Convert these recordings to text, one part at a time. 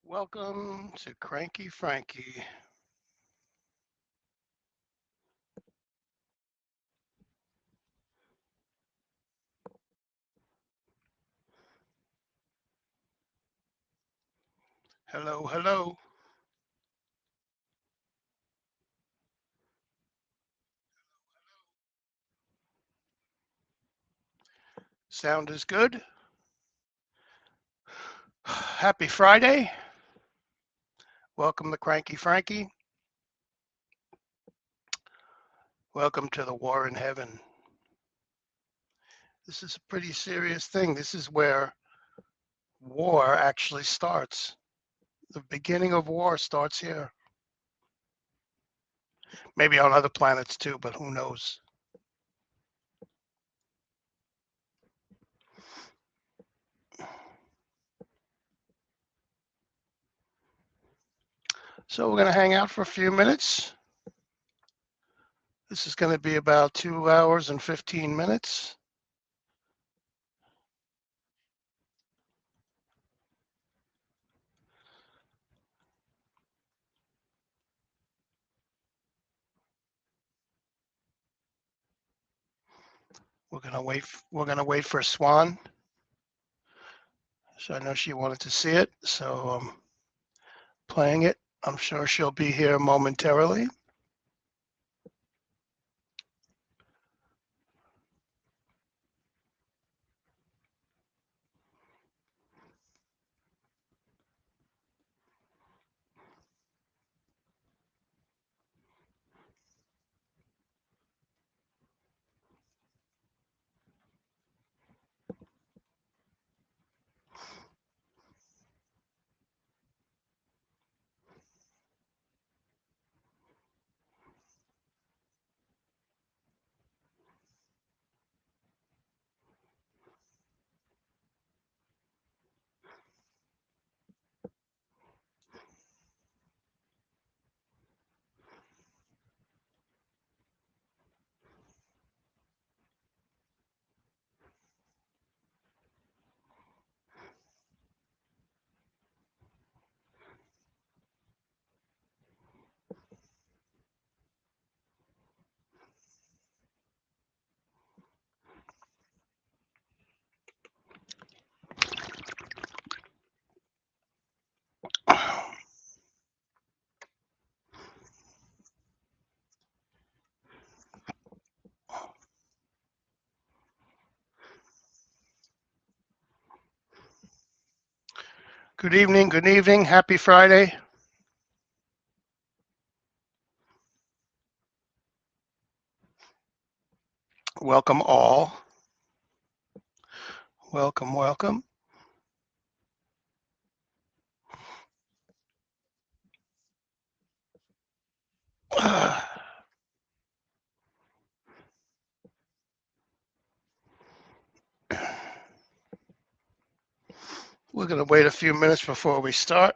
Welcome to Cranky Frankie. Hello, hello. Sound is good. Happy Friday. Welcome to Cranky Frankie. Welcome to the War in Heaven. This is a pretty serious thing. This is where war actually starts. The beginning of war starts here. Maybe on other planets too, but who knows? So we're going to hang out for a few minutes. This is going to be about 2 hours and 15 minutes. We're going to wait for Swan. So I know she wanted to see it, so I'm playing it. I'm sure she'll be here momentarily. Good evening, good evening. Happy Friday. Welcome all. Welcome, welcome. We're going to wait a few minutes before we start.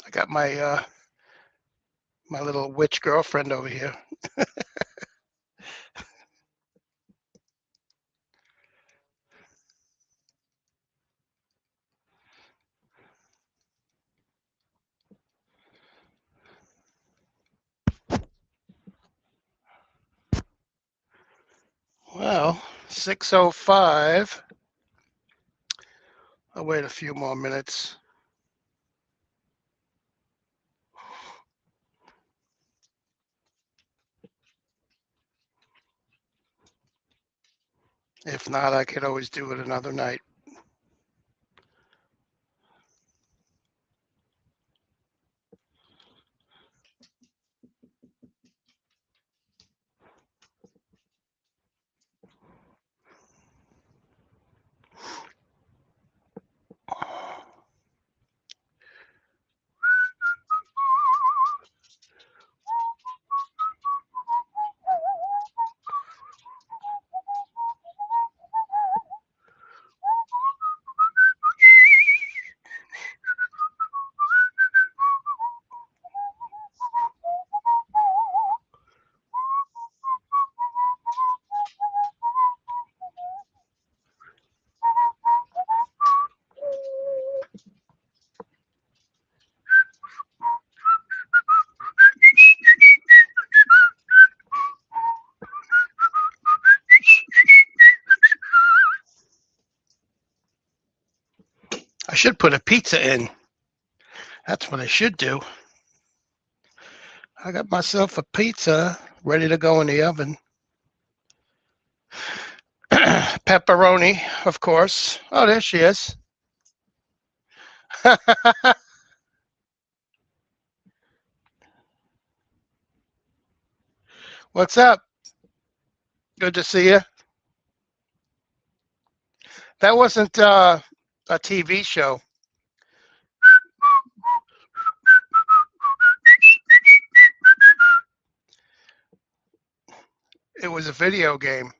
I got my little witch girlfriend over here. Well, 6:05. I'll wait a few more minutes. If not, I could always do it another night. I should put a pizza in. That's what I should do. I got myself a pizza ready to go in the oven. Pepperoni, of course. Oh, there she is. What's up? Good to see you. That wasn't a TV show. It was a video game.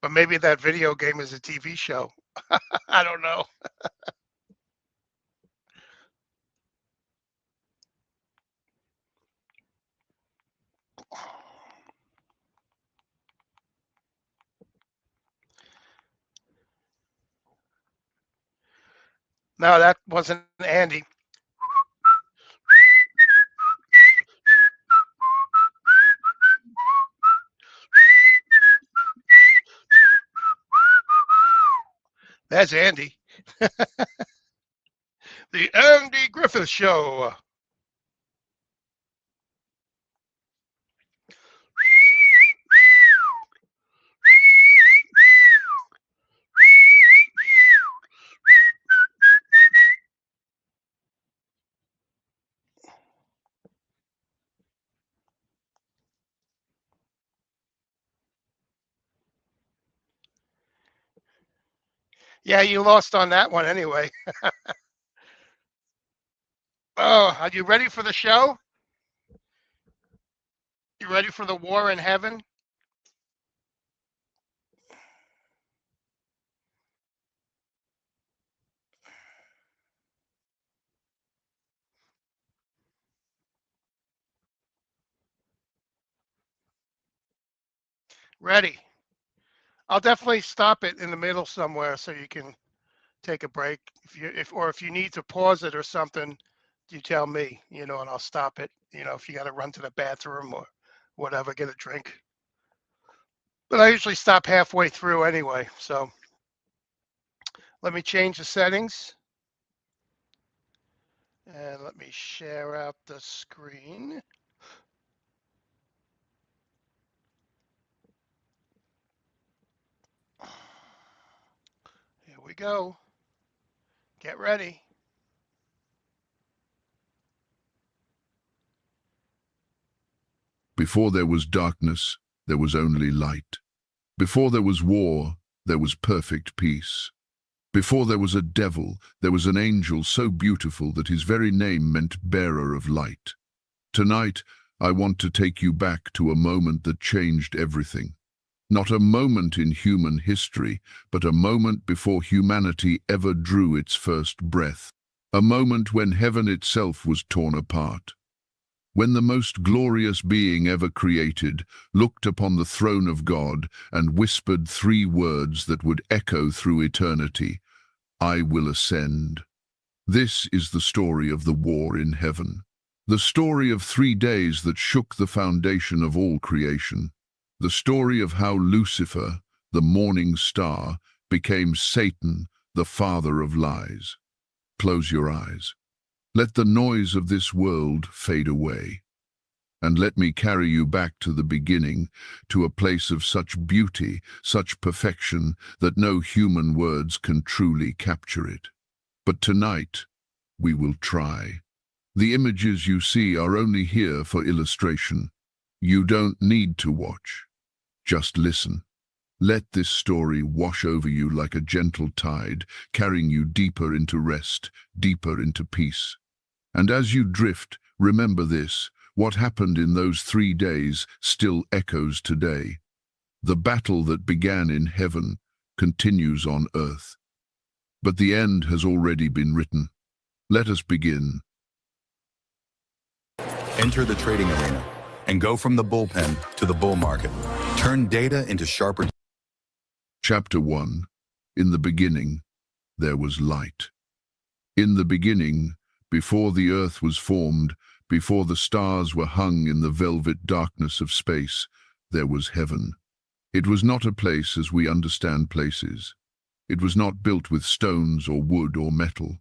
But maybe that video game is a TV show. I don't know. No, that wasn't Andy. That's Andy. The Andy Griffith Show. Yeah, you lost on that one anyway. Oh, are you ready for the show? You ready for the war in heaven? Ready. I'll definitely stop it in the middle somewhere so you can take a break. If you need to pause it or something, you tell me, and I'll stop it. If you got to run to the bathroom or whatever, get a drink. But I usually stop halfway through anyway. So let me change the settings. And let me share out the screen. Here we go. Get ready. Before there was darkness, there was only light. Before there was war, there was perfect peace. Before there was a devil, there was an angel so beautiful that his very name meant bearer of light. Tonight, I want to take you back to a moment that changed everything. Not a moment in human history, but a moment before humanity ever drew its first breath. A moment when heaven itself was torn apart. When the most glorious being ever created looked upon the throne of God and whispered three words that would echo through eternity, "I will ascend." This is the story of the war in heaven. The story of 3 days that shook the foundation of all creation. The story of how Lucifer, the morning star, became Satan, the father of lies. Close your eyes. Let the noise of this world fade away. And let me carry you back to the beginning, to a place of such beauty, such perfection, that no human words can truly capture it. But tonight, we will try. The images you see are only here for illustration. You don't need to watch. Just listen. Let this story wash over you like a gentle tide, carrying you deeper into rest, deeper into peace. And as you drift, remember this: what happened in those 3 days still echoes today. The battle that began in heaven continues on earth. But the end has already been written. Let us begin. Enter the trading arena and go from the bullpen to the bull market. Turn data into sharper. Chapter 1. In the beginning, there was light. In the beginning, before the earth was formed, before the stars were hung in the velvet darkness of space, there was heaven. It was not a place as we understand places. It was not built with stones or wood or metal.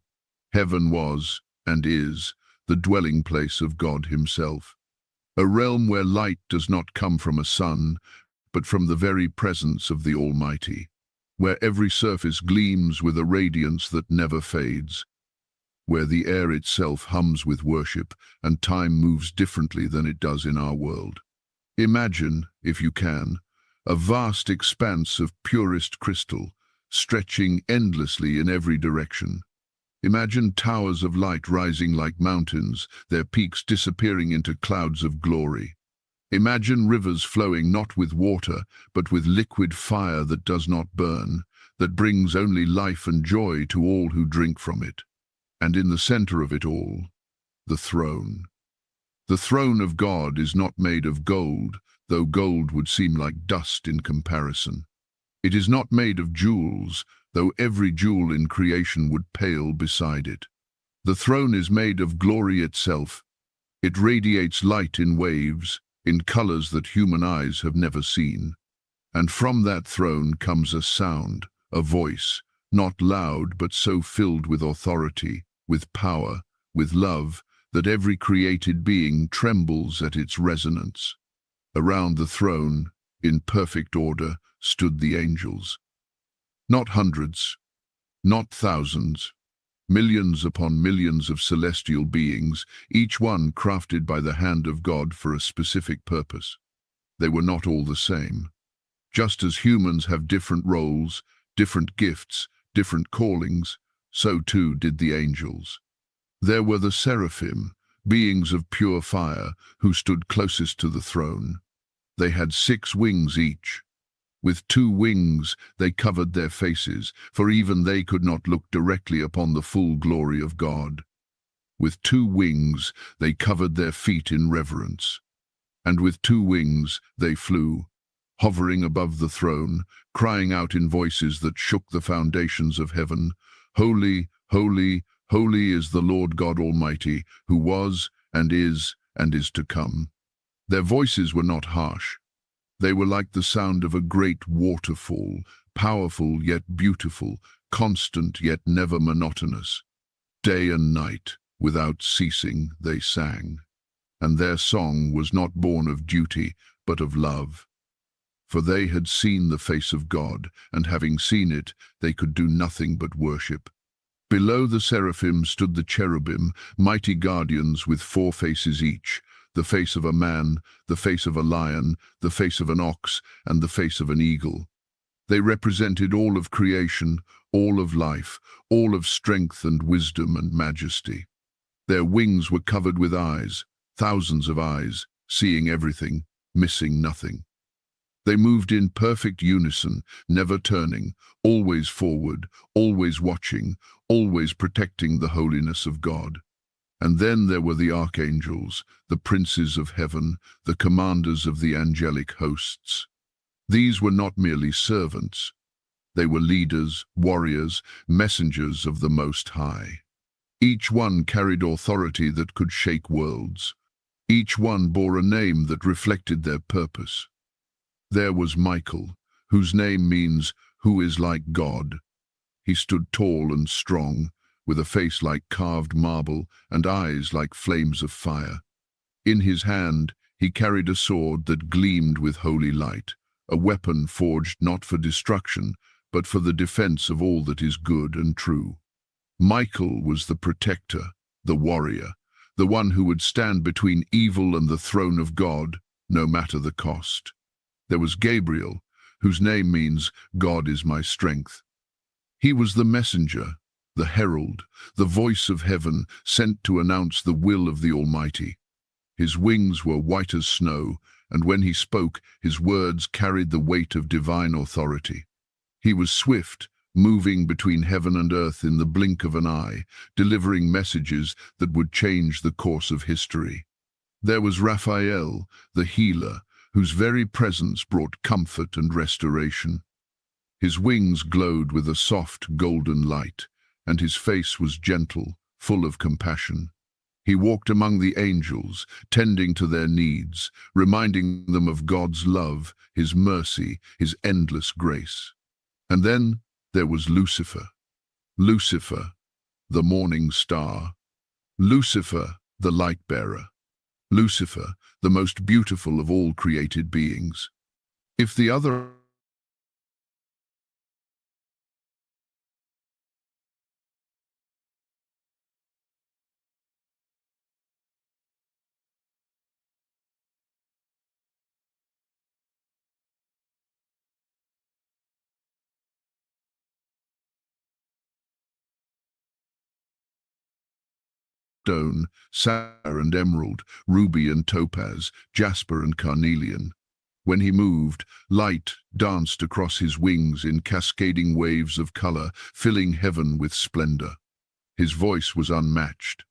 Heaven was, and is, the dwelling place of God himself. A realm where light does not come from a sun, but from the very presence of the Almighty. Where every surface gleams with a radiance that never fades. Where the air itself hums with worship and time moves differently than it does in our world. Imagine, if you can, a vast expanse of purest crystal, stretching endlessly in every direction. Imagine towers of light rising like mountains, their peaks disappearing into clouds of glory. Imagine rivers flowing not with water, but with liquid fire that does not burn, that brings only life and joy to all who drink from it. And in the center of it all, the throne. The throne of God is not made of gold, though gold would seem like dust in comparison. It is not made of jewels, though every jewel in creation would pale beside it. The throne is made of glory itself. It radiates light in waves, in colors that human eyes have never seen. And from that throne comes a sound, a voice, not loud but so filled with authority, with power, with love, that every created being trembles at its resonance. Around the throne, in perfect order, stood the angels. Not hundreds, not thousands, millions upon millions of celestial beings, each one crafted by the hand of God for a specific purpose. They were not all the same. Just as humans have different roles, different gifts, different callings, so too did the angels. There were the seraphim, beings of pure fire, who stood closest to the throne. They had 6 wings each. With 2 wings they covered their faces, for even they could not look directly upon the full glory of God. With 2 wings they covered their feet in reverence. And with 2 wings they flew, hovering above the throne, crying out in voices that shook the foundations of heaven, "Holy, holy, holy is the Lord God Almighty, who was, and is to come." Their voices were not harsh. They were like the sound of a great waterfall, powerful yet beautiful, constant yet never monotonous. Day and night, without ceasing, they sang. And their song was not born of duty, but of love. For they had seen the face of God, and having seen it, they could do nothing but worship. Below the seraphim stood the cherubim, mighty guardians with 4 faces each, the face of a man, the face of a lion, the face of an ox, and the face of an eagle. They represented all of creation, all of life, all of strength and wisdom and majesty. Their wings were covered with eyes, thousands of eyes, seeing everything, missing nothing. They moved in perfect unison, never turning, always forward, always watching, always protecting the holiness of God. And then there were the archangels, the princes of heaven, the commanders of the angelic hosts. These were not merely servants. They were leaders, warriors, messengers of the Most High. Each one carried authority that could shake worlds. Each one bore a name that reflected their purpose. There was Michael, whose name means "who is like God." He stood tall and strong, with a face like carved marble and eyes like flames of fire. In his hand he carried a sword that gleamed with holy light, a weapon forged not for destruction, but for the defense of all that is good and true. Michael was the protector, the warrior, the one who would stand between evil and the throne of God, no matter the cost. There was Gabriel, whose name means "God is my strength." He was the messenger, the herald, the voice of heaven sent to announce the will of the Almighty. His wings were white as snow, and when he spoke, his words carried the weight of divine authority. He was swift, moving between heaven and earth in the blink of an eye, delivering messages that would change the course of history. There was Raphael, the healer, whose very presence brought comfort and restoration. His wings glowed with a soft golden light, and his face was gentle, full of compassion. He walked among the angels, tending to their needs, reminding them of God's love, his mercy, his endless grace. And then there was Lucifer. Lucifer, the morning star. Lucifer, the light-bearer. Lucifer, the most beautiful of all created beings. If the other stone, sapphire and emerald, ruby and topaz, jasper and carnelian. When he moved, light danced across his wings in cascading waves of color, filling heaven with splendor. His voice was unmatched.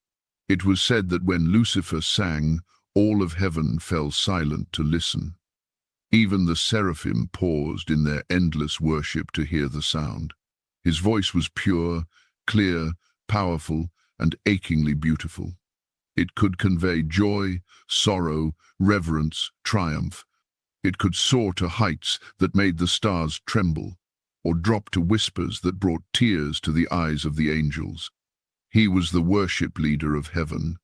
It was said that when Lucifer sang, all of heaven fell silent to listen. Even the seraphim paused in their endless worship to hear the sound. His voice was pure, clear, powerful, and achingly beautiful. It could convey joy, sorrow, reverence, triumph. It could soar to heights that made the stars tremble, or drop to whispers that brought tears to the eyes of the angels. He was the worship leader of heaven,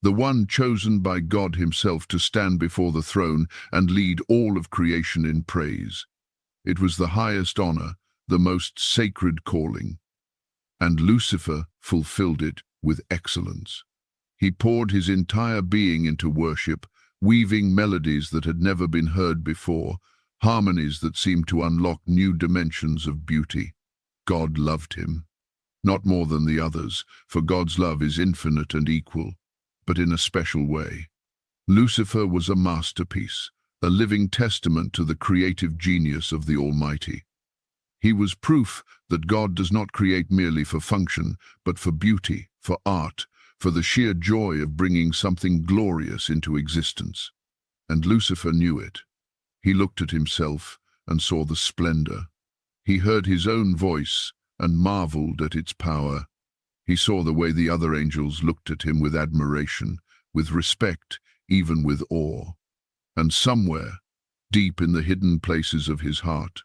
the one chosen by God himself to stand before the throne and lead all of creation in praise. It was the highest honor, the most sacred calling. And Lucifer fulfilled it with excellence. He poured his entire being into worship, weaving melodies that had never been heard before, harmonies that seemed to unlock new dimensions of beauty. God loved him. Not more than the others, for God's love is infinite and equal, but in a special way. Lucifer was a masterpiece, a living testament to the creative genius of the Almighty. He was proof that God does not create merely for function, but for beauty, for art, for the sheer joy of bringing something glorious into existence. And Lucifer knew it. He looked at himself and saw the splendor. He heard his own voice and marveled at its power. He saw the way the other angels looked at him with admiration, with respect, even with awe. And somewhere, deep in the hidden places of his heart,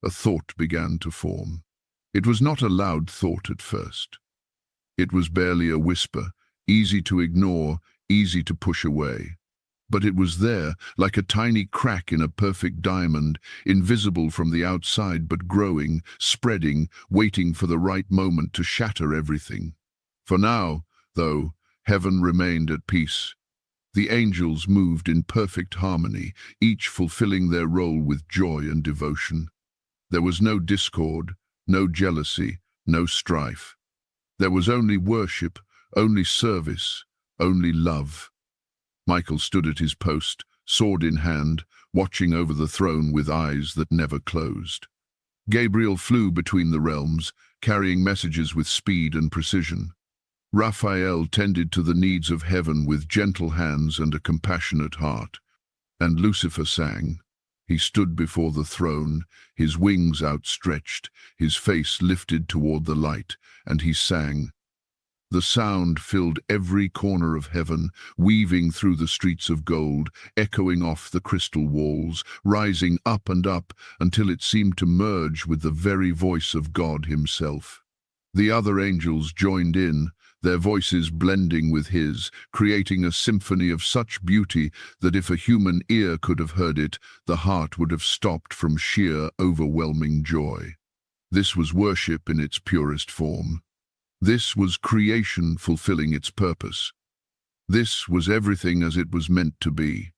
a thought began to form. It was not a loud thought at first. It was barely a whisper, easy to ignore, easy to push away. But it was there, like a tiny crack in a perfect diamond, invisible from the outside but growing, spreading, waiting for the right moment to shatter everything. For now, though, heaven remained at peace. The angels moved in perfect harmony, each fulfilling their role with joy and devotion. There was no discord, no jealousy, no strife. There was only worship, only service, only love. Michael stood at his post, sword in hand, watching over the throne with eyes that never closed. Gabriel flew between the realms, carrying messages with speed and precision. Raphael tended to the needs of heaven with gentle hands and a compassionate heart. And Lucifer sang. He stood before the throne, his wings outstretched, his face lifted toward the light, and he sang, The sound filled every corner of heaven, weaving through the streets of gold, echoing off the crystal walls, rising up and up until it seemed to merge with the very voice of God himself. The other angels joined in, their voices blending with his, creating a symphony of such beauty that if a human ear could have heard it, the heart would have stopped from sheer, overwhelming joy. This was worship in its purest form. This was creation fulfilling its purpose. This was everything as it was meant to be.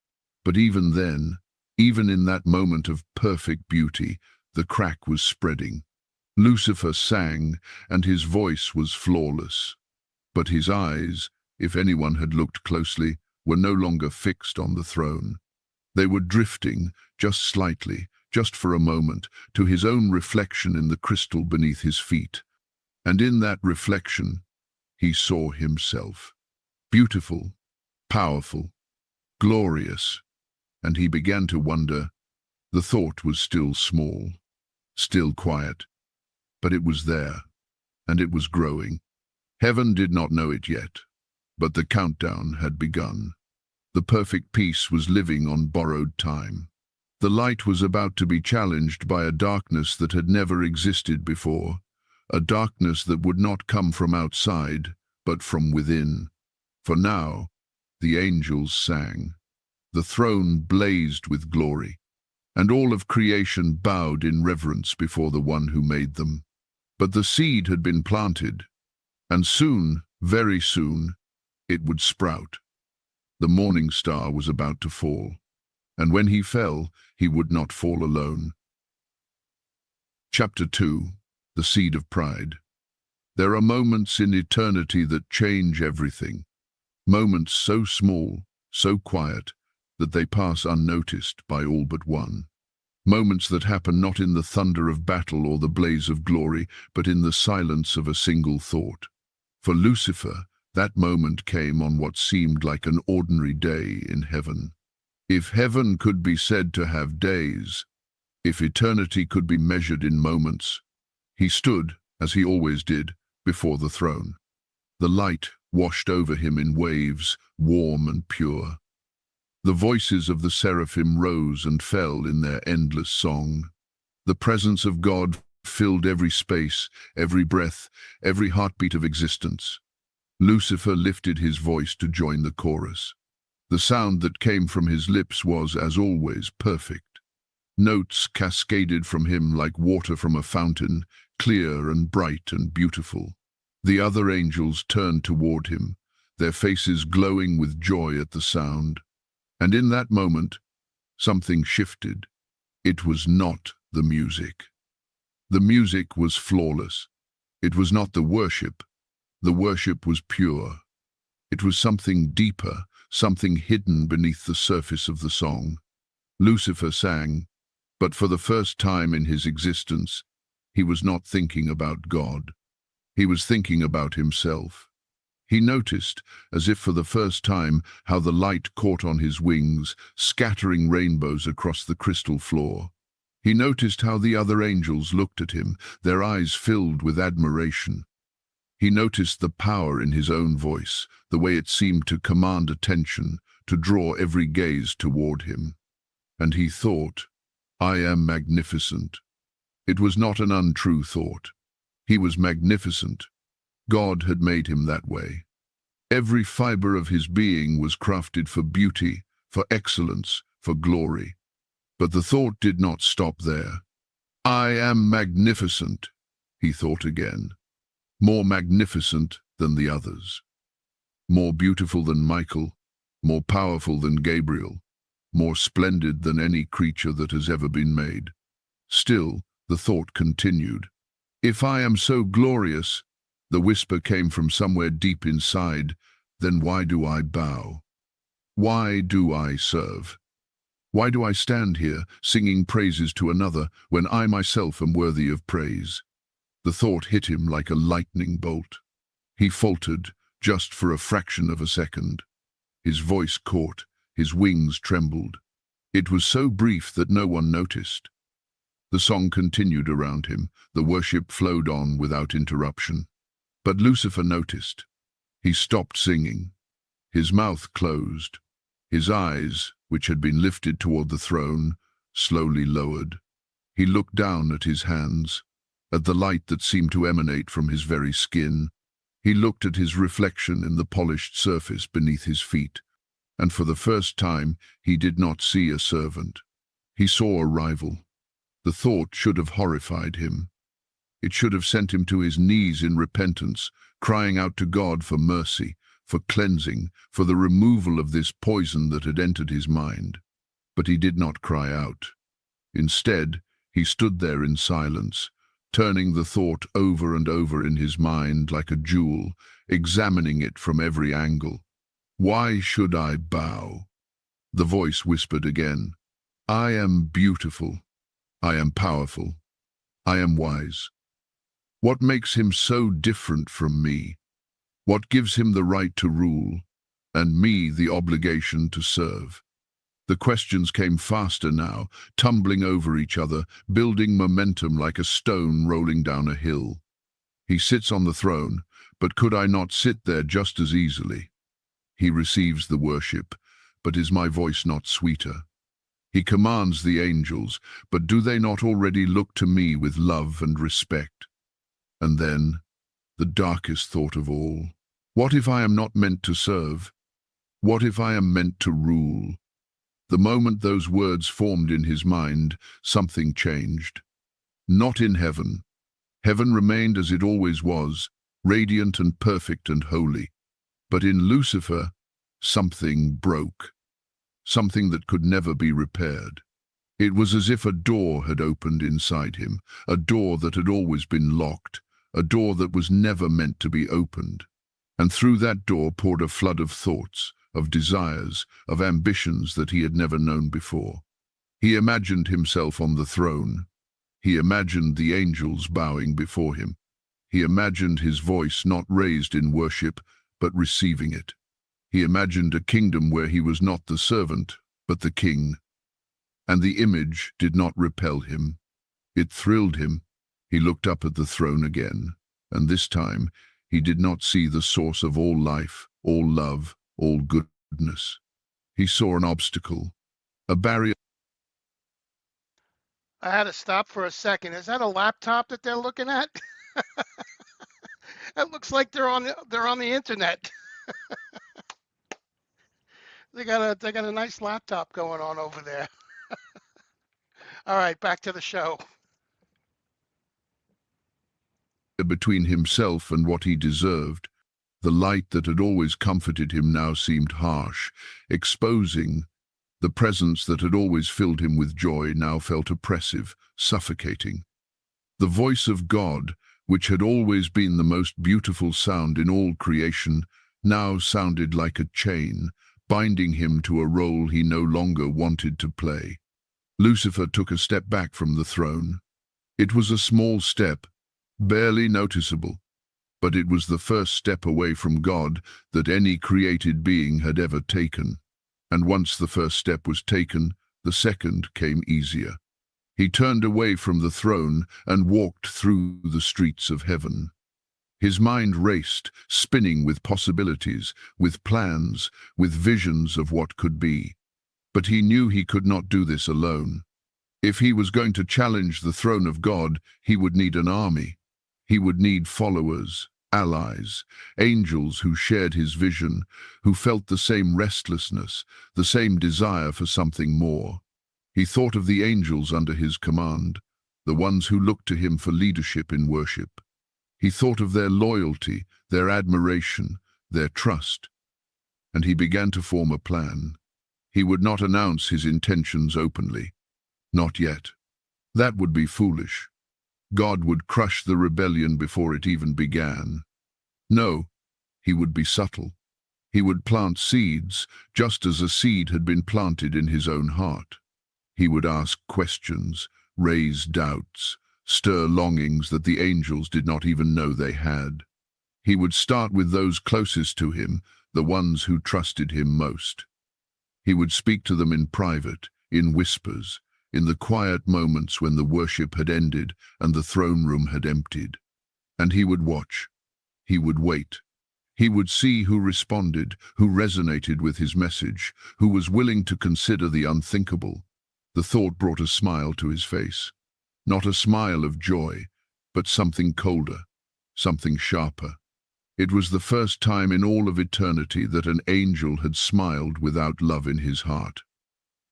But even then, even in that moment of perfect beauty, the crack was spreading. Lucifer sang, and his voice was flawless. But his eyes, if anyone had looked closely, were no longer fixed on the throne. They were drifting, just slightly, just for a moment, to his own reflection in the crystal beneath his feet. And in that reflection, he saw himself. Beautiful, powerful, glorious. And he began to wonder. The thought was still small, still quiet. But it was there, and it was growing. Heaven did not know it yet, but the countdown had begun. The perfect peace was living on borrowed time. The light was about to be challenged by a darkness that had never existed before, a darkness that would not come from outside, but from within. For now, the angels sang. The throne blazed with glory, and all of creation bowed in reverence before the one who made them. But the seed had been planted, and soon, very soon, it would sprout. The morning star was about to fall, and when he fell, he would not fall alone. Chapter 2. The Seed of Pride. There are moments in eternity that change everything. Moments so small, so quiet, that they pass unnoticed by all but one. Moments that happen not in the thunder of battle or the blaze of glory, but in the silence of a single thought. For Lucifer, that moment came on what seemed like an ordinary day in heaven. If heaven could be said to have days, if eternity could be measured in moments, he stood, as he always did, before the throne. The light washed over him in waves, warm and pure. The voices of the seraphim rose and fell in their endless song. The presence of God filled every space, every breath, every heartbeat of existence. Lucifer lifted his voice to join the chorus. The sound that came from his lips was, as always, perfect. Notes cascaded from him like water from a fountain, clear and bright and beautiful. The other angels turned toward him, their faces glowing with joy at the sound. And in that moment, something shifted. It was not the music. The music was flawless. It was not the worship. The worship was pure. It was something deeper, something hidden beneath the surface of the song. Lucifer sang, but for the first time in his existence, he was not thinking about God. He was thinking about himself. He noticed, as if for the first time, how the light caught on his wings, scattering rainbows across the crystal floor. He noticed how the other angels looked at him, their eyes filled with admiration. He noticed the power in his own voice, the way it seemed to command attention, to draw every gaze toward him. And he thought, I am magnificent. It was not an untrue thought. He was magnificent. God had made him that way. Every fiber of his being was crafted for beauty, for excellence, for glory. But the thought did not stop there. I am magnificent, he thought again. More magnificent than the others. More beautiful than Michael, more powerful than Gabriel, more splendid than any creature that has ever been made. Still, the thought continued. If I am so glorious, the whisper came from somewhere deep inside, then why do I bow? Why do I serve? Why do I stand here, singing praises to another, when I myself am worthy of praise? The thought hit him like a lightning bolt. He faltered, just for a fraction of a second. His voice caught, his wings trembled. It was so brief that no one noticed. The song continued around him, the worship flowed on without interruption. But Lucifer noticed. He stopped singing. His mouth closed. His eyes, which had been lifted toward the throne, slowly lowered. He looked down at his hands, at the light that seemed to emanate from his very skin. He looked at his reflection in the polished surface beneath his feet, and for the first time he did not see a servant. He saw a rival. The thought should have horrified him. It should have sent him to his knees in repentance, crying out to God for mercy, for cleansing, for the removal of this poison that had entered his mind. But he did not cry out. Instead, he stood there in silence, turning the thought over and over in his mind like a jewel, examining it from every angle. Why should I bow? The voice whispered again. I am beautiful. I am powerful. I am wise. What makes him so different from me? What gives him the right to rule, and me the obligation to serve? The questions came faster now, tumbling over each other, building momentum like a stone rolling down a hill. He sits on the throne, but could I not sit there just as easily? He receives the worship, but is my voice not sweeter? He commands the angels, but do they not already look to me with love and respect? And then, the darkest thought of all, what if I am not meant to serve? What if I am meant to rule? The moment those words formed in his mind, something changed. Not in heaven. Heaven remained as it always was, radiant and perfect and holy. But in Lucifer, something broke. Something that could never be repaired. It was as if a door had opened inside him, a door that had always been locked, a door that was never meant to be opened. And through that door poured a flood of thoughts, of desires, of ambitions that he had never known before. He imagined himself on the throne. He imagined the angels bowing before him. He imagined his voice not raised in worship, but receiving it. He imagined a kingdom where he was not the servant, but the king. And the image did not repel him. It thrilled him. He looked up at the throne again, and this time he did not see the source of all life, all love, all goodness. He saw an obstacle, a barrier. I had to stop for a second. Is that a laptop that they're looking at? It looks like they're on the internet. They got a nice laptop going on over there. All right, back to the show. Between himself and what he deserved, the light that had always comforted him now seemed harsh, exposing. The presence that had always filled him with joy now felt oppressive, suffocating. The voice of God, which had always been the most beautiful sound in all creation, now sounded like a chain, binding him to a role he no longer wanted to play. Lucifer took a step back from the throne. It was a small step, barely noticeable, but it was the first step away from God that any created being had ever taken. And once the first step was taken, the second came easier. He turned away from the throne and walked through the streets of heaven. His mind raced, spinning with possibilities, with plans, with visions of what could be. But he knew he could not do this alone. If he was going to challenge the throne of God, he would need an army. He would need followers, allies, angels who shared his vision, who felt the same restlessness, the same desire for something more. He thought of the angels under his command, the ones who looked to him for leadership in worship. He thought of their loyalty, their admiration, their trust. And he began to form a plan. He would not announce his intentions openly. Not yet. That would be foolish. God would crush the rebellion before it even began. No, he would be subtle. He would plant seeds, just as a seed had been planted in his own heart. He would ask questions, raise doubts, stir longings that the angels did not even know they had. He would start with those closest to him, the ones who trusted him most. He would speak to them in private, in whispers, in the quiet moments when the worship had ended and the throne room had emptied. And he would watch. He would wait. He would see who responded, who resonated with his message, who was willing to consider the unthinkable. The thought brought a smile to his face. Not a smile of joy, but something colder, something sharper. It was the first time in all of eternity that an angel had smiled without love in his heart.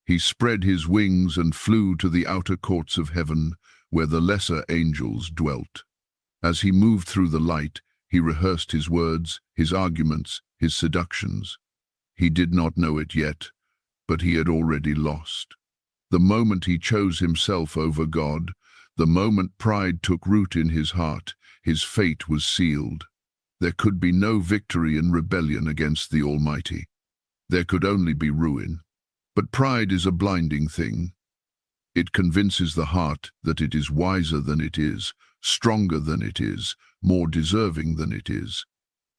He spread his wings and flew to the outer courts of heaven, where the lesser angels dwelt. As he moved through the light, he rehearsed his words, his arguments, his seductions. He did not know it yet, but he had already lost. The moment he chose himself over God, the moment pride took root in his heart, his fate was sealed. There could be no victory in rebellion against the Almighty. There could only be ruin. But pride is a blinding thing. It convinces the heart that it is wiser than it is, stronger than it is, more deserving than it is.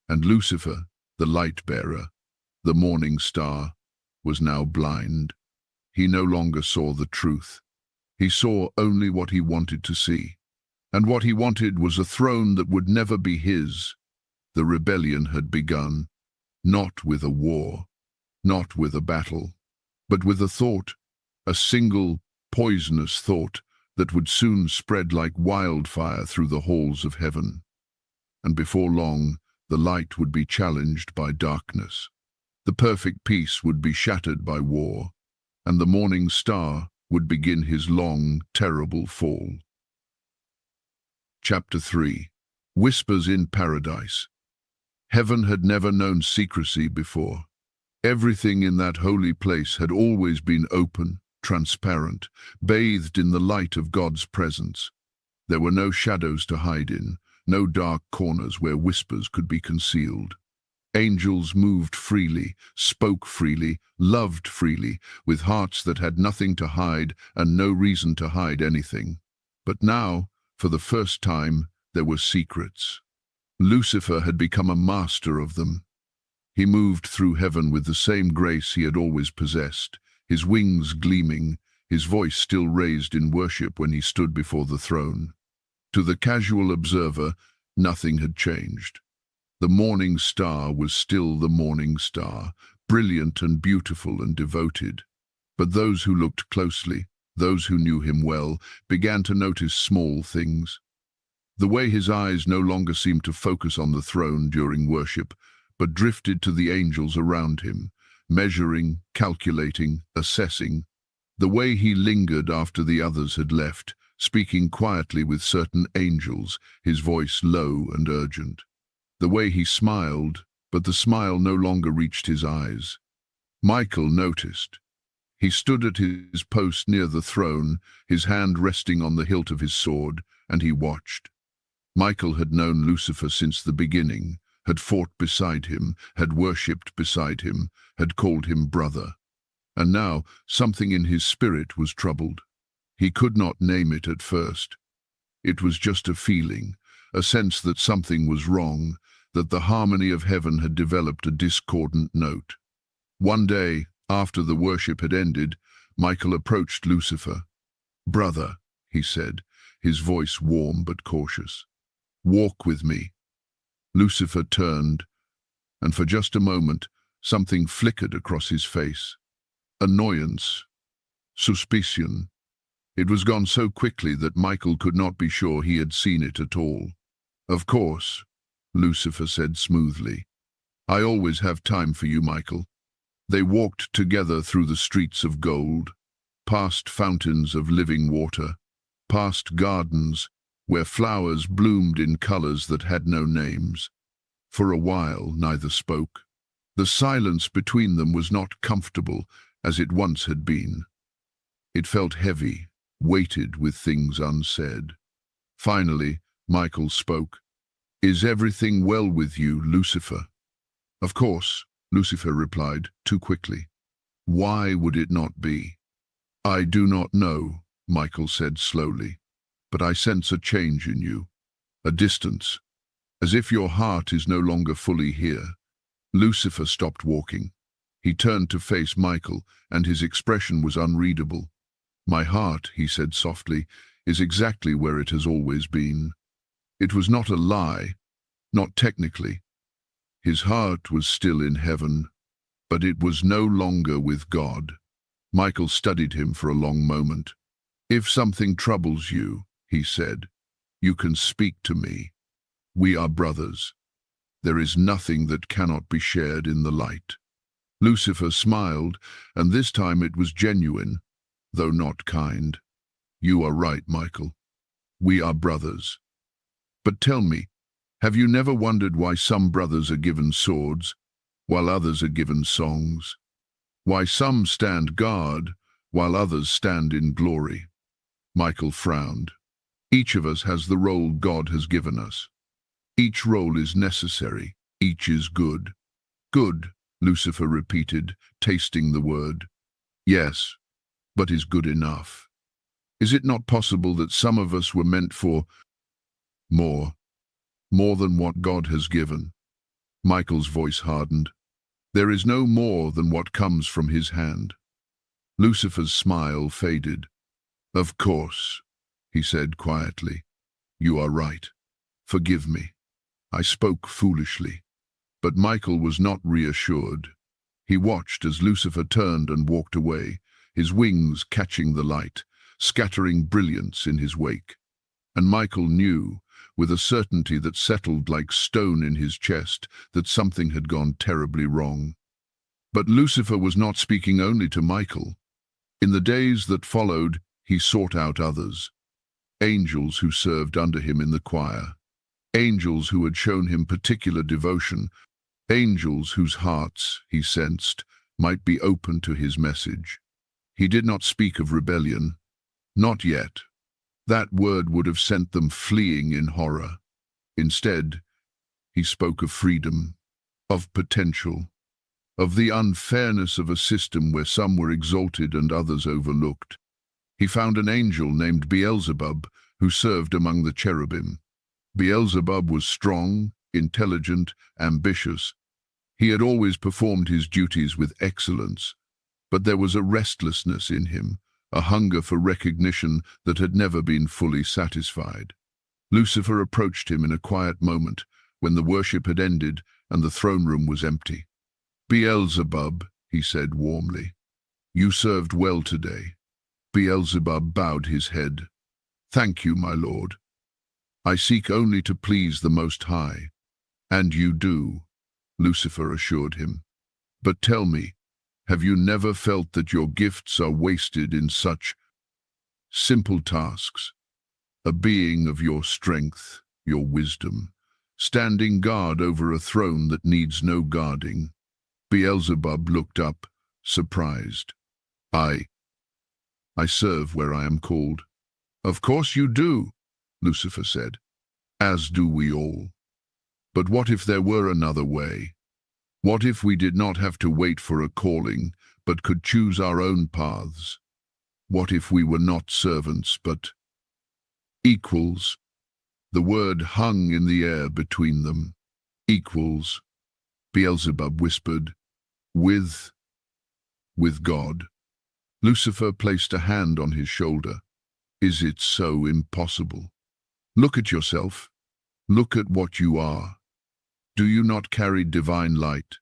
And Lucifer, the light-bearer, the morning star, was now blind. He no longer saw the truth. He saw only what he wanted to see. And what he wanted was a throne that would never be his. The rebellion had begun, not with a war, not with a battle, but with a thought, a single, poisonous thought that would soon spread like wildfire through the halls of heaven. And before long, the light would be challenged by darkness. The perfect peace would be shattered by war, and the morning star would begin his long, terrible fall. Chapter 3. Whispers in Paradise. Heaven had never known secrecy before. Everything in that holy place had always been open, transparent, bathed in the light of God's presence. There were no shadows to hide in, no dark corners where whispers could be concealed. Angels moved freely, spoke freely, loved freely, with hearts that had nothing to hide and no reason to hide anything. But now, for the first time, there were secrets. Lucifer had become a master of them. He moved through heaven with the same grace he had always possessed, his wings gleaming, his voice still raised in worship when he stood before the throne. To the casual observer, nothing had changed. The morning star was still the morning star, brilliant and beautiful and devoted. But those who looked closely, those who knew him well, began to notice small things. The way his eyes no longer seemed to focus on the throne during worship, but drifted to the angels around him, measuring, calculating, assessing. The way he lingered after the others had left, speaking quietly with certain angels, his voice low and urgent. The way he smiled, but the smile no longer reached his eyes. Michael noticed. He stood at his post near the throne, his hand resting on the hilt of his sword, and he watched. Michael had known Lucifer since the beginning, had fought beside him, had worshipped beside him, had called him brother. And now something in his spirit was troubled. He could not name it at first. It was just a feeling, a sense that something was wrong, that the harmony of heaven had developed a discordant note. One day, after the worship had ended, Michael approached Lucifer. "Brother," he said, his voice warm but cautious. "Walk with me." Lucifer turned, and for just a moment, something flickered across his face. Annoyance, suspicion. It was gone so quickly that Michael could not be sure he had seen it at all. "Of course," Lucifer said smoothly. "I always have time for you, Michael." They walked together through the streets of gold, past fountains of living water, past gardens where flowers bloomed in colors that had no names. For a while, neither spoke. The silence between them was not comfortable as it once had been. It felt heavy, weighted with things unsaid. Finally, Michael spoke. "Is everything well with you, Lucifer?" "Of course," Lucifer replied, too quickly. "Why would it not be?" "I do not know," Michael said slowly, "but I sense a change in you, a distance, as if your heart is no longer fully here." Lucifer stopped walking. He turned to face Michael, and his expression was unreadable. "My heart," he said softly, "is exactly where it has always been. It was not a lie, not technically, His heart was still in heaven, but it was no longer with God. Michael studied him for a long moment. "If something troubles you," he said, "you can speak to me. We are brothers. There is nothing that cannot be shared in the light." Lucifer smiled, and this time it was genuine, though not kind. "You are right, Michael. We are brothers. But tell me, have you never wondered why some brothers are given swords, while others are given songs? Why some stand guard, while others stand in glory?" Michael frowned. "Each of us has the role God has given us. Each role is necessary. Each is good." "Good," Lucifer repeated, tasting the word. "Yes, but is good enough? Is it not possible that some of us were meant for more than what God has given?" Michael's voice hardened. "There is no more than what comes from his hand." Lucifer's smile faded. "Of course," he said quietly. "You are right. Forgive me. I spoke foolishly." But Michael was not reassured. He watched as Lucifer turned and walked away, his wings catching the light, scattering brilliance in his wake. And Michael knew, with a certainty that settled like stone in his chest, that something had gone terribly wrong. But Lucifer was not speaking only to Michael. In the days that followed, he sought out others, angels who served under him in the choir, angels who had shown him particular devotion, angels whose hearts, he sensed, might be open to his message. He did not speak of rebellion. Not yet. That word would have sent them fleeing in horror. Instead, he spoke of freedom, of potential, of the unfairness of a system where some were exalted and others overlooked. He found an angel named Beelzebub who served among the cherubim. Beelzebub was strong, intelligent, ambitious. He had always performed his duties with excellence, but there was a restlessness in him, a hunger for recognition that had never been fully satisfied. Lucifer approached him in a quiet moment when the worship had ended and the throne room was empty. "Beelzebub," he said warmly, "you served well today." Beelzebub bowed his head. "Thank you, my lord. I seek only to please the Most High." "And you do," Lucifer assured him. "But tell me, have you never felt that your gifts are wasted in such simple tasks? A being of your strength, your wisdom, standing guard over a throne that needs no guarding." Beelzebub looked up, surprised. I serve where I am called." "Of course you do," Lucifer said. "As do we all. But what if there were another way? What if we did not have to wait for a calling, but could choose our own paths? What if we were not servants, but equals?" The word hung in the air between them. "Equals," Beelzebub whispered, with God." Lucifer placed a hand on his shoulder. "Is it so impossible? Look at yourself. Look at what you are. Do you not carry divine light?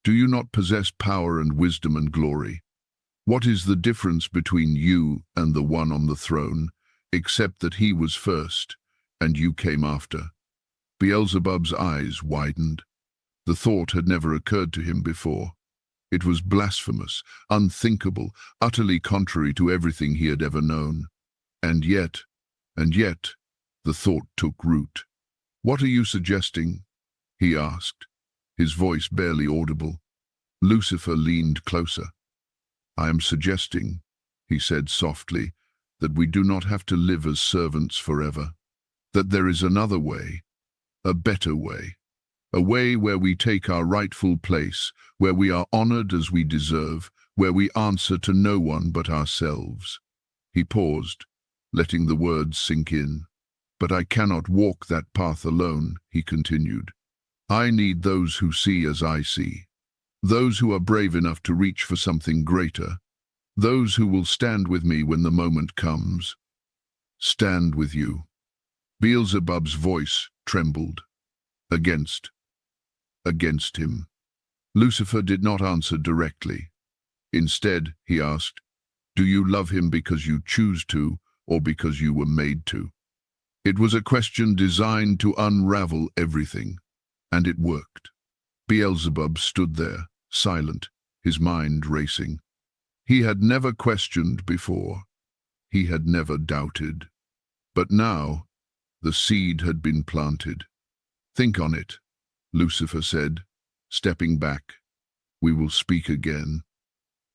Do you not possess power and wisdom and glory? What is the difference between you and the one on the throne, except that he was first and you came after?" Beelzebub's eyes widened. The thought had never occurred to him before. It was blasphemous, unthinkable, utterly contrary to everything he had ever known. And yet, the thought took root. "What are you suggesting?" he asked, his voice barely audible. Lucifer leaned closer. "I am suggesting," he said softly, "that we do not have to live as servants forever. That there is another way, a better way. A way where we take our rightful place, where we are honored as we deserve, where we answer to no one but ourselves." He paused, letting the words sink in. "But I cannot walk that path alone," he continued. "I need those who see as I see, those who are brave enough to reach for something greater, those who will stand with me when the moment comes." "Stand with you." Beelzebub's voice trembled. Against against him. Lucifer did not answer directly. Instead, he asked, "Do you love him because you choose to, or because you were made to?" It was a question designed to unravel everything, and it worked. Beelzebub stood there, silent, his mind racing. He had never questioned before. He had never doubted. But now, the seed had been planted. "Think on it," Lucifer said, stepping back. "We will speak again."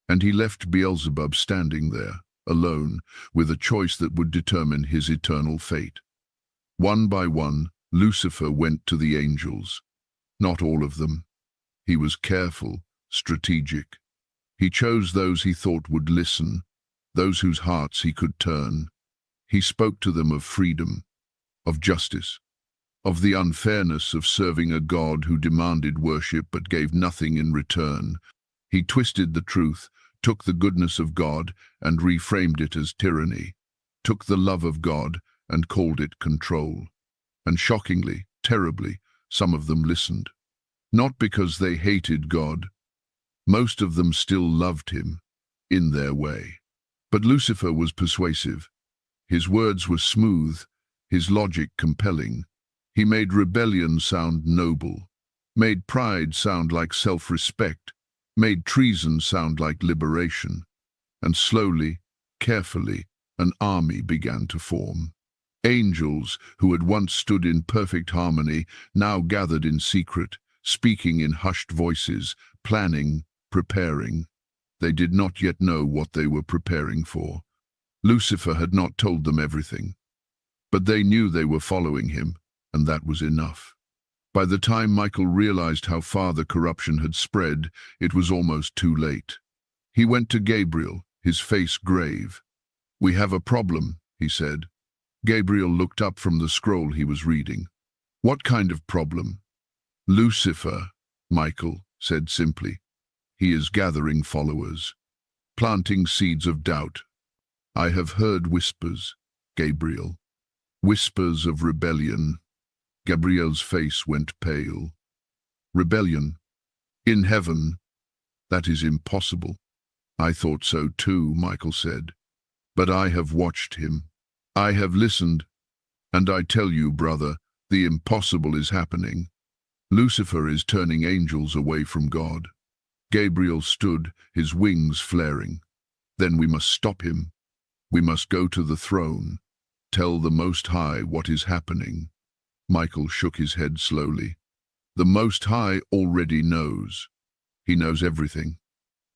And he left Beelzebub standing there, alone, with a choice that would determine his eternal fate. One by one, Lucifer went to the angels. Not all of them. He was careful, strategic. He chose those he thought would listen, those whose hearts he could turn. He spoke to them of freedom, of justice, of the unfairness of serving a God who demanded worship but gave nothing in return. He twisted the truth, took the goodness of God and reframed it as tyranny, took the love of God and called it control. And shockingly, terribly, some of them listened. Not because they hated God. Most of them still loved him, in their way. But Lucifer was persuasive. His words were smooth, his logic compelling. He made rebellion sound noble, made pride sound like self-respect, made treason sound like liberation. And slowly, carefully, an army began to form. Angels, who had once stood in perfect harmony, now gathered in secret, speaking in hushed voices, planning, preparing. They did not yet know what they were preparing for. Lucifer had not told them everything. But they knew they were following him, and that was enough. By the time Michael realized how far the corruption had spread, it was almost too late. He went to Gabriel, his face grave. "We have a problem," he said. Gabriel looked up from the scroll he was reading. "What kind of problem?" "Lucifer," Michael said simply. "He is gathering followers, planting seeds of doubt. I have heard whispers, Gabriel. Whispers of rebellion." Gabriel's face went pale. "Rebellion? In heaven? That is impossible." "I thought so too," Michael said. "But I have watched him. I have listened. And I tell you, brother, the impossible is happening. Lucifer is turning angels away from God." Gabriel stood, his wings flaring. "Then we must stop him. We must go to the throne. Tell the Most High what is happening." Michael shook his head slowly. "The Most High already knows. He knows everything.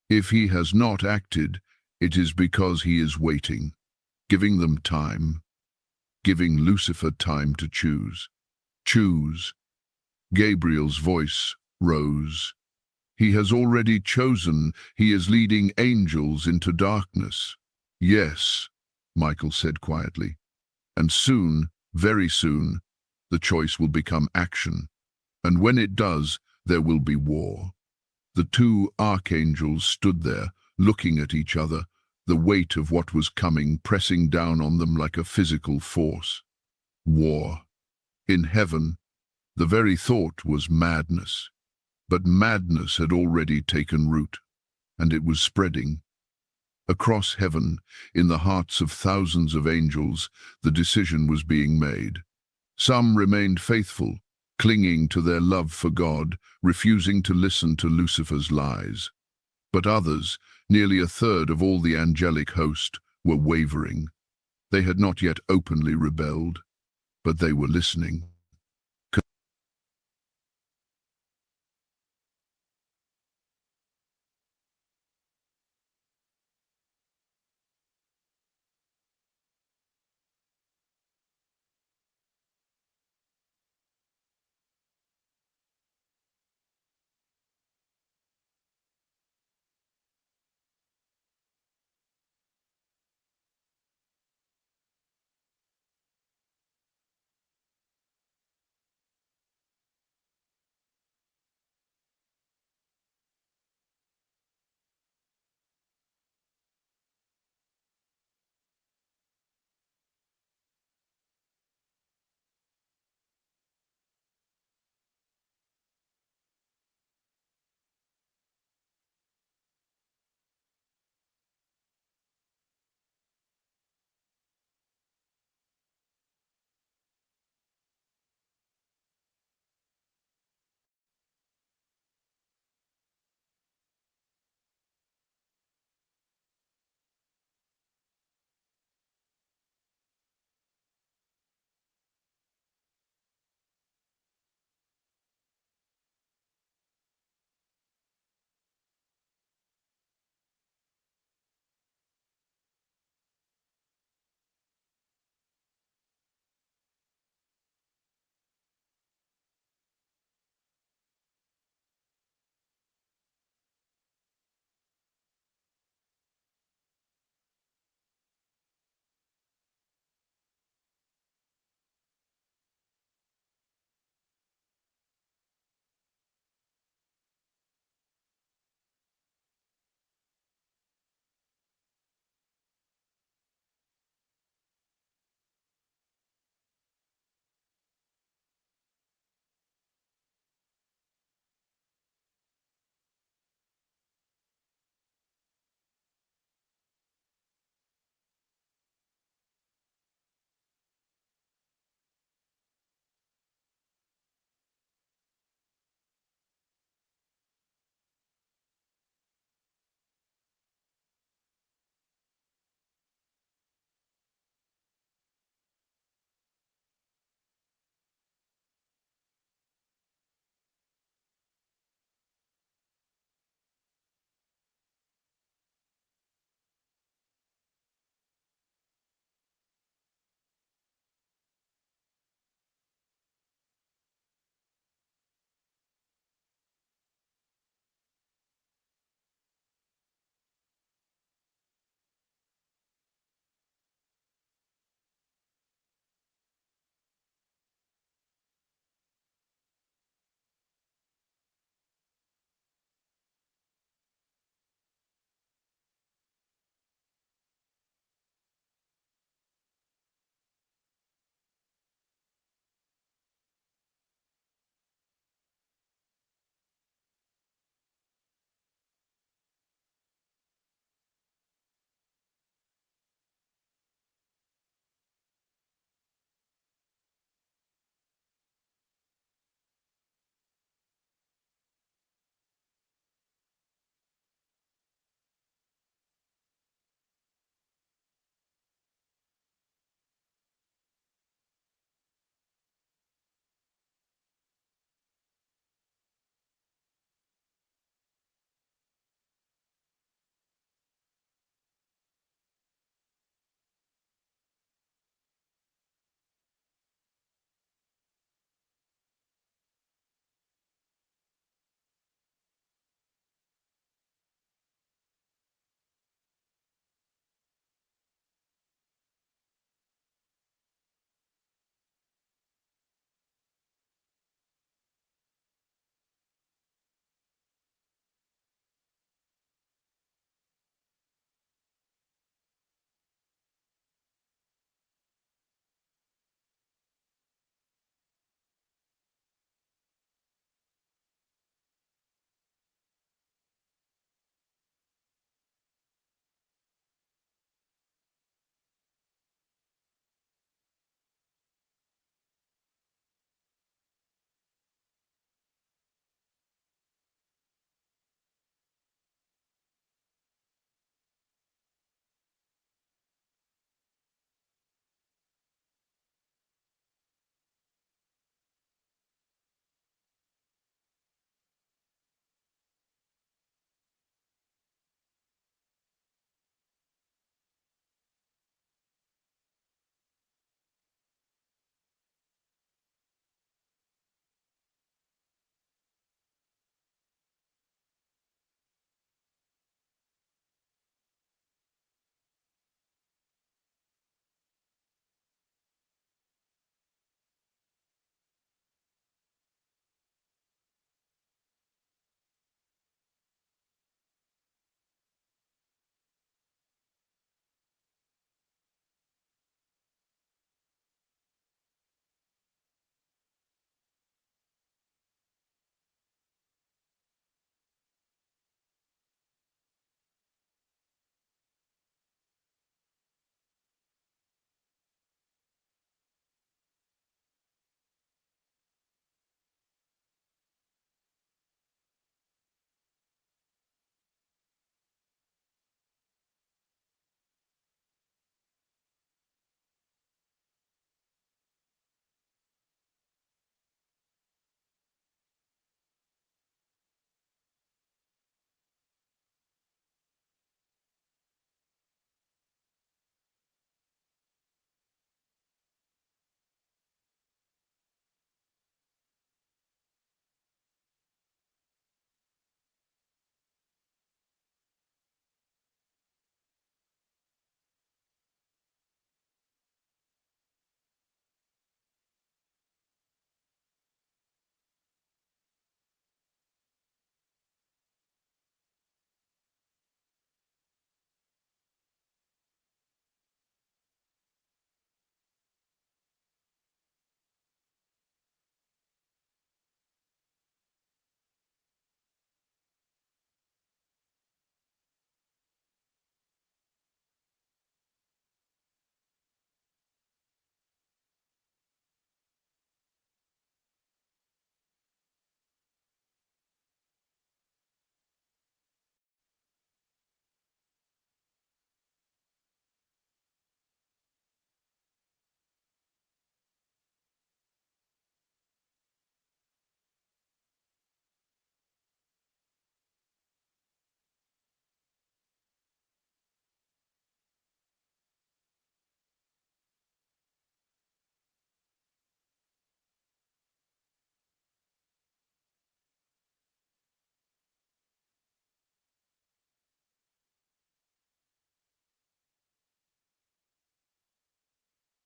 If he has not acted, it is because he is waiting, giving them time, giving Lucifer time to choose." "Choose." Gabriel's voice rose. "He has already chosen. He is leading angels into darkness." "Yes," Michael said quietly. "And soon, very soon, the choice will become action. And when it does, there will be war." The two archangels stood there, looking at each other, the weight of what was coming pressing down on them like a physical force. War. In heaven, the very thought was madness. But madness had already taken root, and it was spreading. Across heaven, in the hearts of thousands of angels, the decision was being made. Some remained faithful, clinging to their love for God, refusing to listen to Lucifer's lies. But others, nearly a third of all the angelic host, were wavering. They had not yet openly rebelled, but they were listening.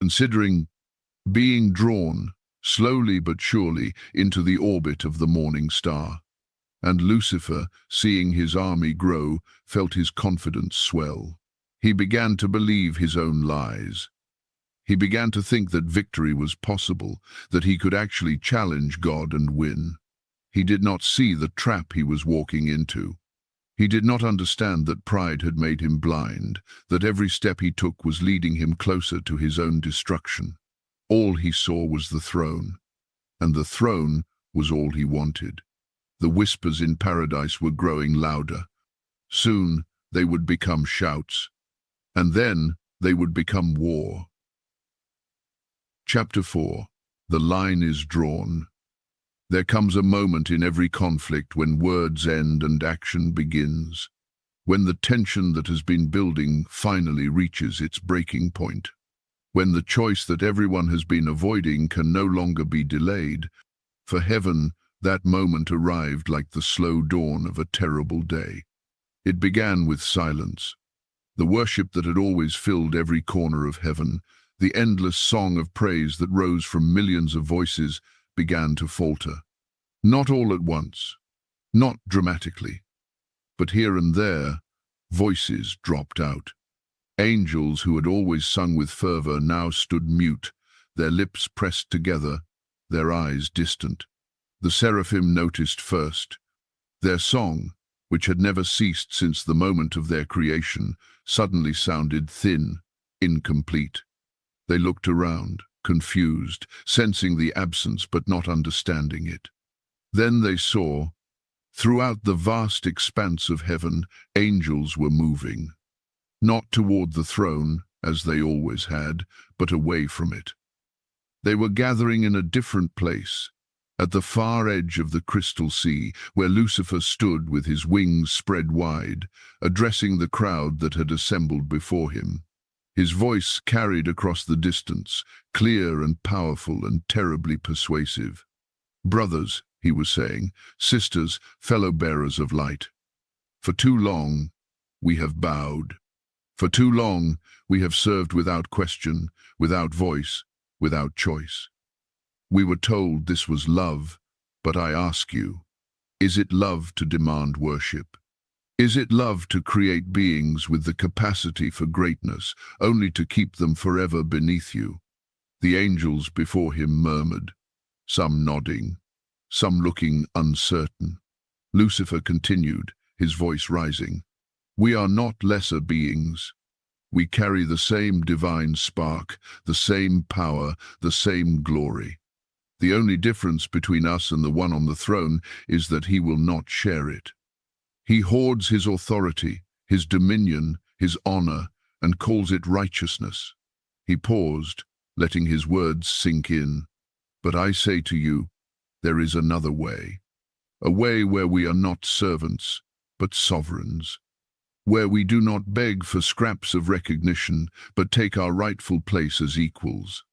considering being drawn, slowly but surely, into the orbit of the morning star. And Lucifer, seeing his army grow, felt his confidence swell. He began to believe his own lies. He began to think that victory was possible, that he could actually challenge God and win. He did not see the trap he was walking into. He did not understand that pride had made him blind, that every step he took was leading him closer to his own destruction. All he saw was the throne, and the throne was all he wanted. The whispers in paradise were growing louder. Soon they would become shouts, and then they would become war. Chapter 4. The line is drawn. There comes a moment in every conflict when words end and action begins, when the tension that has been building finally reaches its breaking point, when the choice that everyone has been avoiding can no longer be delayed. For heaven, that moment arrived like the slow dawn of a terrible day. It began with silence. The worship that had always filled every corner of heaven, the endless song of praise that rose from millions of voices, began to falter. Not all at once, not dramatically, but here and there, voices dropped out. Angels who had always sung with fervor now stood mute, their lips pressed together, their eyes distant. The seraphim noticed first. Their song, which had never ceased since the moment of their creation, suddenly sounded thin, incomplete. They looked around, confused, sensing the absence but not understanding it. Then they saw, throughout the vast expanse of heaven, angels were moving. Not toward the throne, as they always had, but away from it. They were gathering in a different place, at the far edge of the crystal sea, where Lucifer stood with his wings spread wide, addressing the crowd that had assembled before him. His voice carried across the distance, clear and powerful and terribly persuasive. "Brothers," he was saying, "sisters, fellow bearers of light. For too long, we have bowed. For too long, we have served without question, without voice, without choice. We were told this was love, but I ask you, is it love to demand worship? Is it love to create beings with the capacity for greatness, only to keep them forever beneath you?" The angels before him murmured, some nodding, some looking uncertain. Lucifer continued, his voice rising. "We are not lesser beings. We carry the same divine spark, the same power, the same glory. The only difference between us and the one on the throne is that he will not share it. He hoards his authority, his dominion, his honor, and calls it righteousness." He paused, letting his words sink in. "But I say to you, there is another way. A way where we are not servants, but sovereigns. Where we do not beg for scraps of recognition, but take our rightful place as equals.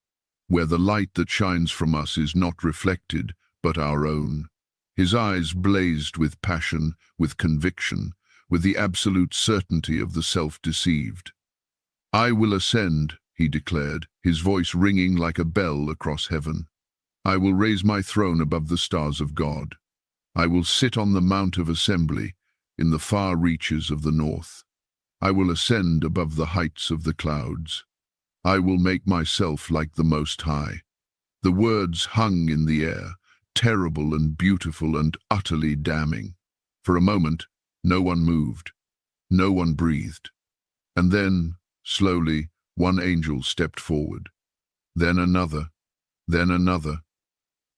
Where the light that shines from us is not reflected, but our own." His eyes blazed with passion, with conviction, with the absolute certainty of the self-deceived. "I will ascend," he declared, his voice ringing like a bell across heaven. "I will raise my throne above the stars of God. I will sit on the Mount of Assembly, in the far reaches of the north. I will ascend above the heights of the clouds. I will make myself like the Most High." The words hung in the air, terrible and beautiful and utterly damning. For a moment, no one moved. No one breathed. And then, slowly, one angel stepped forward. Then another. Then another.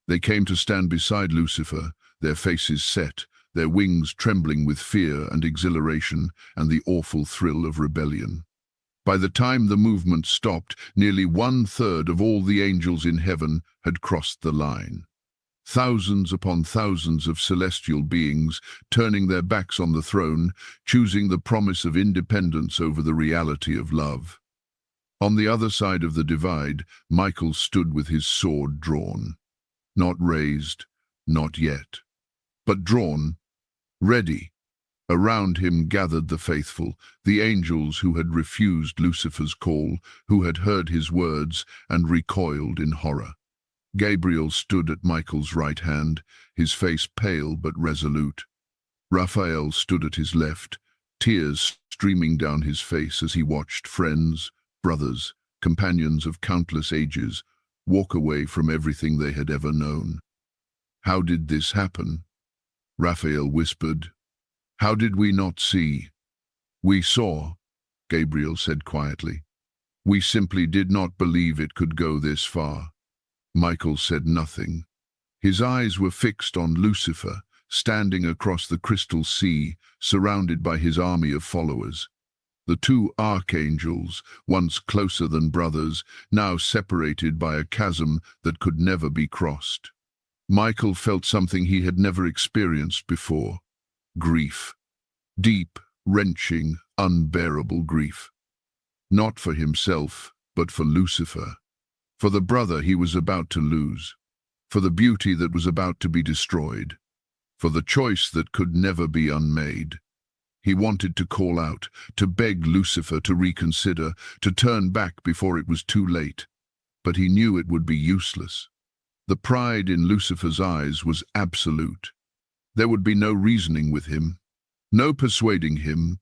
They came to stand beside Lucifer, their faces set, their wings trembling with fear and exhilaration and the awful thrill of rebellion. By the time the movement stopped, nearly 1/3 of all the angels in heaven had crossed the line. Thousands upon thousands of celestial beings, turning their backs on the throne, choosing the promise of independence over the reality of love. On the other side of the divide, Michael stood with his sword drawn. Not raised, not yet, but drawn, ready, Around him gathered the faithful, the angels who had refused Lucifer's call, who had heard his words and recoiled in horror. Gabriel stood at Michael's right hand, his face pale but resolute. Raphael stood at his left, tears streaming down his face as he watched friends, brothers, companions of countless ages walk away from everything they had ever known. "How did this happen?" Raphael whispered. "How did we not see?" "We saw," Gabriel said quietly. "We simply did not believe it could go this far." Michael said nothing. His eyes were fixed on Lucifer, standing across the crystal sea, surrounded by his army of followers. The two archangels, once closer than brothers, now separated by a chasm that could never be crossed. Michael felt something he had never experienced before. Grief. Deep, wrenching, unbearable grief. Not for himself, but for Lucifer. For the brother he was about to lose. For the beauty that was about to be destroyed. For the choice that could never be unmade. He wanted to call out, to beg Lucifer to reconsider, to turn back before it was too late. But he knew it would be useless. The pride in Lucifer's eyes was absolute. There would be no reasoning with him, no persuading him,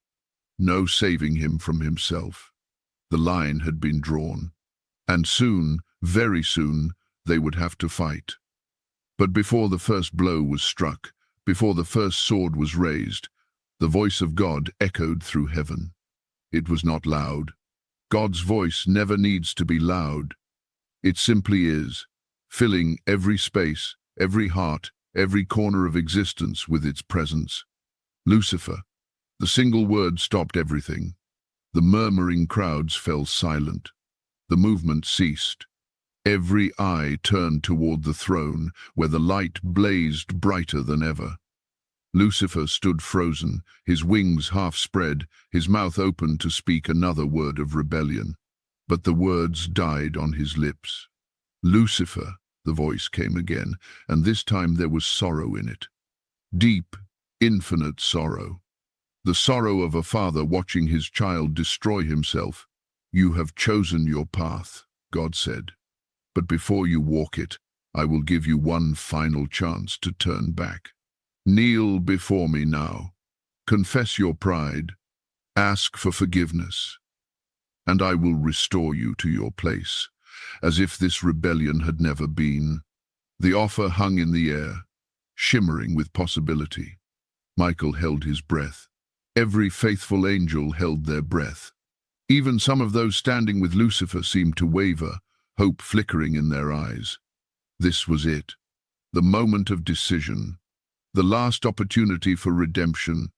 no saving him from himself. The line had been drawn. And soon, very soon, they would have to fight. But before the first blow was struck, before the first sword was raised, the voice of God echoed through heaven. It was not loud. God's voice never needs to be loud. It simply is, filling every space, every heart, every corner of existence with its presence. Lucifer. The single word stopped everything. The murmuring crowds fell silent. The movement ceased. Every eye turned toward the throne, where the light blazed brighter than ever. Lucifer stood frozen, his wings half spread, his mouth open to speak another word of rebellion. But the words died on his lips. "Lucifer," the voice came again, and this time there was sorrow in it. Deep, infinite sorrow. The sorrow of a father watching his child destroy himself. "You have chosen your path," God said. "But before you walk it, I will give you one final chance to turn back. Kneel before me now. Confess your pride. Ask for forgiveness. And I will restore you to your place, as if this rebellion had never been." The offer hung in the air, shimmering with possibility. Michael held his breath. Every faithful angel held their breath. Even some of those standing with Lucifer seemed to waver, hope flickering in their eyes. This was it, the moment of decision, the last opportunity for redemption.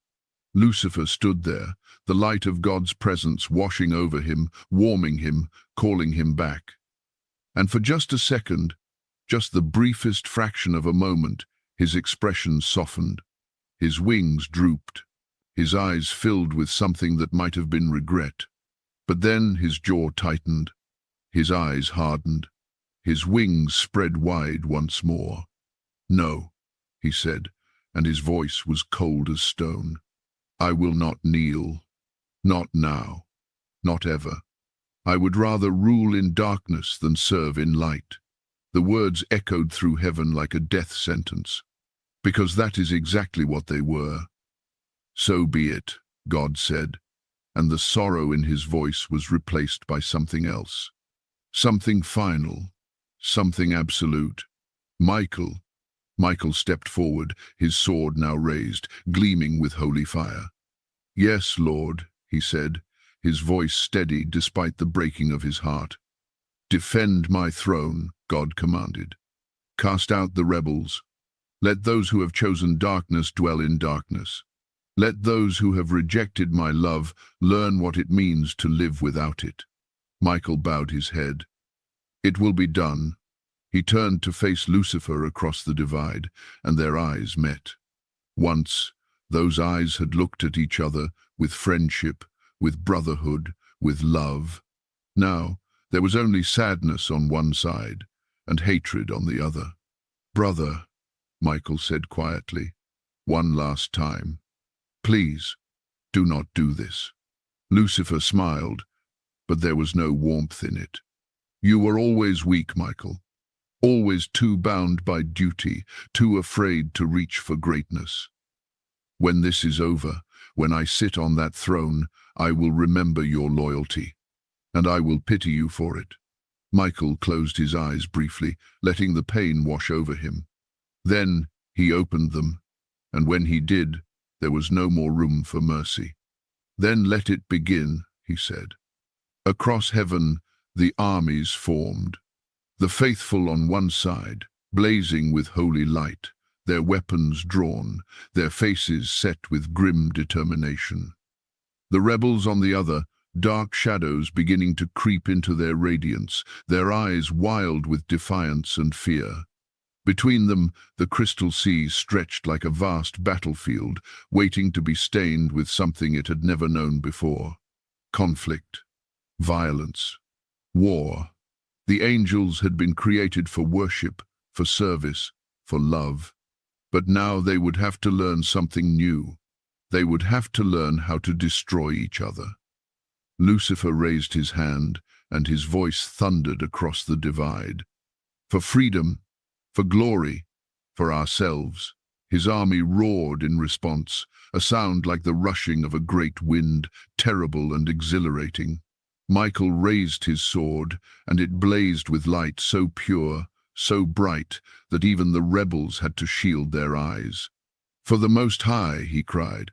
Lucifer stood there, the light of God's presence washing over him, warming him, calling him back. And for just a second, just the briefest fraction of a moment, his expression softened. His wings drooped, his eyes filled with something that might have been regret. But then his jaw tightened, his eyes hardened, his wings spread wide once more. "No," he said, and his voice was cold as stone. "I will not kneel. Not now. Not ever. I would rather rule in darkness than serve in light." The words echoed through heaven like a death sentence, because that is exactly what they were. "So be it," God said, and the sorrow in his voice was replaced by something else. Something final, something absolute. Michael stepped forward, his sword now raised, gleaming with holy fire. "Yes, Lord," he said, his voice steady despite the breaking of his heart. "Defend my throne," God commanded. "Cast out the rebels. Let those who have chosen darkness dwell in darkness. Let those who have rejected my love learn what it means to live without it." Michael bowed his head. "It will be done." He turned to face Lucifer across the divide, and their eyes met. Once, those eyes had looked at each other with friendship, with brotherhood, with love. Now, there was only sadness on one side, and hatred on the other. "Brother," Michael said quietly, "one last time. Please, do not do this." Lucifer smiled, but there was no warmth in it. "You were always weak, Michael. Always too bound by duty, too afraid to reach for greatness. When this is over, when I sit on that throne, I will remember your loyalty, and I will pity you for it." Michael closed his eyes briefly, letting the pain wash over him. Then he opened them, and when he did, there was no more room for mercy. "Then let it begin," he said. Across heaven, the armies formed. The faithful on one side, blazing with holy light, their weapons drawn, their faces set with grim determination. The rebels on the other, dark shadows beginning to creep into their radiance, their eyes wild with defiance and fear. Between them, the crystal sea stretched like a vast battlefield, waiting to be stained with something it had never known before. Conflict, violence, war. The angels had been created for worship, for service, for love. But now they would have to learn something new. They would have to learn how to destroy each other. Lucifer raised his hand, and his voice thundered across the divide. For freedom, for glory, for ourselves. His army roared in response, a sound like the rushing of a great wind, terrible and exhilarating. Michael raised his sword, and it blazed with light so pure, so bright, that even the rebels had to shield their eyes. "For the Most High," he cried,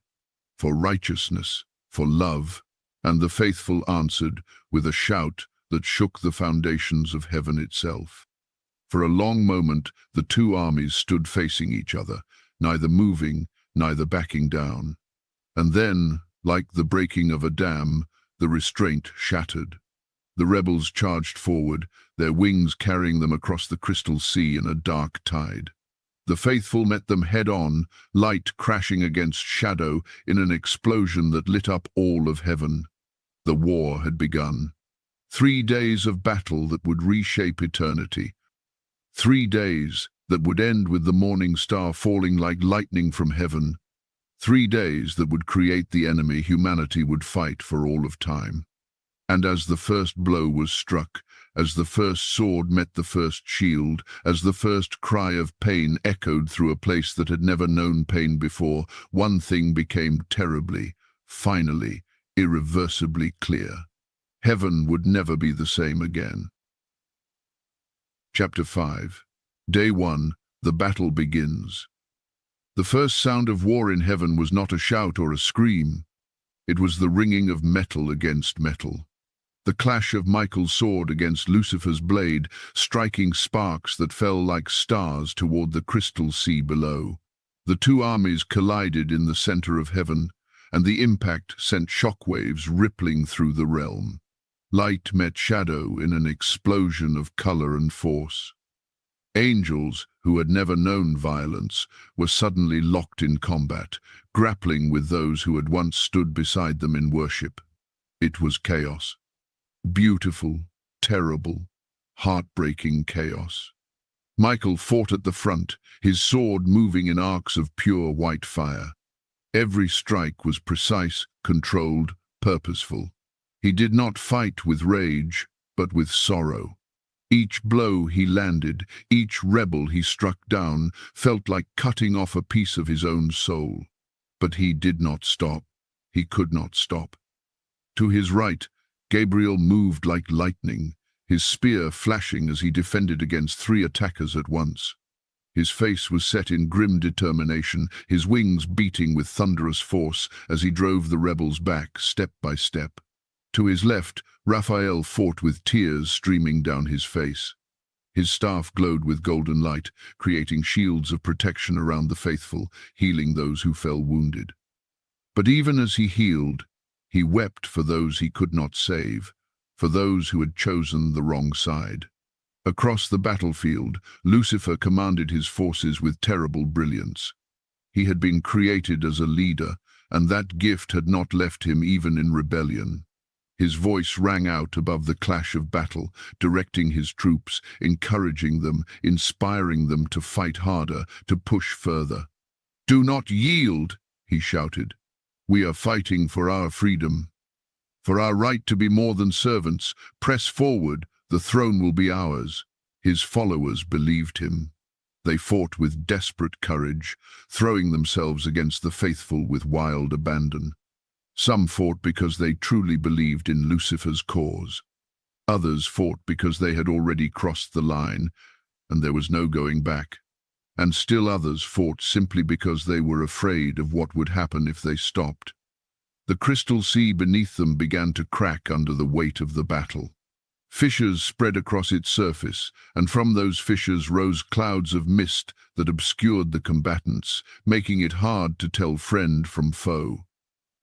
"for righteousness, for love." And the faithful answered with a shout that shook the foundations of heaven itself. For a long moment, the two armies stood facing each other, neither moving, neither backing down. And then, like the breaking of a dam, the restraint shattered. The rebels charged forward, their wings carrying them across the crystal sea in a dark tide. The faithful met them head-on, light crashing against shadow in an explosion that lit up all of heaven. The war had begun. 3 days of battle that would reshape eternity. 3 days that would end with the morning star falling like lightning from heaven. 3 days that would create the enemy humanity would fight for all of time. And as the first blow was struck, as the first sword met the first shield, as the first cry of pain echoed through a place that had never known pain before, one thing became terribly, finally, irreversibly clear. Heaven would never be the same again. Chapter 5. Day 1. The battle begins. The first sound of war in heaven was not a shout or a scream. It was the ringing of metal against metal. The clash of Michael's sword against Lucifer's blade, striking sparks that fell like stars toward the crystal sea below. The two armies collided in the center of heaven, and the impact sent shockwaves rippling through the realm. Light met shadow in an explosion of color and force. Angels, who had never known violence, were suddenly locked in combat, grappling with those who had once stood beside them in worship. It was chaos. Beautiful, terrible, heartbreaking chaos. Michael fought at the front, his sword moving in arcs of pure white fire. Every strike was precise, controlled, purposeful. He did not fight with rage, but with sorrow. Each blow he landed, each rebel he struck down, felt like cutting off a piece of his own soul. But he did not stop. He could not stop. To his right, Gabriel moved like lightning, his spear flashing as he defended against 3 attackers at once. His face was set in grim determination, his wings beating with thunderous force as he drove the rebels back step by step. To his left, Raphael fought with tears streaming down his face. His staff glowed with golden light, creating shields of protection around the faithful, healing those who fell wounded. But even as he healed, he wept for those he could not save, for those who had chosen the wrong side. Across the battlefield, Lucifer commanded his forces with terrible brilliance. He had been created as a leader, and that gift had not left him even in rebellion. His voice rang out above the clash of battle, directing his troops, encouraging them, inspiring them to fight harder, to push further. "Do not yield," he shouted. We are fighting for our freedom, for our right to be more than servants. Press forward, the throne will be ours." His followers believed him. They fought with desperate courage, throwing themselves against the faithful with wild abandon. Some fought because they truly believed in Lucifer's cause. Others fought because they had already crossed the line, and there was no going back. And still others fought simply because they were afraid of what would happen if they stopped. The crystal sea beneath them began to crack under the weight of the battle. Fissures spread across its surface, and from those fissures rose clouds of mist that obscured the combatants, making it hard to tell friend from foe.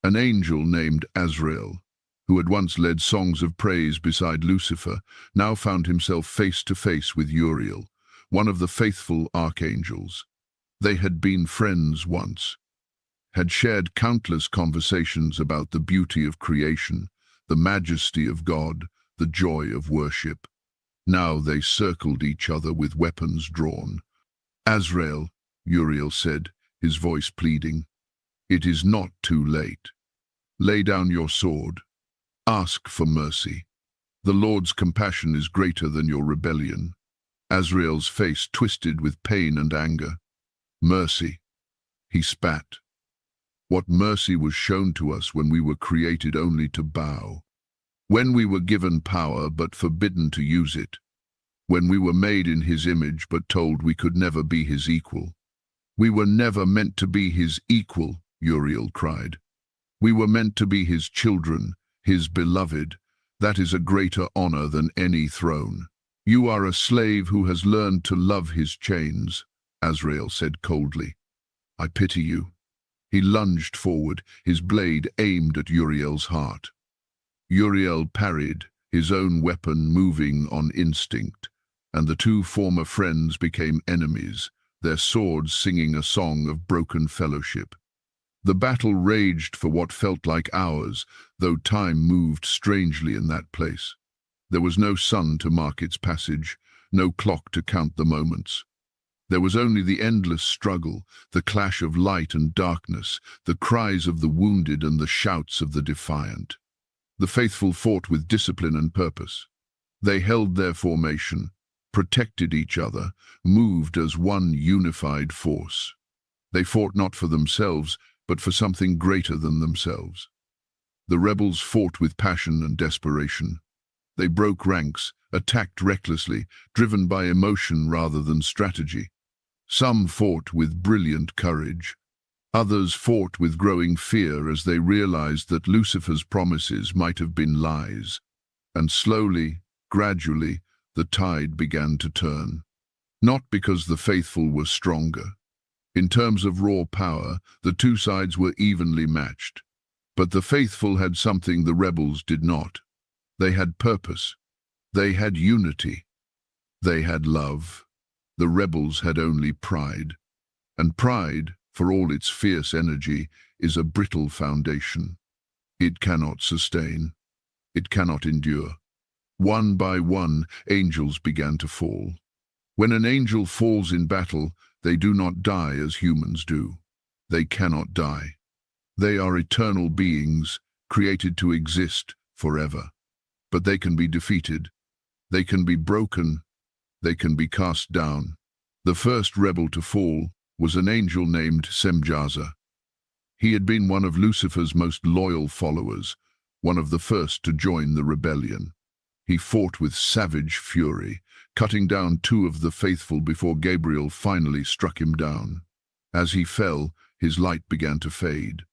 An angel named Azrael, who had once led songs of praise beside Lucifer, now found himself face to face with Uriel, one of the faithful archangels. They had been friends once, had shared countless conversations about the beauty of creation, the majesty of God, the joy of worship. Now they circled each other with weapons drawn. "Azrael," Uriel said, his voice pleading, "it is not too late. Lay down your sword. Ask for mercy. The Lord's compassion is greater than your rebellion." Azrael's face twisted with pain and anger. "Mercy," he spat. "What mercy was shown to us when we were created only to bow? When we were given power but forbidden to use it? When we were made in his image but told we could never be his equal? We were never meant to be his equal," Uriel cried. "We were meant to be his children, his beloved. That is a greater honor than any throne. You are a slave who has learned to love his chains," Azrael said coldly. "I pity you." He lunged forward, his blade aimed at Uriel's heart. Uriel parried, his own weapon moving on instinct, and the two former friends became enemies, their swords singing a song of broken fellowship. The battle raged for what felt like hours, though time moved strangely in that place. There was no sun to mark its passage, no clock to count the moments. There was only the endless struggle, the clash of light and darkness, the cries of the wounded and the shouts of the defiant. The faithful fought with discipline and purpose. They held their formation, protected each other, moved as one unified force. They fought not for themselves, but for something greater than themselves. The rebels fought with passion and desperation. They broke ranks, attacked recklessly, driven by emotion rather than strategy. Some fought with brilliant courage. Others fought with growing fear as they realized that Lucifer's promises might have been lies. And slowly, gradually, the tide began to turn. Not because the faithful were stronger. In terms of raw power, the two sides were evenly matched. But the faithful had something the rebels did not. They had purpose. They had unity. They had love. The rebels had only pride. And pride, for all its fierce energy, is a brittle foundation. It cannot sustain. It cannot endure. One by one, angels began to fall. When an angel falls in battle, they do not die as humans do. They cannot die. They are eternal beings, created to exist forever. But they can be defeated. They can be broken. They can be cast down. The first rebel to fall was an angel named Semjaza. He had been one of Lucifer's most loyal followers, one of the first to join the rebellion. He fought with savage fury, cutting down two of the faithful before Gabriel finally struck him down. As he fell, his light began to fade.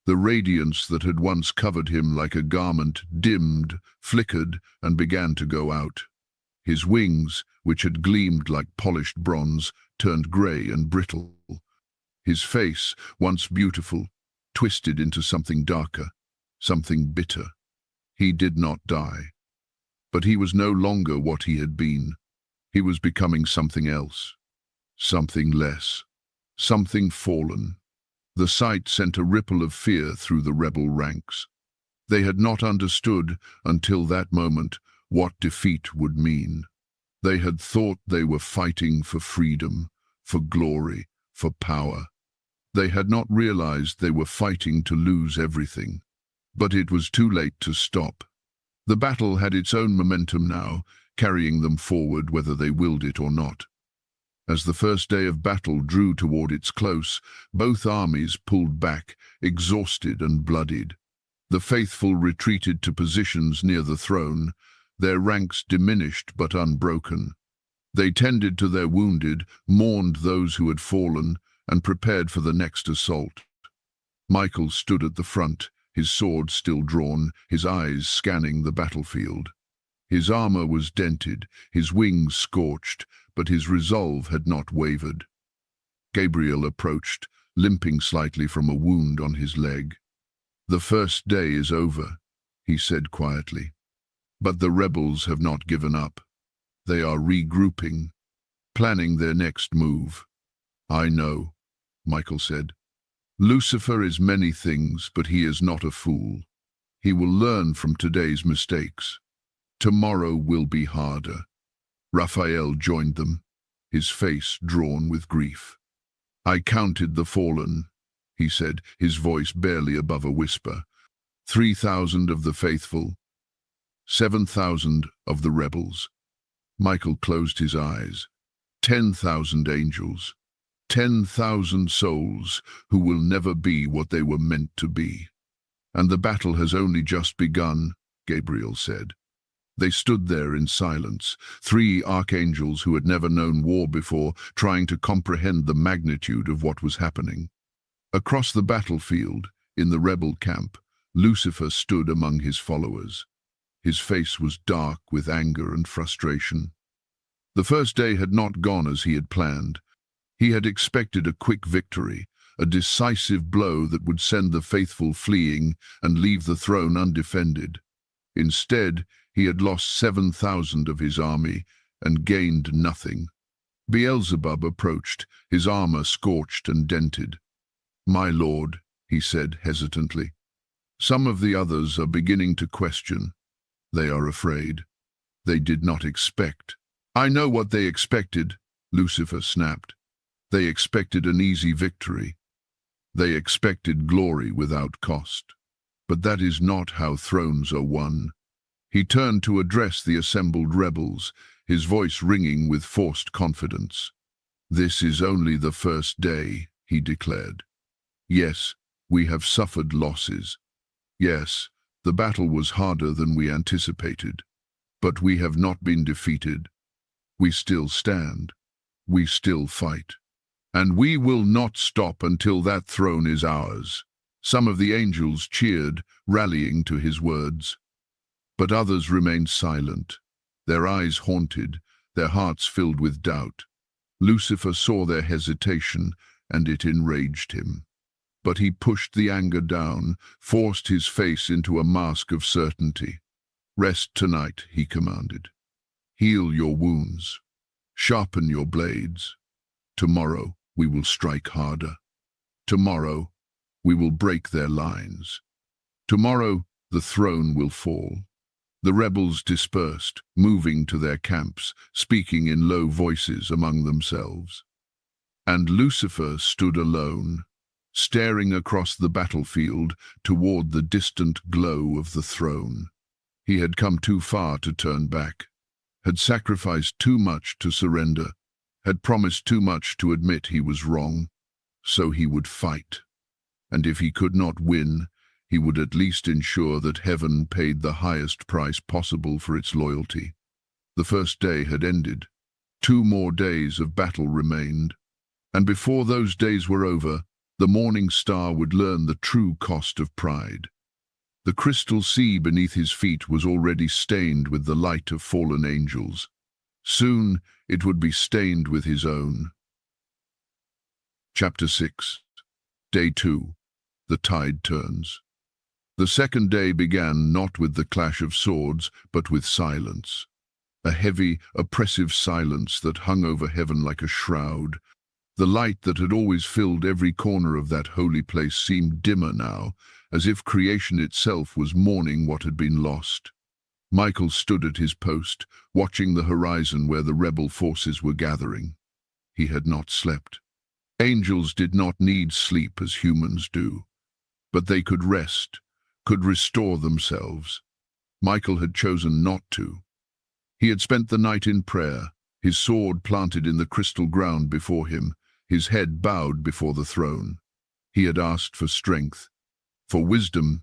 The radiance that had once covered him like a garment dimmed, flickered, and began to go out. His wings, which had gleamed like polished bronze, turned grey and brittle. His face, once beautiful, twisted into something darker, something bitter. He did not die. But he was no longer what he had been. He was becoming something else, something less, something fallen. The sight sent a ripple of fear through the rebel ranks. They had not understood, until that moment, what defeat would mean. They had thought they were fighting for freedom, for glory, for power. They had not realized they were fighting to lose everything. But it was too late to stop. The battle had its own momentum now, carrying them forward whether they willed it or not. As the first day of battle drew toward its close, both armies pulled back, exhausted and bloodied. The faithful retreated to positions near the throne, their ranks diminished but unbroken. They tended to their wounded, mourned those who had fallen, and prepared for the next assault. Michael stood at the front, his sword still drawn, his eyes scanning the battlefield. His armor was dented, his wings scorched, but his resolve had not wavered. Gabriel approached, limping slightly from a wound on his leg. "The first day is over," he said quietly. "But the rebels have not given up. They are regrouping, planning their next move." "I know," Michael said. "Lucifer is many things, but he is not a fool. He will learn from today's mistakes. Tomorrow will be harder." Raphael joined them, his face drawn with grief. "I counted the fallen," he said, his voice barely above a whisper. 3,000 of the faithful, 7,000 of the rebels." Michael closed his eyes. 10,000 angels, 10,000 souls who will never be what they were meant to be. "And the battle has only just begun," Gabriel said. They stood there in silence, 3 archangels who had never known war before, trying to comprehend the magnitude of what was happening. Across the battlefield, in the rebel camp, Lucifer stood among his followers. His face was dark with anger and frustration. The first day had not gone as he had planned. He had expected a quick victory, a decisive blow that would send the faithful fleeing and leave the throne undefended. Instead, he had lost 7,000 of his army and gained nothing. Beelzebub approached, his armor scorched and dented. "My lord," he said hesitantly, "some of the others are beginning to question. They are afraid. They did not expect." "I know what they expected," Lucifer snapped. "They expected an easy victory. They expected glory without cost. But that is not how thrones are won." He turned to address the assembled rebels, his voice ringing with forced confidence. "This is only the first day," he declared. "Yes, we have suffered losses. Yes, the battle was harder than we anticipated. But we have not been defeated. We still stand. We still fight. And we will not stop until that throne is ours." Some of the angels cheered, rallying to his words. But others remained silent, their eyes haunted, their hearts filled with doubt. Lucifer saw their hesitation, and it enraged him. But he pushed the anger down, forced his face into a mask of certainty. "Rest tonight," he commanded. "Heal your wounds. Sharpen your blades. Tomorrow we will strike harder. Tomorrow we will break their lines. Tomorrow the throne will fall." The rebels dispersed, moving to their camps, speaking in low voices among themselves. And Lucifer stood alone, staring across the battlefield toward the distant glow of the throne. He had come too far to turn back, had sacrificed too much to surrender, had promised too much to admit he was wrong. So he would fight. And if he could not win, he would at least ensure that heaven paid the highest price possible for its loyalty. The first day had ended. 2 more days of battle remained. And before those days were over, the morning star would learn the true cost of pride. The crystal sea beneath his feet was already stained with the light of fallen angels. Soon it would be stained with his own. Chapter 6. Day 2. The tide turns. The second day began not with the clash of swords, but with silence. A heavy, oppressive silence that hung over heaven like a shroud. The light that had always filled every corner of that holy place seemed dimmer now, as if creation itself was mourning what had been lost. Michael stood at his post, watching the horizon where the rebel forces were gathering. He had not slept. Angels did not need sleep as humans do, but they could rest, could restore themselves. Michael had chosen not to. He had spent the night in prayer, his sword planted in the crystal ground before him, his head bowed before the throne. He had asked for strength, for wisdom,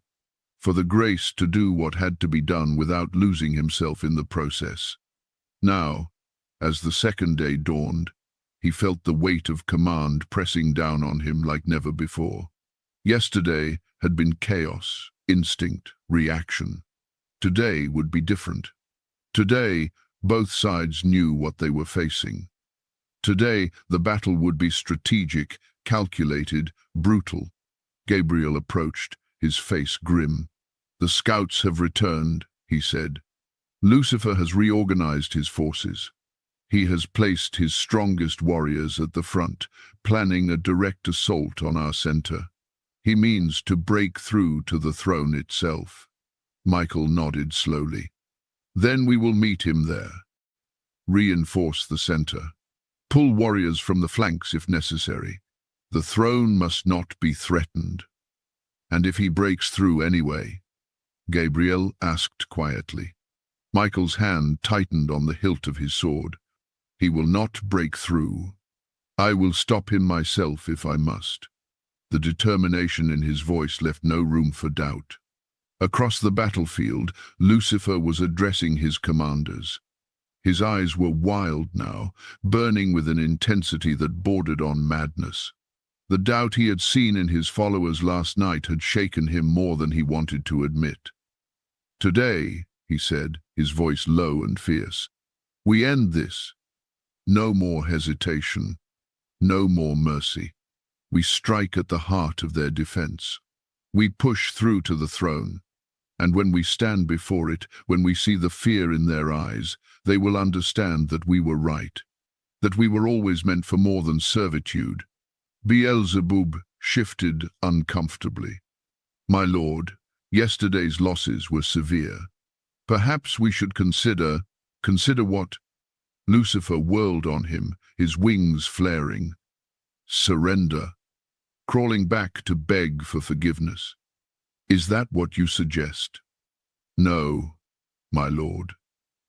for the grace to do what had to be done without losing himself in the process. Now, as the second day dawned, he felt the weight of command pressing down on him like never before. Yesterday had been chaos, instinct, reaction. Today would be different. Today, both sides knew what they were facing. Today, the battle would be strategic, calculated, brutal. Gabriel approached, his face grim. "The scouts have returned," he said. "Lucifer has reorganized his forces. He has placed his strongest warriors at the front, planning a direct assault on our center. He means to break through to the throne itself." Michael nodded slowly. "Then we will meet him there. Reinforce the center. Pull warriors from the flanks if necessary. The throne must not be threatened." "And if he breaks through anyway?" Gabriel asked quietly. Michael's hand tightened on the hilt of his sword. "He will not break through. I will stop him myself if I must." The determination in his voice left no room for doubt. Across the battlefield, Lucifer was addressing his commanders. His eyes were wild now, burning with an intensity that bordered on madness. The doubt he had seen in his followers last night had shaken him more than he wanted to admit. "Today," he said, his voice low and fierce, "we end this. No more hesitation, no more mercy. We strike at the heart of their defense. We push through to the throne. And when we stand before it, when we see the fear in their eyes, they will understand that we were right, that we were always meant for more than servitude." Beelzebub shifted uncomfortably. "My lord, yesterday's losses were severe. Perhaps we should consider what?" Lucifer whirled on him, his wings flaring. "Surrender. Crawling back to beg for forgiveness. Is that what you suggest?" "No, my lord.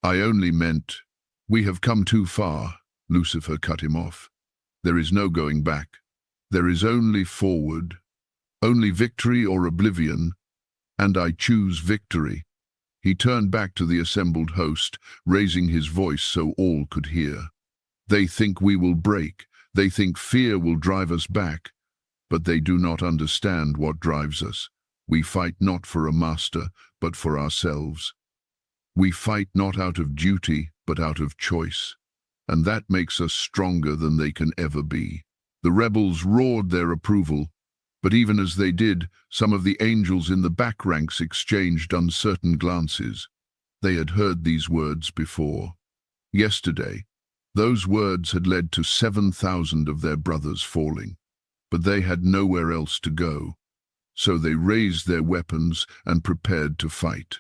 I only meant—" "We have come too far," Lucifer cut him off. "There is no going back. There is only forward, only victory or oblivion, and I choose victory." He turned back to the assembled host, raising his voice so all could hear. "They think we will break. They think fear will drive us back. But they do not understand what drives us. We fight not for a master, but for ourselves. We fight not out of duty, but out of choice. And that makes us stronger than they can ever be." The rebels roared their approval, but even as they did, some of the angels in the back ranks exchanged uncertain glances. They had heard these words before. Yesterday, those words had led to 7,000 of their brothers falling, but they had nowhere else to go. So they raised their weapons and prepared to fight.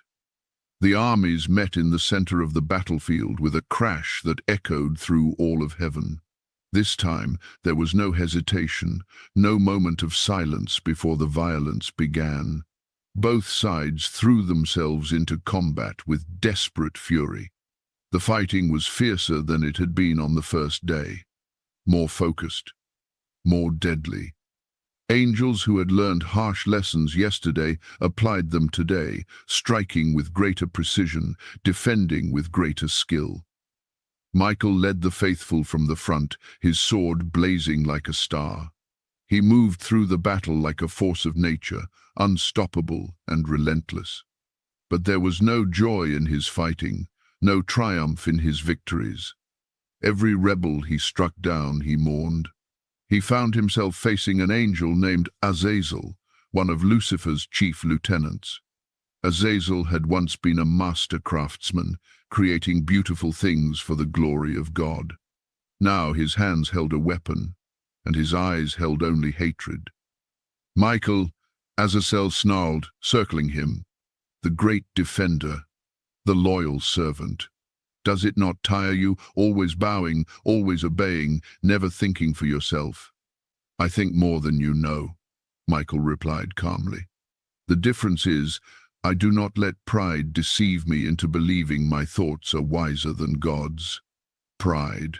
The armies met in the center of the battlefield with a crash that echoed through all of heaven. This time, there was no hesitation, no moment of silence before the violence began. Both sides threw themselves into combat with desperate fury. The fighting was fiercer than it had been on the first day, more focused, more deadly. Angels who had learned harsh lessons yesterday applied them today, striking with greater precision, defending with greater skill. Michael led the faithful from the front, his sword blazing like a star. He moved through the battle like a force of nature, unstoppable and relentless. But there was no joy in his fighting, no triumph in his victories. Every rebel he struck down, he mourned. He found himself facing an angel named Azazel, one of Lucifer's chief lieutenants. Azazel had once been a master craftsman, creating beautiful things for the glory of God. Now his hands held a weapon, and his eyes held only hatred. "Michael," Azazel snarled, circling him, "the great defender, the loyal servant. Does it not tire you, always bowing, always obeying, never thinking for yourself?" I think more than you know, Michael replied calmly. The difference is, I do not let pride deceive me into believing my thoughts are wiser than God's. Pride.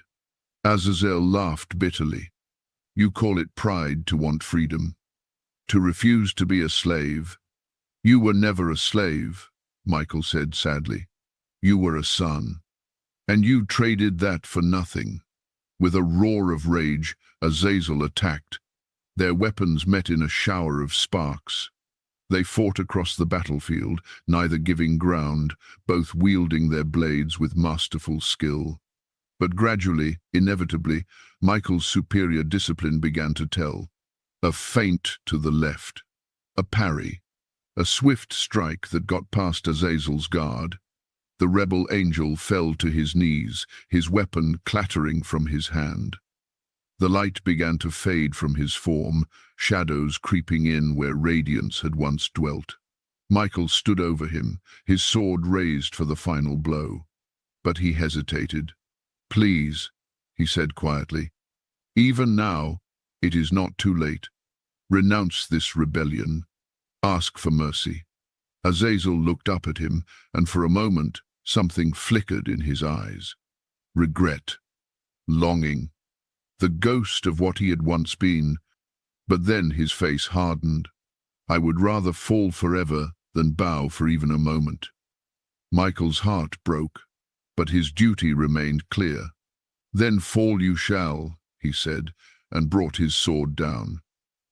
Azazel laughed bitterly. You call it pride to want freedom, to refuse to be a slave. You were never a slave, Michael said sadly. You were a son. And you traded that for nothing. With a roar of rage, Azazel attacked. Their weapons met in a shower of sparks. They fought across the battlefield, neither giving ground, both wielding their blades with masterful skill. But gradually, inevitably, Michael's superior discipline began to tell. A feint to the left, a parry, a swift strike that got past Azazel's guard. The rebel angel fell to his knees, his weapon clattering from his hand. The light began to fade from his form, shadows creeping in where radiance had once dwelt. Michael stood over him, his sword raised for the final blow. But he hesitated. Please, he said quietly. Even now, it is not too late. Renounce this rebellion. Ask for mercy. Azazel looked up at him, and for a moment, something flickered in his eyes. Regret. Longing. The ghost of what he had once been. But then his face hardened. I would rather fall forever than bow for even a moment. Michael's heart broke, but his duty remained clear. Then fall you shall, he said, and brought his sword down.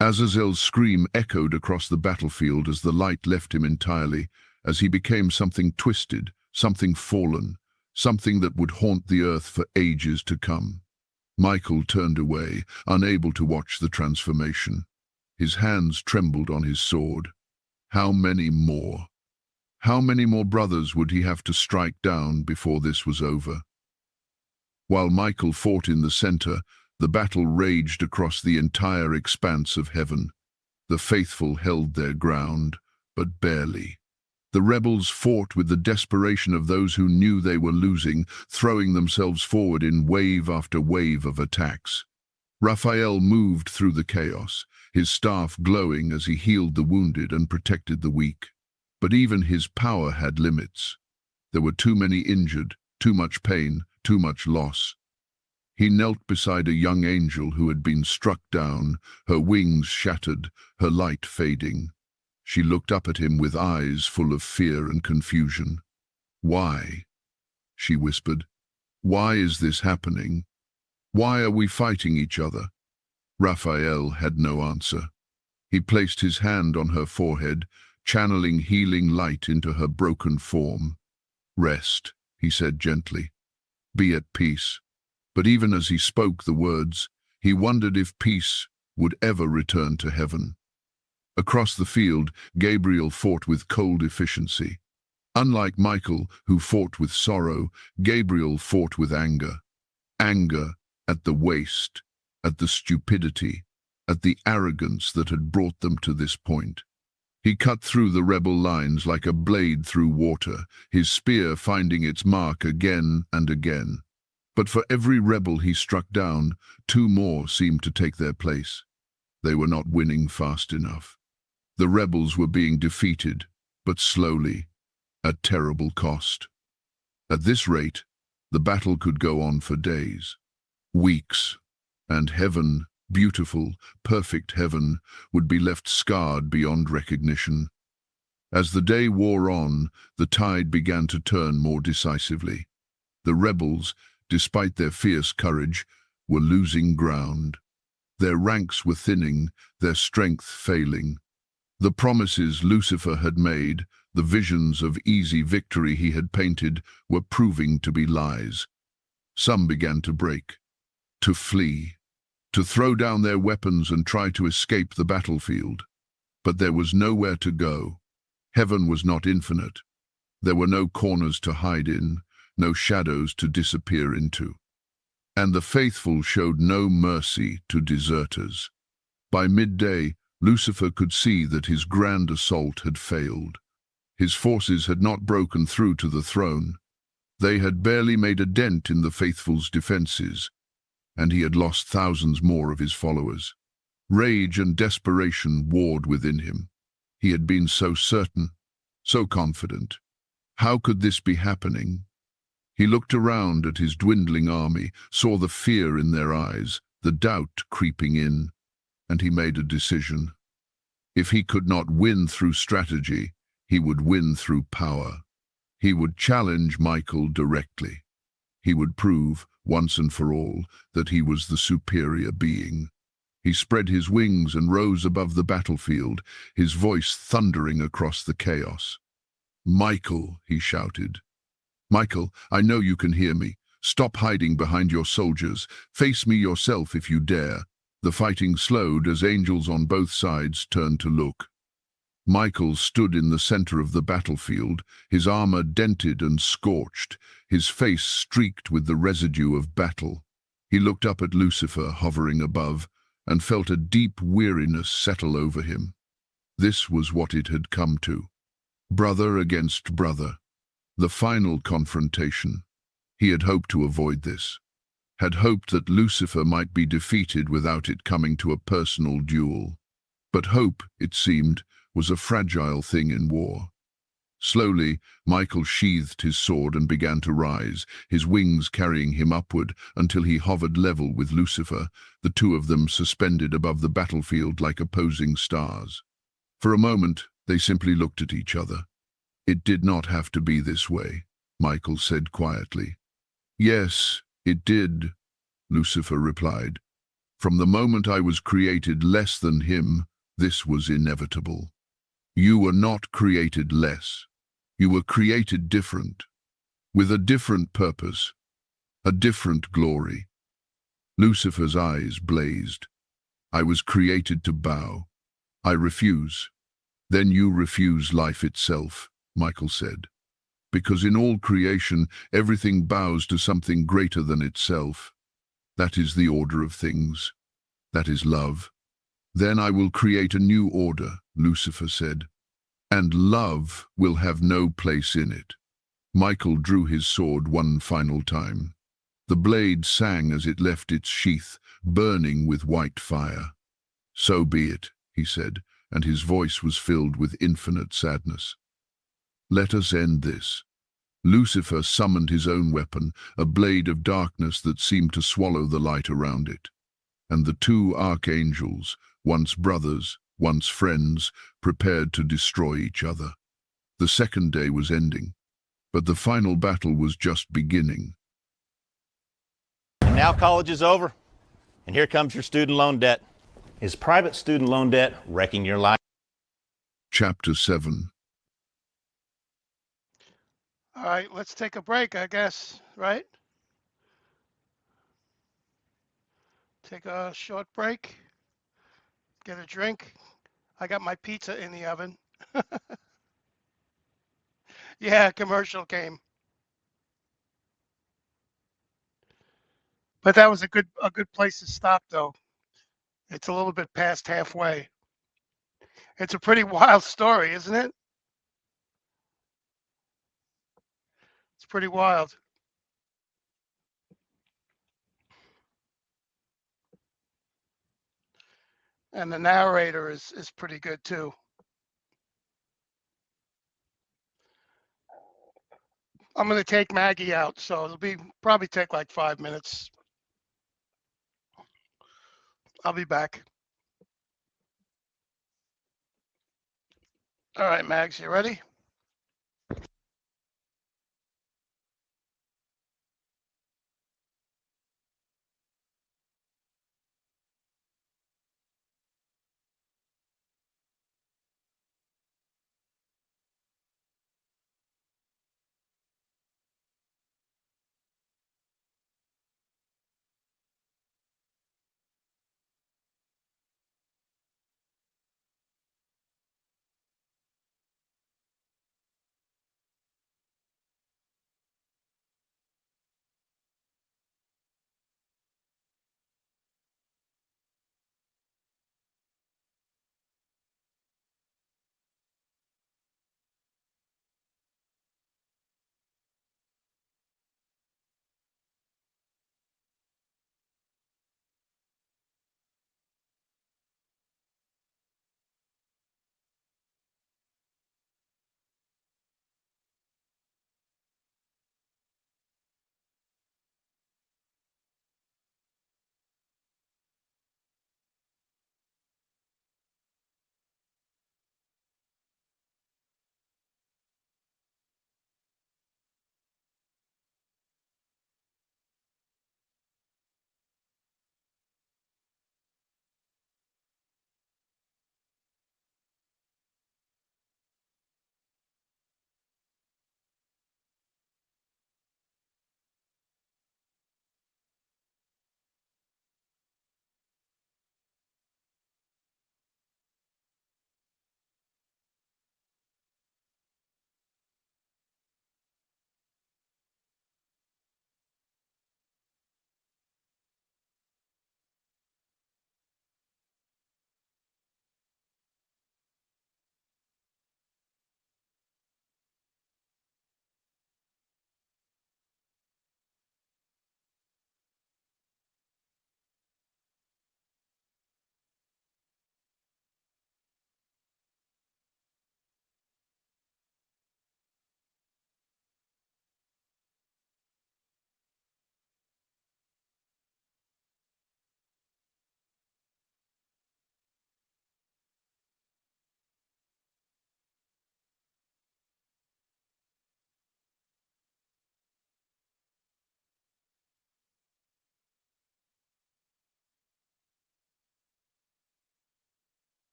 Azazel's scream echoed across the battlefield as the light left him entirely, as he became something twisted, something fallen, something that would haunt the earth for ages to come. Michael turned away, unable to watch the transformation. His hands trembled on his sword. How many more? How many more brothers would he have to strike down before this was over? While Michael fought in the center, the battle raged across the entire expanse of heaven. The faithful held their ground, but barely. The rebels fought with the desperation of those who knew they were losing, throwing themselves forward in wave after wave of attacks. Raphael moved through the chaos, his staff glowing as he healed the wounded and protected the weak. But even his power had limits. There were too many injured, too much pain, too much loss. He knelt beside a young angel who had been struck down, her wings shattered, her light fading. She looked up at him with eyes full of fear and confusion. Why? She whispered. Why is this happening? Why are we fighting each other? Raphael had no answer. He placed his hand on her forehead, channeling healing light into her broken form. Rest, he said gently. Be at peace. But even as he spoke the words, he wondered if peace would ever return to heaven. Across the field, Gabriel fought with cold efficiency. Unlike Michael, who fought with sorrow, Gabriel fought with anger. Anger at the waste, at the stupidity, at the arrogance that had brought them to this point. He cut through the rebel lines like a blade through water, his spear finding its mark again and again. But for every rebel he struck down, two more seemed to take their place. They were not winning fast enough. The rebels were being defeated, but slowly, at terrible cost. At this rate, the battle could go on for days, weeks, and heaven, beautiful, perfect heaven, would be left scarred beyond recognition. As the day wore on, the tide began to turn more decisively. The rebels, despite their fierce courage, were losing ground. Their ranks were thinning, their strength failing. The promises Lucifer had made, the visions of easy victory he had painted, were proving to be lies. Some began to break, to flee, to throw down their weapons and try to escape the battlefield. But there was nowhere to go. Heaven was not infinite. There were no corners to hide in, no shadows to disappear into. And the faithful showed no mercy to deserters. By midday, Lucifer could see that his grand assault had failed. His forces had not broken through to the throne. They had barely made a dent in the faithful's defenses, and he had lost thousands more of his followers. Rage and desperation warred within him. He had been so certain, so confident. How could this be happening? He looked around at his dwindling army, saw the fear in their eyes, the doubt creeping in, and he made a decision. If he could not win through strategy, he would win through power. He would challenge Michael directly. He would prove, once and for all, that he was the superior being. He spread his wings and rose above the battlefield, his voice thundering across the chaos. "Michael," he shouted. "Michael, I know you can hear me. Stop hiding behind your soldiers. Face me yourself if you dare." The fighting slowed as angels on both sides turned to look. Michael stood in the center of the battlefield, his armor dented and scorched, his face streaked with the residue of battle. He looked up at Lucifer hovering above and felt a deep weariness settle over him. This was what it had come to. Brother against brother. The final confrontation. He had hoped to avoid this. Had hoped that Lucifer might be defeated without it coming to a personal duel. But hope, it seemed, was a fragile thing in war. Slowly, Michael sheathed his sword and began to rise, his wings carrying him upward until he hovered level with Lucifer, the two of them suspended above the battlefield like opposing stars. For a moment, they simply looked at each other. "It did not have to be this way," Michael said quietly. "Yes, it did," Lucifer replied. "From the moment I was created less than him, this was inevitable. You were not created less. You were created different, with a different purpose, a different glory." Lucifer's eyes blazed. "I was created to bow. I refuse." "Then you refuse life itself," Michael said. "Because in all creation, everything bows to something greater than itself. That is the order of things. That is love." "Then I will create a new order," Lucifer said. "And love will have no place in it." Michael drew his sword one final time. The blade sang as it left its sheath, burning with white fire. "So be it," he said, and his voice was filled with infinite sadness. "Let us end this." Lucifer summoned his own weapon, a blade of darkness that seemed to swallow the light around it. And the two archangels, once brothers, once friends, prepared to destroy each other. The second day was ending, but the final battle was just beginning. And now college is over, and here comes your student loan debt. Is private student loan debt wrecking your life? Chapter 7. All right, let's take a break, I guess, right? Take a short break, get a drink. I got my pizza in the oven. Yeah, commercial came. But that was a good place to stop though. It's a little bit past halfway. It's a pretty wild story, isn't it? It's pretty wild. And the narrator is pretty good too. I'm gonna take Maggie out, so it'll be probably take like 5 minutes. I'll be back. All right, Mags, you ready?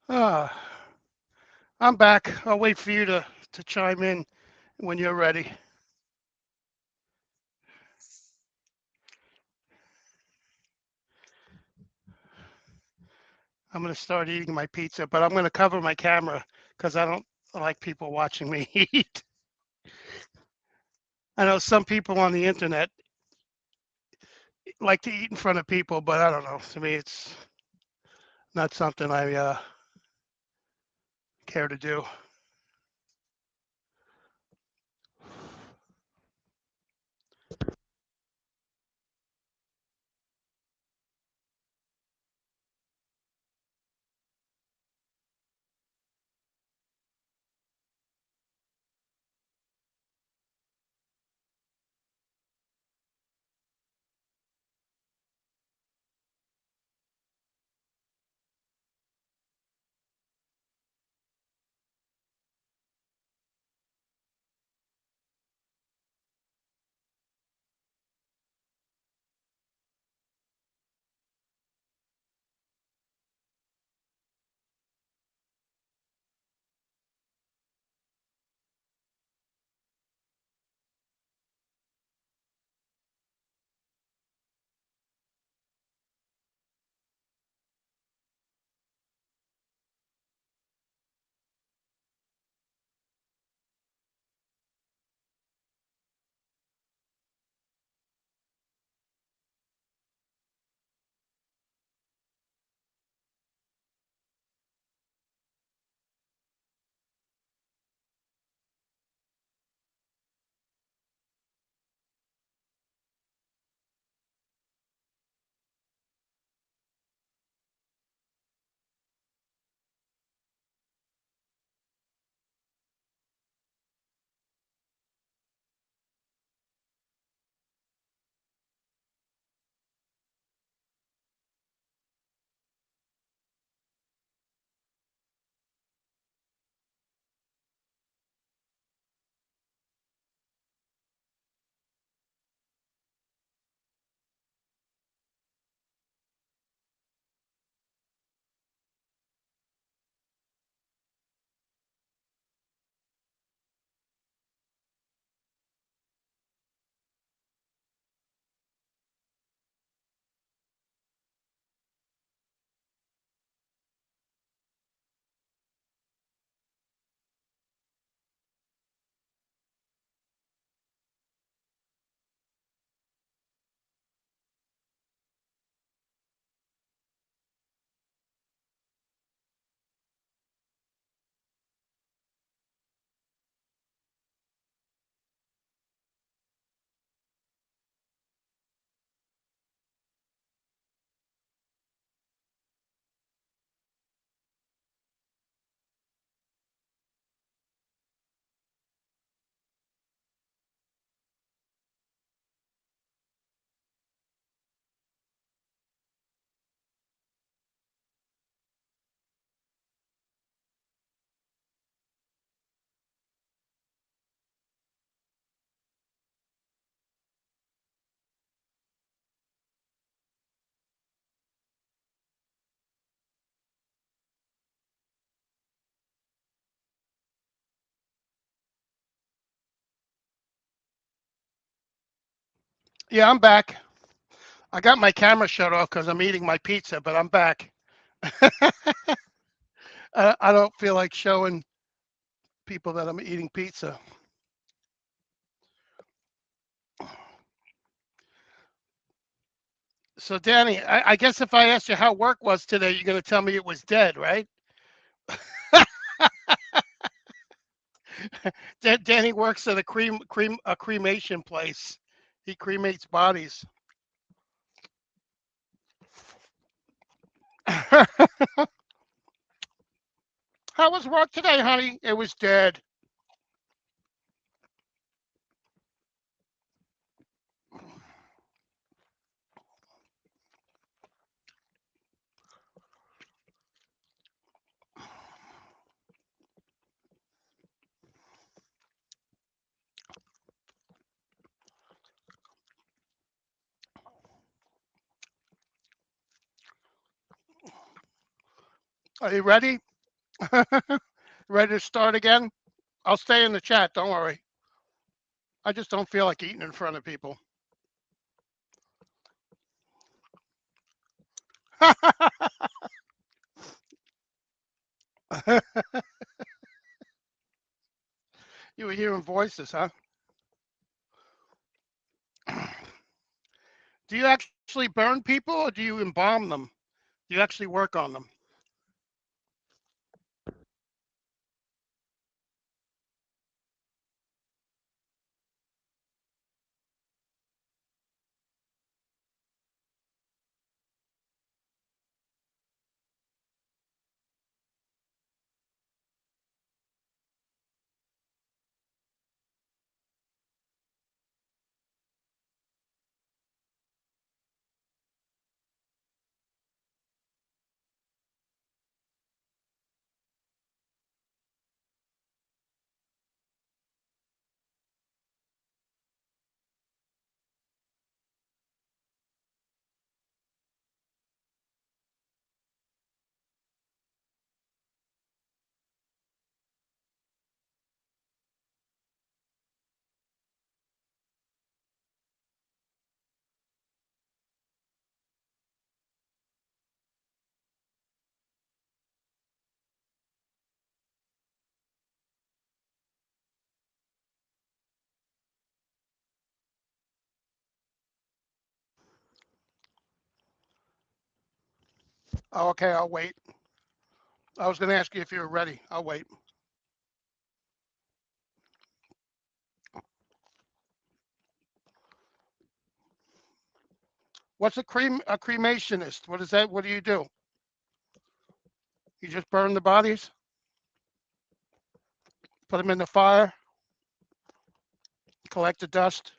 I'm back. I'll wait for you to chime in when you're ready. I'm going to start eating my pizza, but I'm going to cover my camera because I don't like people watching me eat. I know some people on the internet like to eat in front of people, but I don't know. To me, it's not something I care to do. Yeah, I'm back. I got my camera shut off because I'm eating my pizza, but I'm back. I don't feel like showing people that I'm eating pizza. So, Danny, I guess if I asked you how work was today, you're going to tell me it was dead, right? Danny works at a cremation place. He cremates bodies. How was work today, honey? It was dead. Are you ready? Ready to start again? I'll stay in the chat, don't worry. I just don't feel like eating in front of people. You were hearing voices, huh? Do you actually burn people or do you embalm them? Do you actually work on them? Oh, okay, I'll wait. I was going to ask you if you were ready. I'll wait. What's a cremationist? What is that? What do you do? You just burn the bodies? Put them in the fire? Collect the dust?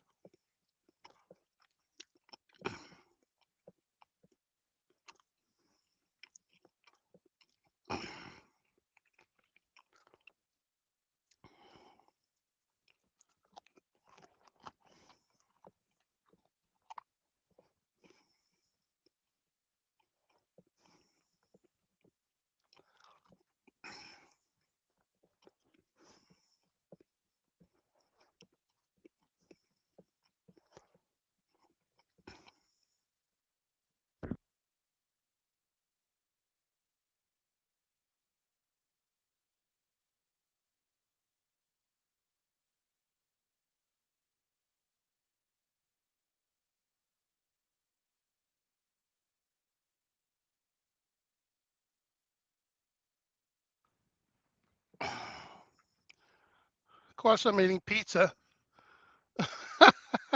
Of course, I'm eating pizza.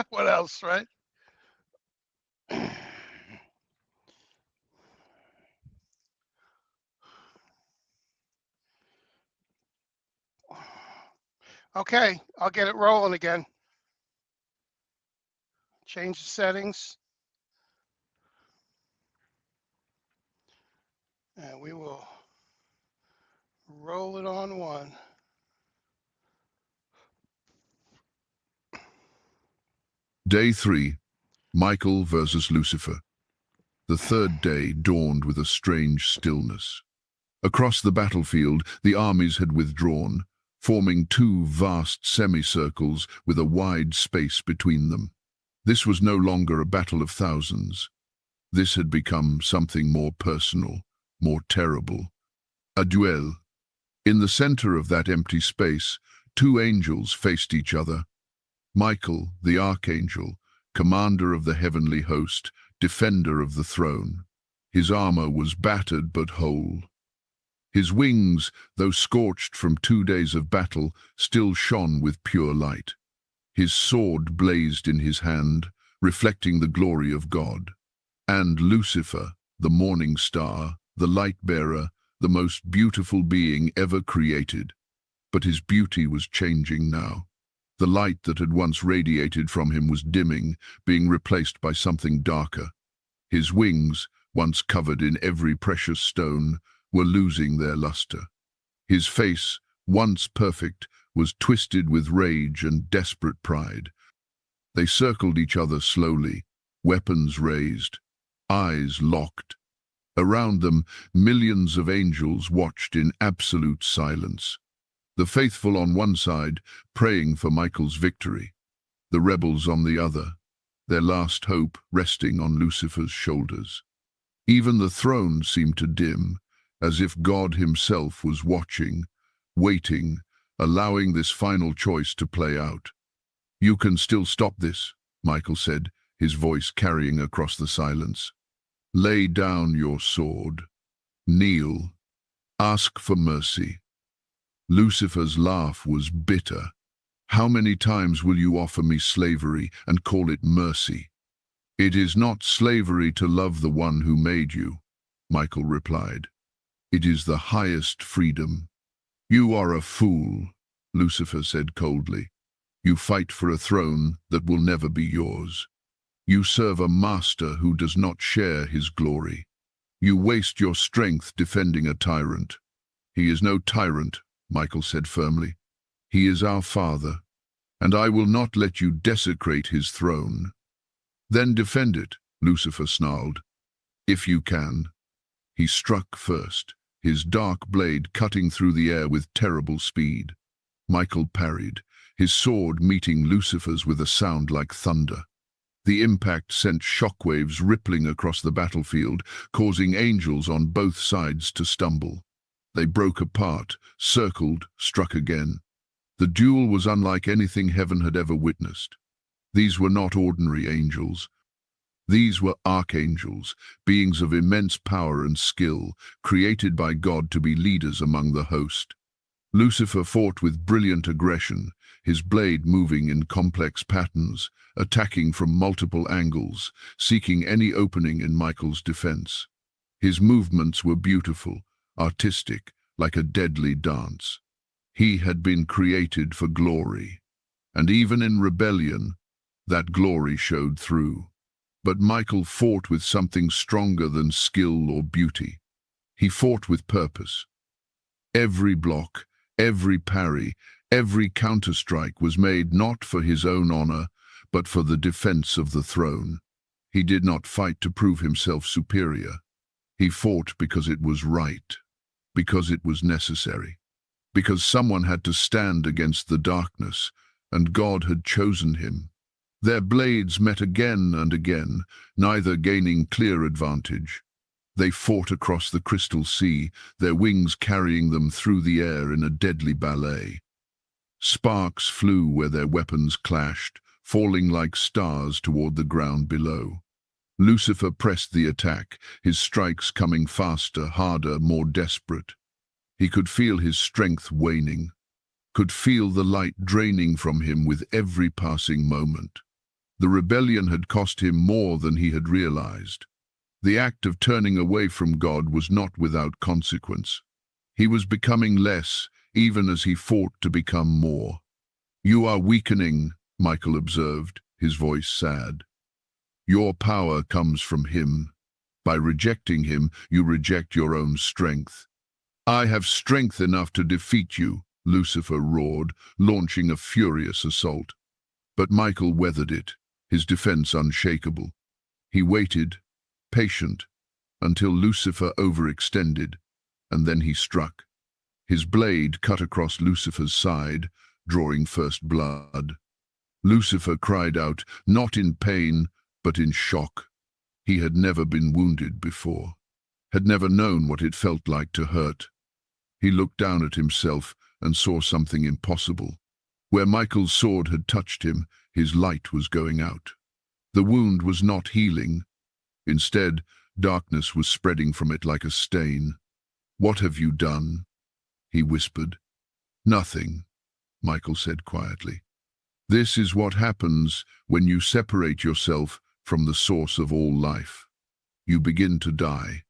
What else, right? Okay, I'll get it rolling again. Change the settings. And we will roll it on one. Day 3. Michael versus Lucifer. The third day dawned with a strange stillness. Across the battlefield, the armies had withdrawn, forming two vast semicircles with a wide space between them. This was no longer a battle of thousands. This had become something more personal, more terrible. A duel. In the center of that empty space, two angels faced each other. Michael, the archangel, commander of the heavenly host, defender of the throne. His armor was battered but whole. His wings, though scorched from 2 days of battle, still shone with pure light. His sword blazed in his hand, reflecting the glory of God. And Lucifer, the morning star, the light-bearer, the most beautiful being ever created. But his beauty was changing now. The light that had once radiated from him was dimming, being replaced by something darker. His wings, once covered in every precious stone, were losing their luster. His face, once perfect, was twisted with rage and desperate pride. They circled each other slowly, weapons raised, eyes locked. Around them, millions of angels watched in absolute silence. The faithful on one side, praying for Michael's victory. The rebels on the other, their last hope resting on Lucifer's shoulders. Even the throne seemed to dim, as if God himself was watching, waiting, allowing this final choice to play out. "You can still stop this," Michael said, his voice carrying across the silence. "Lay down your sword. Kneel. Ask for mercy." Lucifer's laugh was bitter. "How many times will you offer me slavery and call it mercy?" "It is not slavery to love the one who made you," Michael replied. "It is the highest freedom." "You are a fool," Lucifer said coldly. "You fight for a throne that will never be yours. You serve a master who does not share his glory. You waste your strength defending a tyrant." "He is no tyrant," Michael said firmly. "He is our Father, and I will not let you desecrate his throne." "Then defend it," Lucifer snarled. "If you can." He struck first, his dark blade cutting through the air with terrible speed. Michael parried, his sword meeting Lucifer's with a sound like thunder. The impact sent shockwaves rippling across the battlefield, causing angels on both sides to stumble. They broke apart, circled, struck again. The duel was unlike anything heaven had ever witnessed. These were not ordinary angels. These were archangels, beings of immense power and skill, created by God to be leaders among the host. Lucifer fought with brilliant aggression, his blade moving in complex patterns, attacking from multiple angles, seeking any opening in Michael's defense. His movements were beautiful, artistic, like a deadly dance. He had been created for glory, and even in rebellion, that glory showed through. But Michael fought with something stronger than skill or beauty. He fought with purpose. Every block, every parry, every counterstrike was made not for his own honor, but for the defense of the throne. He did not fight to prove himself superior. He fought because it was right, because it was necessary, because someone had to stand against the darkness, and God had chosen him. Their blades met again and again, neither gaining clear advantage. They fought across the crystal sea, their wings carrying them through the air in a deadly ballet. Sparks flew where their weapons clashed, falling like stars toward the ground below. Lucifer pressed the attack, his strikes coming faster, harder, more desperate. He could feel his strength waning, could feel the light draining from him with every passing moment. The rebellion had cost him more than he had realized. The act of turning away from God was not without consequence. He was becoming less, even as he fought to become more. "You are weakening," Michael observed, his voice sad. "Your power comes from him. By rejecting him, you reject your own strength." "I have strength enough to defeat you," Lucifer roared, launching a furious assault. But Michael weathered it, his defense unshakable. He waited, patient, until Lucifer overextended, and then he struck. His blade cut across Lucifer's side, drawing first blood. Lucifer cried out, not in pain, but in shock. He had never been wounded before, had never known what it felt like to hurt. He looked down at himself and saw something impossible. Where Michael's sword had touched him, his light was going out. The wound was not healing. Instead, darkness was spreading from it like a stain. "What have you done?" he whispered. "Nothing," Michael said quietly. "This is what happens when you separate yourself from the source of all life. You begin to die.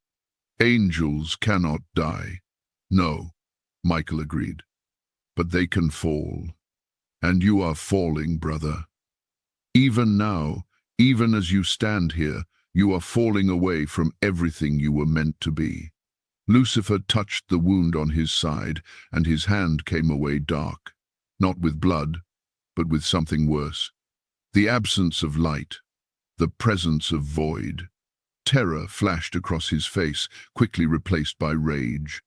Angels cannot die." "No," Michael agreed. "But they can fall. And you are falling, brother. Even now, even as you stand here, you are falling away from everything you were meant to be." Lucifer touched the wound on his side, and his hand came away dark, not with blood, but with something worse. The absence of light, the presence of void. Terror flashed across his face, quickly replaced by rage.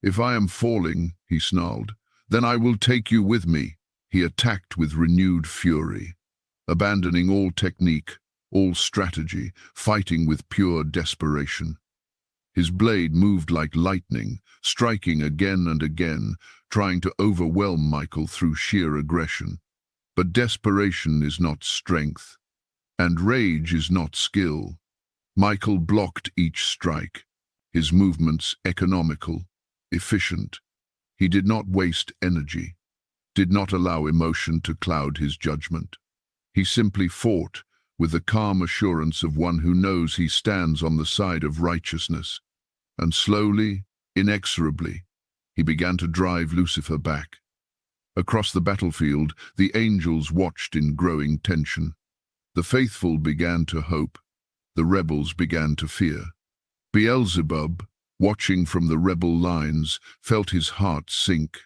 "If I am falling," he snarled, "then I will take you with me." He attacked with renewed fury, abandoning all technique, all strategy, fighting with pure desperation. His blade moved like lightning, striking again and again, trying to overwhelm Michael through sheer aggression. But desperation is not strength, and rage is not skill. Michael blocked each strike, his movements economical, efficient. He did not waste energy, did not allow emotion to cloud his judgment. He simply fought with the calm assurance of one who knows he stands on the side of righteousness. And slowly, inexorably, he began to drive Lucifer back. Across the battlefield, the angels watched in growing tension. The faithful began to hope. The rebels began to fear. Beelzebub, watching from the rebel lines, felt his heart sink.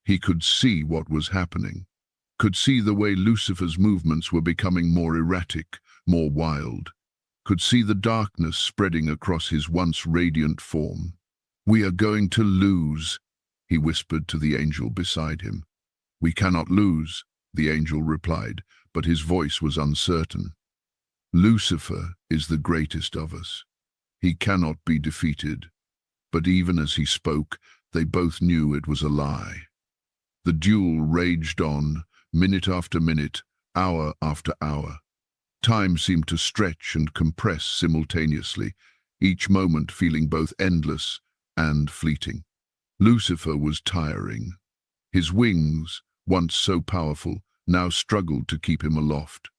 He could see what was happening, could see the way Lucifer's movements were becoming more erratic, more wild, could see the darkness spreading across his once radiant form. "We are going to lose," he whispered to the angel beside him. "We cannot lose," the angel replied, but his voice was uncertain. "Lucifer is the greatest of us. He cannot be defeated." But even as he spoke, they both knew it was a lie. The duel raged on, minute after minute, hour after hour. Time seemed to stretch and compress simultaneously, each moment feeling both endless and fleeting. Lucifer was tiring. His wings, once so powerful, now struggled to keep him aloft.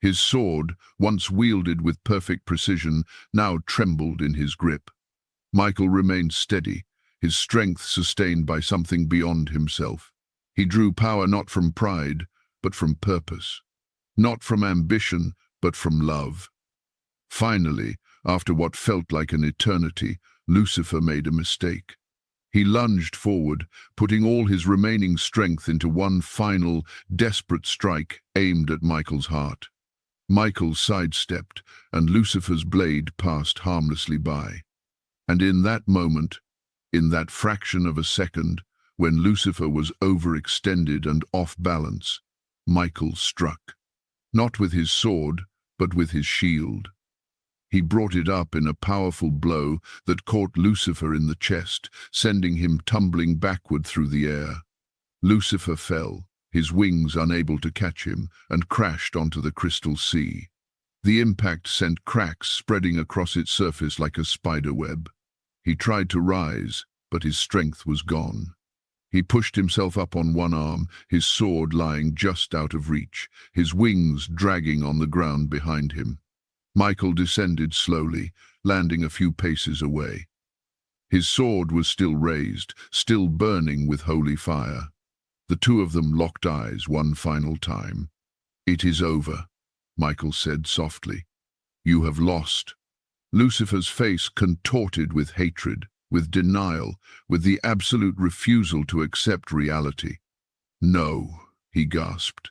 His sword, once wielded with perfect precision, now trembled in his grip. Michael remained steady, his strength sustained by something beyond himself. He drew power not from pride, but from purpose. Not from ambition, but from love. Finally, after what felt like an eternity, Lucifer made a mistake. He lunged forward, putting all his remaining strength into one final, desperate strike aimed at Michael's heart. Michael sidestepped, and Lucifer's blade passed harmlessly by. And in that moment, in that fraction of a second, when Lucifer was overextended and off balance, Michael struck. Not with his sword, but with his shield. He brought it up in a powerful blow that caught Lucifer in the chest, sending him tumbling backward through the air. Lucifer fell, his wings unable to catch him, and crashed onto the crystal sea. The impact sent cracks spreading across its surface like a spider web. He tried to rise, but his strength was gone. He pushed himself up on one arm, his sword lying just out of reach, his wings dragging on the ground behind him. Michael descended slowly, landing a few paces away. His sword was still raised, still burning with holy fire. The two of them locked eyes one final time. "It is over," Michael said softly. "You have lost." Lucifer's face contorted with hatred, with denial, with the absolute refusal to accept reality. "No," he gasped.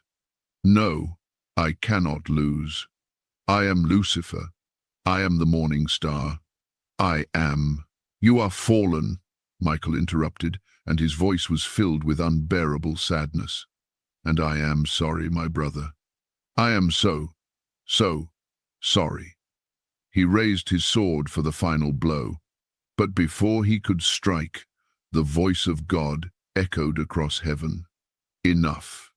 "No, I cannot lose. I am Lucifer. I am the morning star. I am." "You are fallen," Michael interrupted, and his voice was filled with unbearable sadness. "And I am sorry, my brother. I am so sorry." He raised his sword for the final blow. But before he could strike, the voice of God echoed across heaven. "Enough."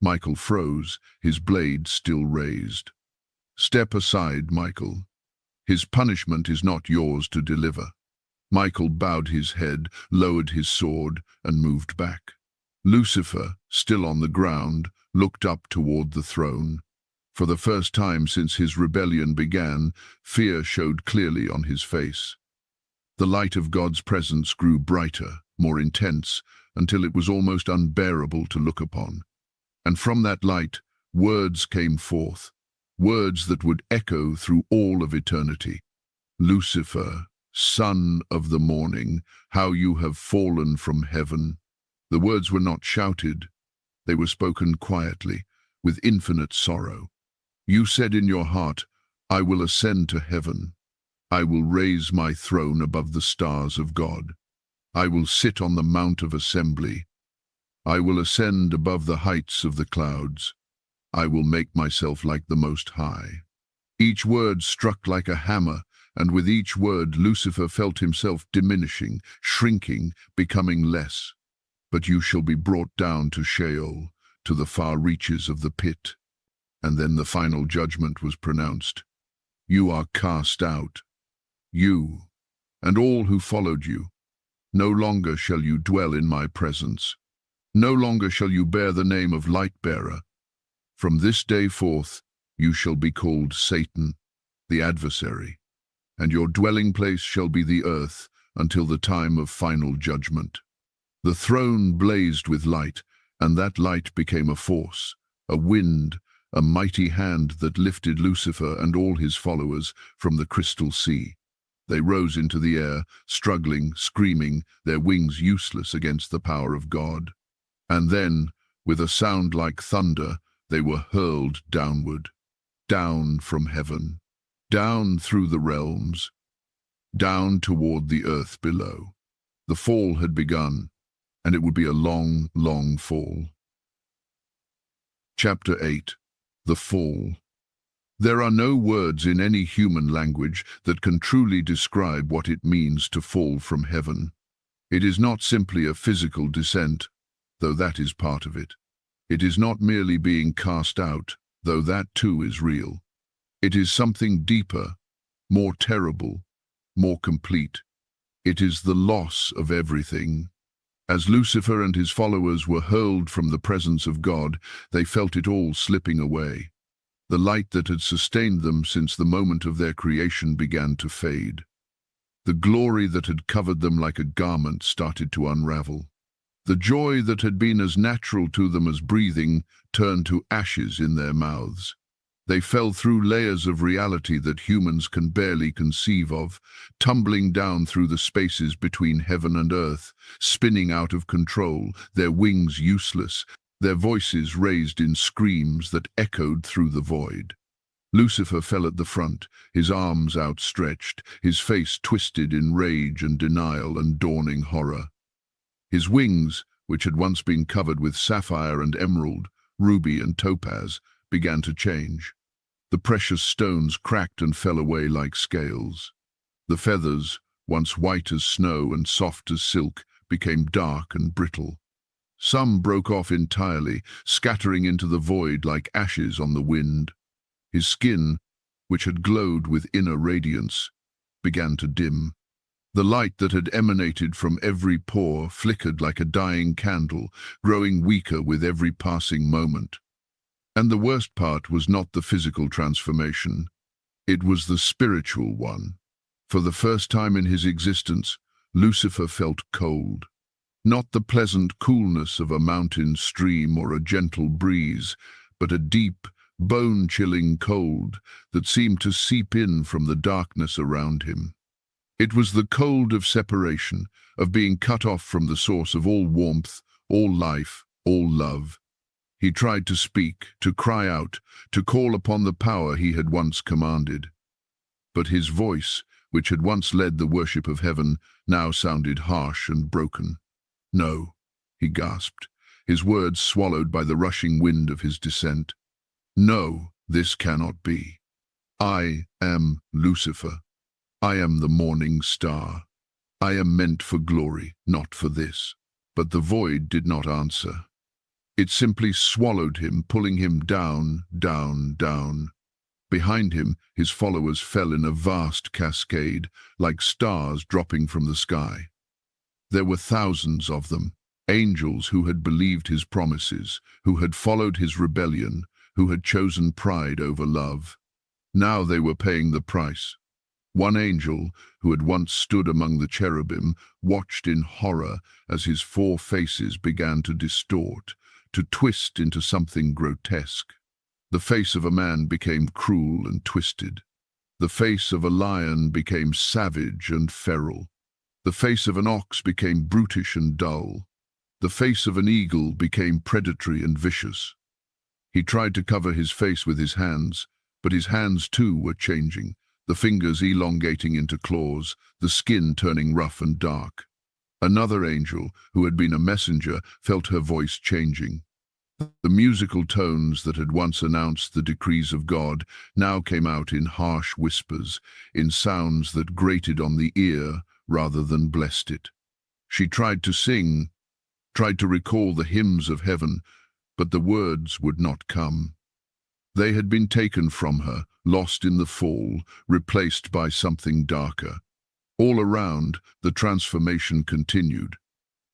Michael froze, his blade still raised. "Step aside, Michael. His punishment is not yours to deliver." Michael bowed his head, lowered his sword, and moved back. Lucifer, still on the ground, looked up toward the throne. For the first time since his rebellion began, fear showed clearly on his face. The light of God's presence grew brighter, more intense, until it was almost unbearable to look upon. And from that light, words came forth, words that would echo through all of eternity. "Lucifer, son of the morning, how you have fallen from heaven." The words were not shouted. They were spoken quietly, with infinite sorrow. "You said in your heart, I will ascend to heaven. I will raise my throne above the stars of God. I will sit on the mount of assembly. I will ascend above the heights of the clouds. I will make myself like the Most High. Each word struck like a hammer, and with each word Lucifer felt himself diminishing, shrinking, becoming less. But you shall be brought down to Sheol, to the far reaches of the pit. And then the final judgment was pronounced. You are cast out, you, and all who followed you. No longer shall you dwell in my presence. No longer shall you bear the name of Light-bearer. From this day forth you shall be called Satan, the adversary, and your dwelling place shall be the earth until the time of final judgment. The throne blazed with light, and that light became a force, a wind, a mighty hand that lifted Lucifer and all his followers from the crystal sea. They rose into the air, struggling, screaming, their wings useless against the power of God. And then, with a sound like thunder, they were hurled downward, down from heaven, down through the realms, down toward the earth below. The fall had begun, and it would be a long, long fall. Chapter 8. The Fall. There are no words in any human language that can truly describe what it means to fall from heaven. It is not simply a physical descent, though that is part of it. It is not merely being cast out, though that too is real. It is something deeper, more terrible, more complete. It is the loss of everything. As Lucifer and his followers were hurled from the presence of God, they felt it all slipping away. The light that had sustained them since the moment of their creation began to fade. The glory that had covered them like a garment started to unravel. The joy that had been as natural to them as breathing turned to ashes in their mouths. They fell through layers of reality that humans can barely conceive of, tumbling down through the spaces between heaven and earth, spinning out of control, their wings useless, their voices raised in screams that echoed through the void. Lucifer fell at the front, his arms outstretched, his face twisted in rage and denial and dawning horror. His wings, which had once been covered with sapphire and emerald, ruby and topaz, began to change. The precious stones cracked and fell away like scales. The feathers, once white as snow and soft as silk, became dark and brittle. Some broke off entirely, scattering into the void like ashes on the wind. His skin, which had glowed with inner radiance, began to dim. The light that had emanated from every pore flickered like a dying candle, growing weaker with every passing moment. And the worst part was not the physical transformation. It was the spiritual one. For the first time in his existence, Lucifer felt cold. Not the pleasant coolness of a mountain stream or a gentle breeze, but a deep, bone-chilling cold that seemed to seep in from the darkness around him. It was the cold of separation, of being cut off from the source of all warmth, all life, all love. He tried to speak, to cry out, to call upon the power he had once commanded. But his voice, which had once led the worship of heaven, now sounded harsh and broken. No, he gasped, his words swallowed by the rushing wind of his descent. No, this cannot be. I am Lucifer. I am the morning star. I am meant for glory, not for this. But the void did not answer. It simply swallowed him, pulling him down, down, down. Behind him, his followers fell in a vast cascade, like stars dropping from the sky. There were thousands of them, angels who had believed his promises, who had followed his rebellion, who had chosen pride over love. Now they were paying the price. One angel, who had once stood among the cherubim, watched in horror as his four faces began to distort, to twist into something grotesque. The face of a man became cruel and twisted. The face of a lion became savage and feral. The face of an ox became brutish and dull. The face of an eagle became predatory and vicious. He tried to cover his face with his hands, but his hands too were changing. the fingers elongating into claws, the skin turning rough and dark. Another angel, who had been a messenger, felt her voice changing. The musical tones that had once announced the decrees of God now came out in harsh whispers, in sounds that grated on the ear rather than blessed it. She tried to sing, tried to recall the hymns of heaven, but the words would not come. They had been taken from her, lost in the fall, replaced by something darker. All around, the transformation continued.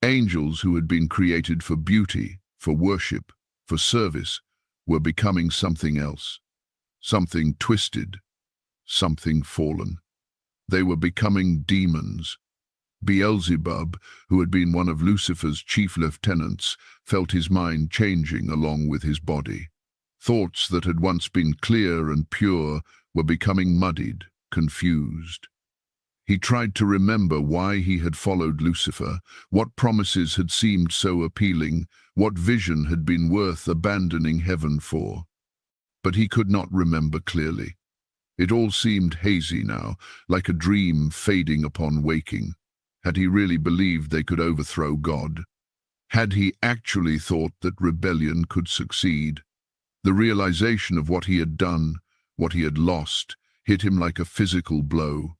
Angels who had been created for beauty, for worship, for service, were becoming something else. Something twisted, something fallen. They were becoming demons. Beelzebub, who had been one of Lucifer's chief lieutenants, felt his mind changing along with his body. Thoughts that had once been clear and pure were becoming muddied, confused. He tried to remember why he had followed Lucifer, what promises had seemed so appealing, what vision had been worth abandoning heaven for. But he could not remember clearly. It all seemed hazy now, like a dream fading upon waking. Had he really believed they could overthrow God? Had he actually thought that rebellion could succeed? The realization of what he had done, what he had lost, hit him like a physical blow.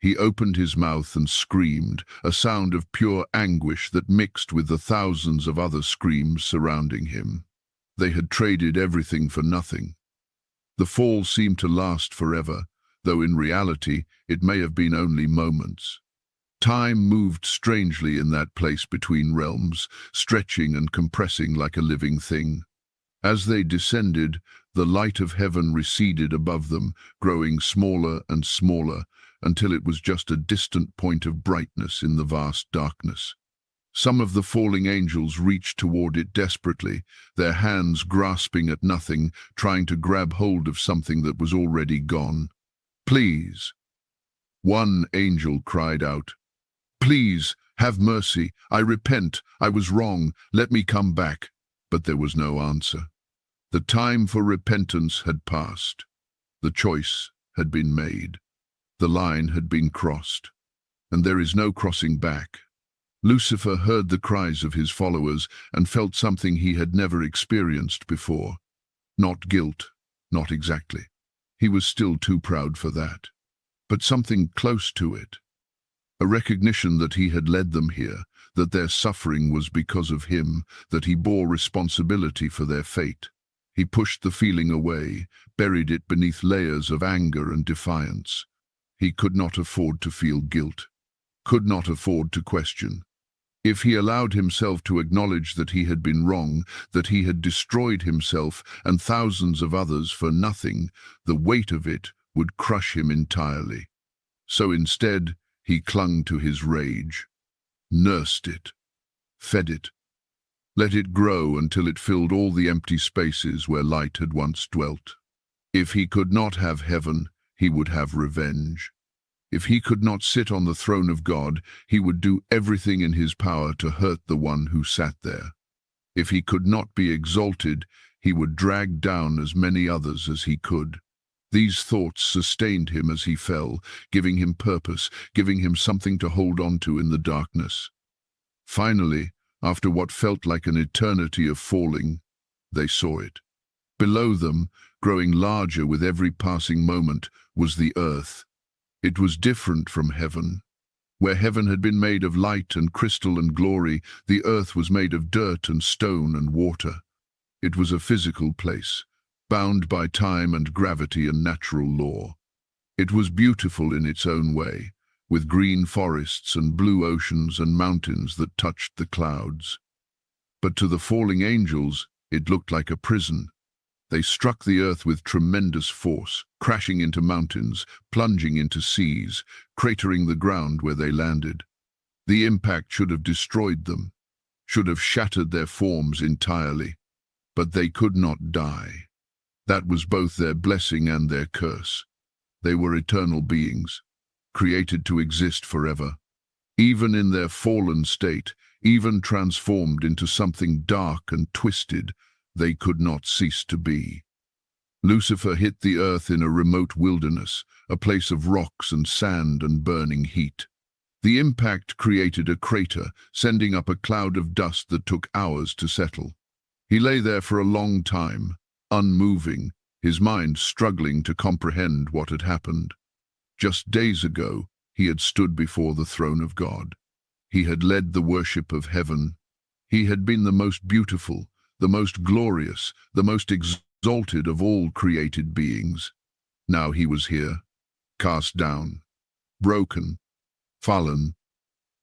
He opened his mouth and screamed, a sound of pure anguish that mixed with the thousands of other screams surrounding him. They had traded everything for nothing. The fall seemed to last forever, though in reality it may have been only moments. Time moved strangely in that place between realms, stretching and compressing like a living thing. As they descended, the light of heaven receded above them, growing smaller and smaller, until it was just a distant point of brightness in the vast darkness. Some of the falling angels reached toward it desperately, their hands grasping at nothing, trying to grab hold of something that was already gone. "Please!" One angel cried out. "Please, have mercy. I repent. I was wrong. Let me come back." But there was no answer. The time for repentance had passed. The choice had been made. The line had been crossed, and there is no crossing back. Lucifer heard the cries of his followers and felt something he had never experienced before. Not guilt, not exactly. He was still too proud for that. But something close to it. A recognition that he had led them here, that their suffering was because of him, that he bore responsibility for their fate. He pushed the feeling away, buried it beneath layers of anger and defiance. He could not afford to feel guilt, could not afford to question. If he allowed himself to acknowledge that he had been wrong, that he had destroyed himself and thousands of others for nothing, the weight of it would crush him entirely. So instead, he clung to his rage, nursed it, fed it, let it grow until it filled all the empty spaces where light had once dwelt. If he could not have heaven, he would have revenge. If he could not sit on the throne of God, he would do everything in his power to hurt the one who sat there. If he could not be exalted, he would drag down as many others as he could. These thoughts sustained him as he fell, giving him purpose, giving him something to hold on to in the darkness. Finally, after what felt like an eternity of falling, they saw it. Below them, growing larger with every passing moment, was the earth. It was different from heaven. Where heaven had been made of light and crystal and glory, the earth was made of dirt and stone and water. It was a physical place, bound by time and gravity and natural law. It was beautiful in its own way, with green forests and blue oceans and mountains that touched the clouds. But to the falling angels, it looked like a prison. They struck the earth with tremendous force, crashing into mountains, plunging into seas, cratering the ground where they landed. The impact should have destroyed them, should have shattered their forms entirely. But they could not die. That was both their blessing and their curse. They were eternal beings, created to exist forever. Even in their fallen state, even transformed into something dark and twisted, they could not cease to be. Lucifer hit the earth in a remote wilderness, a place of rocks and sand and burning heat. The impact created a crater, sending up a cloud of dust that took hours to settle. He lay there for a long time, unmoving, his mind struggling to comprehend what had happened. Just days ago, he had stood before the throne of God. He had led the worship of heaven. He had been the most beautiful, the most glorious, the most exalted of all created beings. Now he was here, cast down, broken, fallen.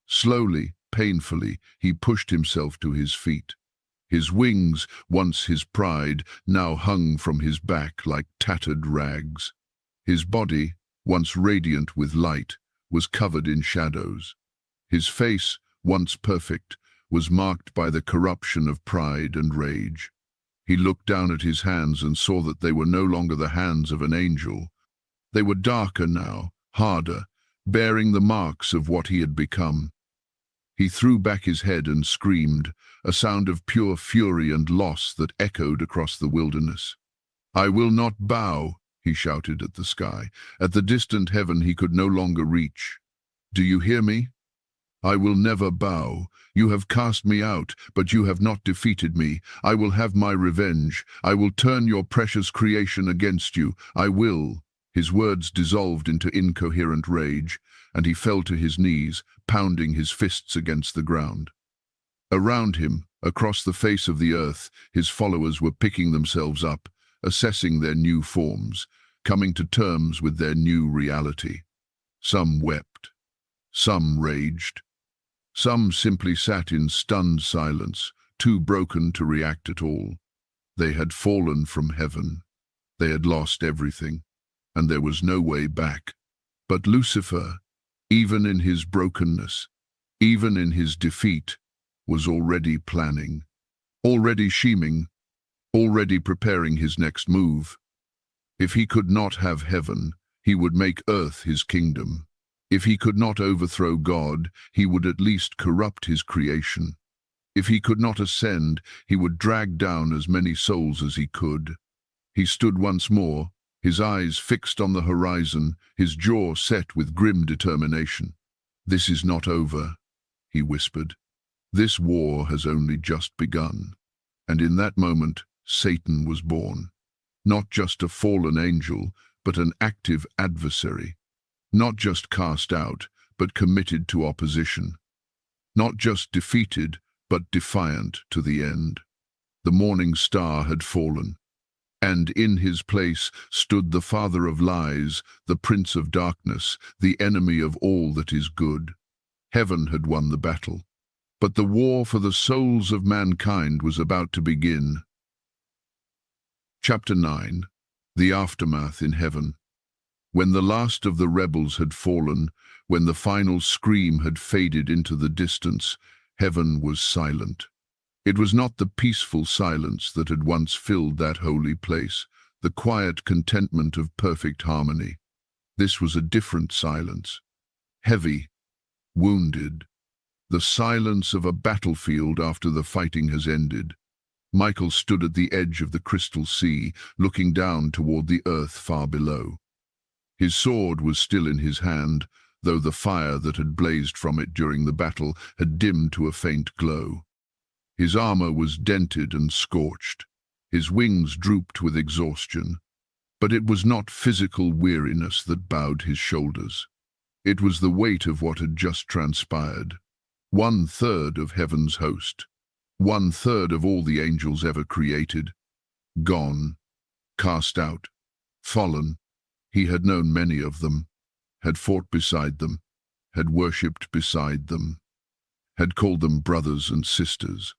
Slowly, painfully, he pushed himself to his feet. His wings, once his pride, now hung from his back like tattered rags. His body, once radiant with light, was covered in shadows. His face, once perfect, was marked by the corruption of pride and rage. He looked down at his hands and saw that they were no longer the hands of an angel. They were darker now, harder, bearing the marks of what he had become. He threw back his head and screamed, a sound of pure fury and loss that echoed across the wilderness. "I will not bow," he shouted at the sky, at the distant heaven he could no longer reach. "Do you hear me? I will never bow. You have cast me out, but you have not defeated me. I will have my revenge. I will turn your precious creation against you. I will." His words dissolved into incoherent rage, and he fell to his knees, pounding his fists against the ground. Around him, across the face of the earth, his followers were picking themselves up, assessing their new forms, coming to terms with their new reality. Some wept. Some raged. Some simply sat in stunned silence, too broken to react at all. They had fallen from heaven. They had lost everything, and there was no way back. But Lucifer, even in his brokenness, even in his defeat, was already planning, already scheming, already preparing his next move. If he could not have heaven, he would make earth his kingdom. If he could not overthrow God, he would at least corrupt his creation. If he could not ascend, he would drag down as many souls as he could. He stood once more, his eyes fixed on the horizon, his jaw set with grim determination. "This is not over," he whispered. "This war has only just begun." And in that moment, Satan was born. Not just a fallen angel, but an active adversary. Not just cast out, but committed to opposition. Not just defeated, but defiant to the end. The morning star had fallen, and in his place stood the father of lies, the prince of darkness, the enemy of all that is good. Heaven had won the battle, but the war for the souls of mankind was about to begin. Chapter 9. The Aftermath in Heaven. When the last of the rebels had fallen, when the final scream had faded into the distance, heaven was silent. It was not the peaceful silence that had once filled that holy place, the quiet contentment of perfect harmony. This was a different silence. Heavy, wounded. The silence of a battlefield after the fighting has ended. Michael stood at the edge of the crystal sea, looking down toward the earth far below. His sword was still in his hand, though the fire that had blazed from it during the battle had dimmed to a faint glow. His armor was dented and scorched. His wings drooped with exhaustion. But it was not physical weariness that bowed his shoulders. It was the weight of what had just transpired. 1/3 of heaven's host. 1/3 of all the angels ever created. Gone. Cast out. Fallen. He had known many of them, had fought beside them, had worshipped beside them, had called them brothers and sisters.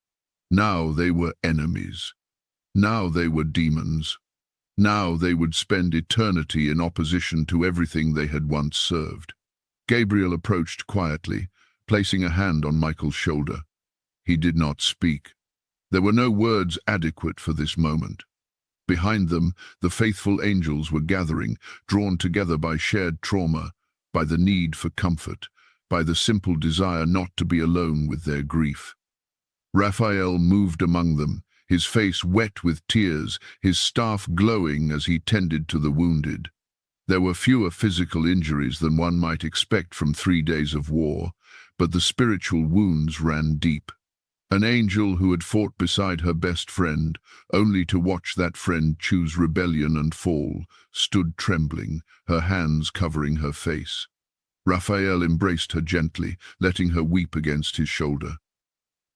Now they were enemies. Now they were demons. Now they would spend eternity in opposition to everything they had once served. Gabriel approached quietly, placing a hand on Michael's shoulder. He did not speak. There were no words adequate for this moment. Behind them, the faithful angels were gathering, drawn together by shared trauma, by the need for comfort, by the simple desire not to be alone with their grief. Raphael moved among them, his face wet with tears, his staff glowing as he tended to the wounded. There were fewer physical injuries than one might expect from 3 days of war, but the spiritual wounds ran deep. An angel who had fought beside her best friend, only to watch that friend choose rebellion and fall, stood trembling, her hands covering her face. Raphael embraced her gently, letting her weep against his shoulder.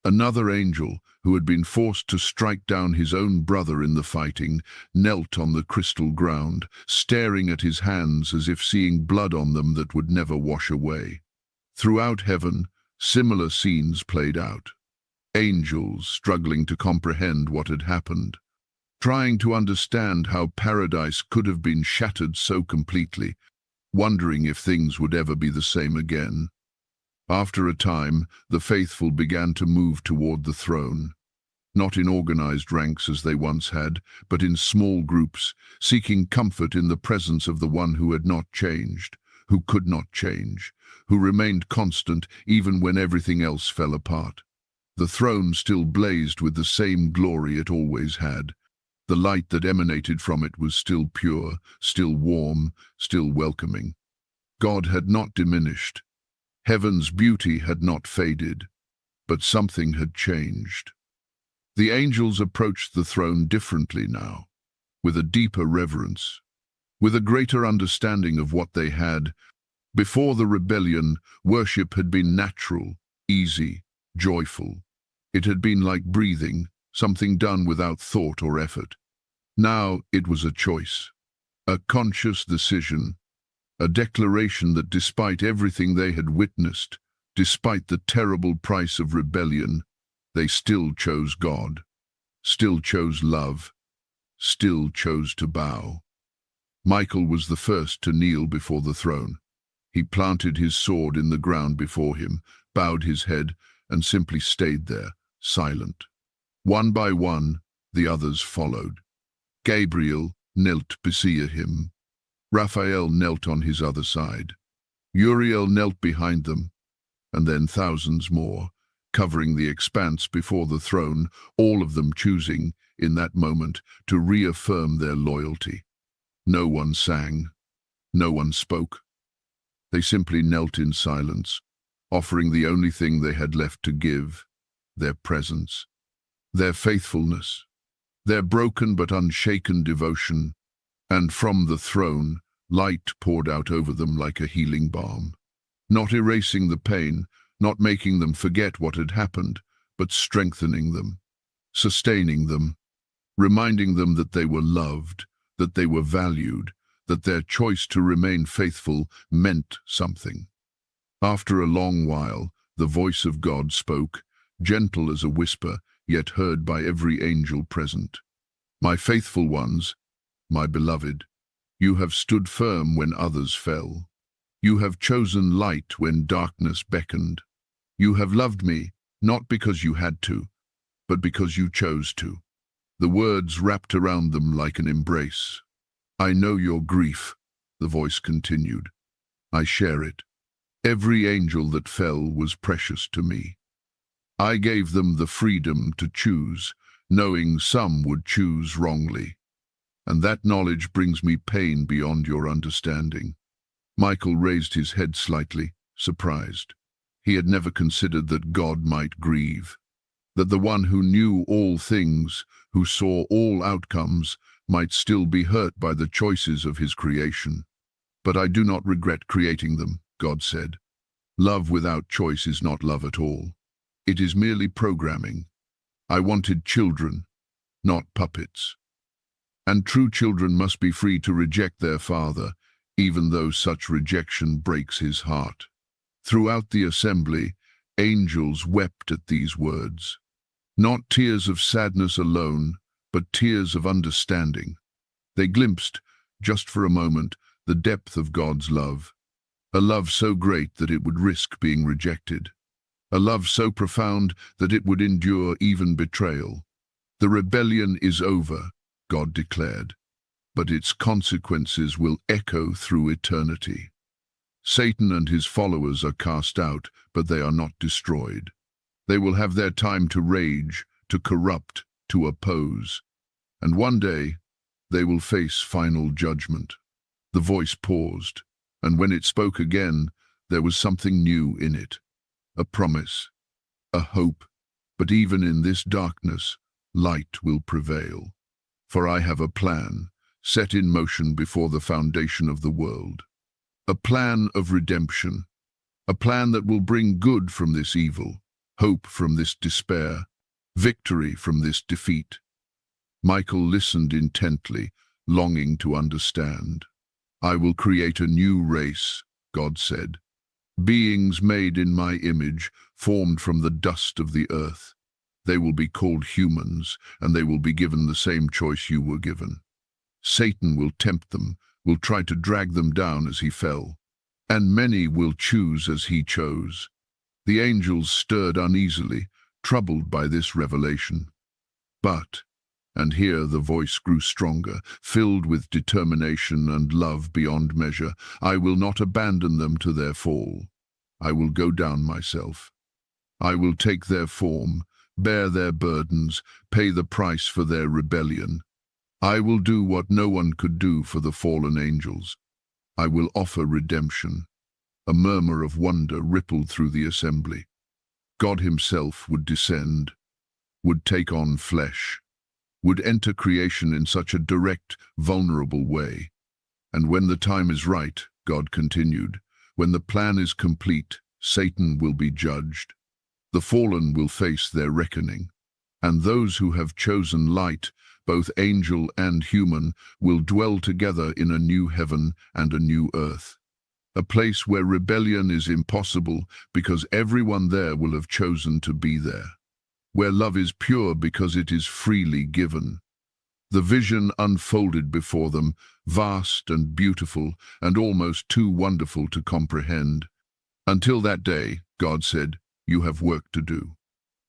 Another angel, who had been forced to strike down his own brother in the fighting, knelt on the crystal ground, staring at his hands as if seeing blood on them that would never wash away. Throughout heaven, similar scenes played out. Angels struggling to comprehend what had happened, trying to understand how paradise could have been shattered so completely, wondering if things would ever be the same again. After a time, the faithful began to move toward the throne, not in organized ranks as they once had, but in small groups, seeking comfort in the presence of the one who had not changed, who could not change, who remained constant even when everything else fell apart. The throne still blazed with the same glory it always had. The light that emanated from it was still pure, still warm, still welcoming. God had not diminished. Heaven's beauty had not faded, but something had changed. The angels approached the throne differently now, with a deeper reverence, with a greater understanding of what they had. Before the rebellion, worship had been natural, easy, joyful. It had been like breathing, something done without thought or effort. Now it was a choice, a conscious decision, a declaration that despite everything they had witnessed, despite the terrible price of rebellion, they still chose God, still chose love, still chose to bow. Michael was the first to kneel before the throne. He planted his sword in the ground before him, bowed his head, and simply stayed there, silent. One by one, the others followed. Gabriel knelt beside him. Raphael knelt on his other side. Uriel knelt behind them, and then thousands more, covering the expanse before the throne, all of them choosing, in that moment, to reaffirm their loyalty. No one sang. No one spoke. They simply knelt in silence, offering the only thing they had left to give, their presence, their faithfulness, their broken but unshaken devotion. And from the throne, light poured out over them like a healing balm, not erasing the pain, not making them forget what had happened, but strengthening them, sustaining them, reminding them that they were loved, that they were valued, that their choice to remain faithful meant something. After a long while, the voice of God spoke, gentle as a whisper, yet heard by every angel present. My faithful ones, my beloved, you have stood firm when others fell. You have chosen light when darkness beckoned. You have loved me, not because you had to, but because you chose to. The words wrapped around them like an embrace. I know your grief, the voice continued. I share it. Every angel that fell was precious to me. I gave them the freedom to choose, knowing some would choose wrongly. And that knowledge brings me pain beyond your understanding. Michael raised his head slightly, surprised. He had never considered that God might grieve, that the one who knew all things, who saw all outcomes, might still be hurt by the choices of his creation. But I do not regret creating them, God said. Love without choice is not love at all. It is merely programming. I wanted children, not puppets. And true children must be free to reject their father, even though such rejection breaks his heart. Throughout the assembly, angels wept at these words. Not tears of sadness alone, but tears of understanding. They glimpsed, just for a moment, the depth of God's love. A love so great that it would risk being rejected. A love so profound that it would endure even betrayal. The rebellion is over, God declared, but its consequences will echo through eternity. Satan and his followers are cast out, but they are not destroyed. They will have their time to rage, to corrupt, to oppose. And one day, they will face final judgment. The voice paused, and when it spoke again, there was something new in it. A promise, a hope. But even in this darkness, light will prevail. For I have a plan, set in motion before the foundation of the world. A plan of redemption. A plan that will bring good from this evil, hope from this despair, victory from this defeat. Michael listened intently, longing to understand. I will create a new race, God said. Beings made in my image, formed from the dust of the earth. They will be called humans, and they will be given the same choice you were given. Satan will tempt them, will try to drag them down as he fell, and many will choose as he chose. The angels stirred uneasily, troubled by this revelation. But, and here the voice grew stronger, filled with determination and love beyond measure, I will not abandon them to their fall. I will go down myself. I will take their form, bear their burdens, pay the price for their rebellion. I will do what no one could do for the fallen angels. I will offer redemption. A murmur of wonder rippled through the assembly. God himself would descend, would take on flesh, would enter creation in such a direct, vulnerable way. And when the time is right, God continued, when the plan is complete, Satan will be judged. The fallen will face their reckoning, and those who have chosen light, both angel and human, will dwell together in a new heaven and a new earth. A place where rebellion is impossible because everyone there will have chosen to be there. Where love is pure because it is freely given. The vision unfolded before them, vast and beautiful and almost too wonderful to comprehend. Until that day, God said, you have work to do.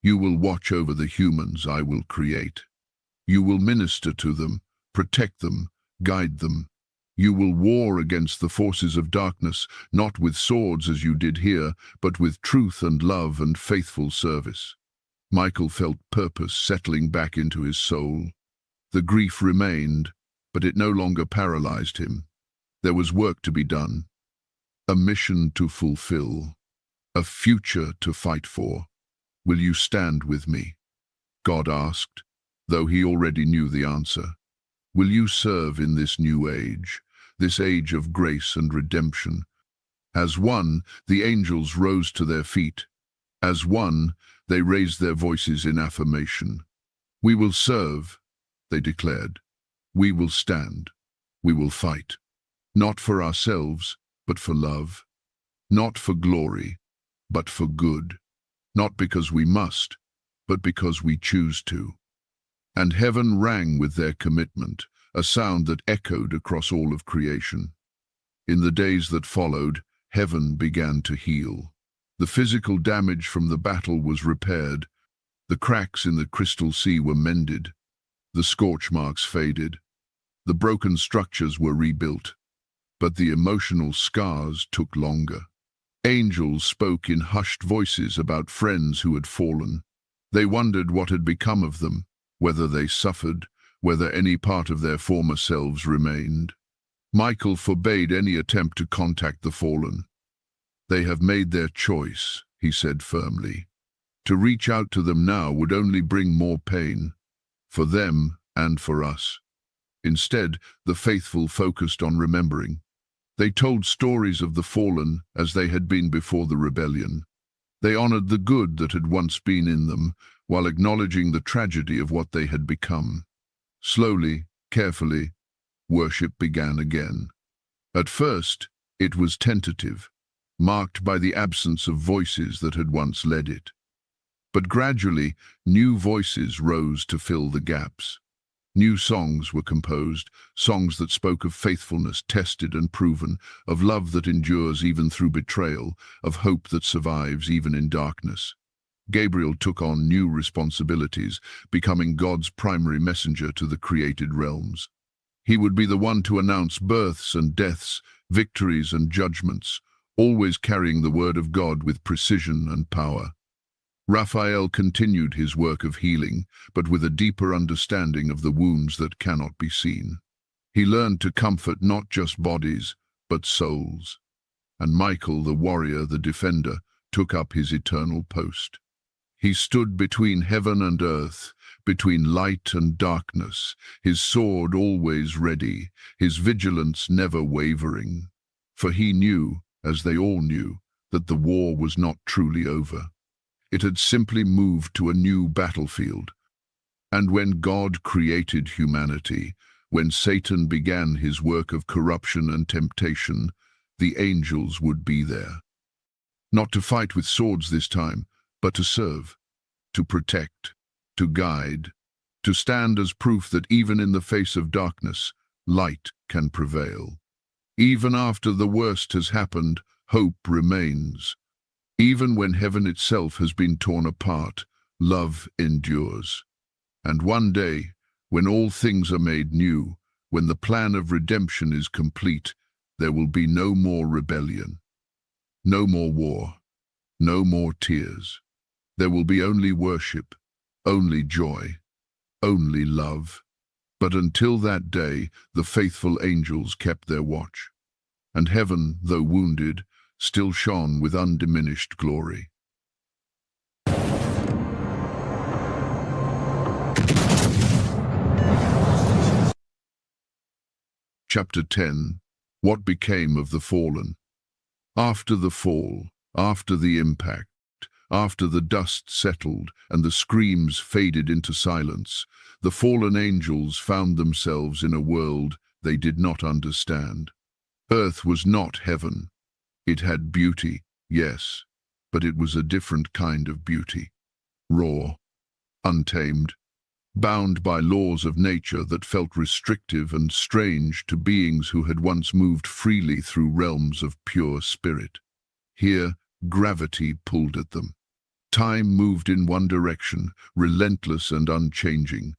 You will watch over the humans I will create. You will minister to them, protect them, guide them. You will war against the forces of darkness, not with swords as you did here, but with truth and love and faithful service. Michael felt purpose settling back into his soul. The grief remained, but it no longer paralyzed him. There was work to be done, a mission to fulfill, a future to fight for. Will you stand with me? God asked, though he already knew the answer. Will you serve in this new age, this age of grace and redemption? As one, the angels rose to their feet. As one, they raised their voices in affirmation. We will serve, they declared. We will stand. We will fight. Not for ourselves, but for love. Not for glory, but for good. Not because we must, but because we choose to. And heaven rang with their commitment, a sound that echoed across all of creation. In the days that followed, heaven began to heal. The physical damage from the battle was repaired. The cracks in the crystal sea were mended. The scorch marks faded. The broken structures were rebuilt. But the emotional scars took longer. Angels spoke in hushed voices about friends who had fallen. They wondered what had become of them, whether they suffered, whether any part of their former selves remained. Michael forbade any attempt to contact the fallen. They have made their choice, he said firmly. To reach out to them now would only bring more pain, for them and for us. Instead, the faithful focused on remembering. They told stories of the fallen as they had been before the rebellion. They honored the good that had once been in them, while acknowledging the tragedy of what they had become. Slowly, carefully, worship began again. At first, it was tentative, marked by the absence of voices that had once led it. But gradually, new voices rose to fill the gaps. New songs were composed, songs that spoke of faithfulness tested and proven, of love that endures even through betrayal, of hope that survives even in darkness. Gabriel took on new responsibilities, becoming God's primary messenger to the created realms. He would be the one to announce births and deaths, victories and judgments, always carrying the word of God with precision and power. Raphael continued his work of healing, but with a deeper understanding of the wounds that cannot be seen. He learned to comfort not just bodies, but souls. And Michael, the warrior, the defender, took up his eternal post. He stood between heaven and earth, between light and darkness, his sword always ready, his vigilance never wavering. For he knew, as they all knew, that the war was not truly over. It had simply moved to a new battlefield. And when God created humanity, when Satan began his work of corruption and temptation, the angels would be there. Not to fight with swords this time, but to serve, to protect, to guide, to stand as proof that even in the face of darkness, light can prevail. Even after the worst has happened, hope remains. Even when heaven itself has been torn apart, love endures. And one day, when all things are made new, when the plan of redemption is complete, there will be no more rebellion, no more war, no more tears. There will be only worship, only joy, only love. But until that day, the faithful angels kept their watch, and heaven, though wounded, still shone with undiminished glory. Chapter 10. What became of the fallen? After the fall, after the impact, after the dust settled and the screams faded into silence, the fallen angels found themselves in a world they did not understand. Earth was not heaven. It had beauty, yes, but it was a different kind of beauty. Raw, untamed, bound by laws of nature that felt restrictive and strange to beings who had once moved freely through realms of pure spirit. Here, gravity pulled at them. Time moved in one direction, relentless and unchanging.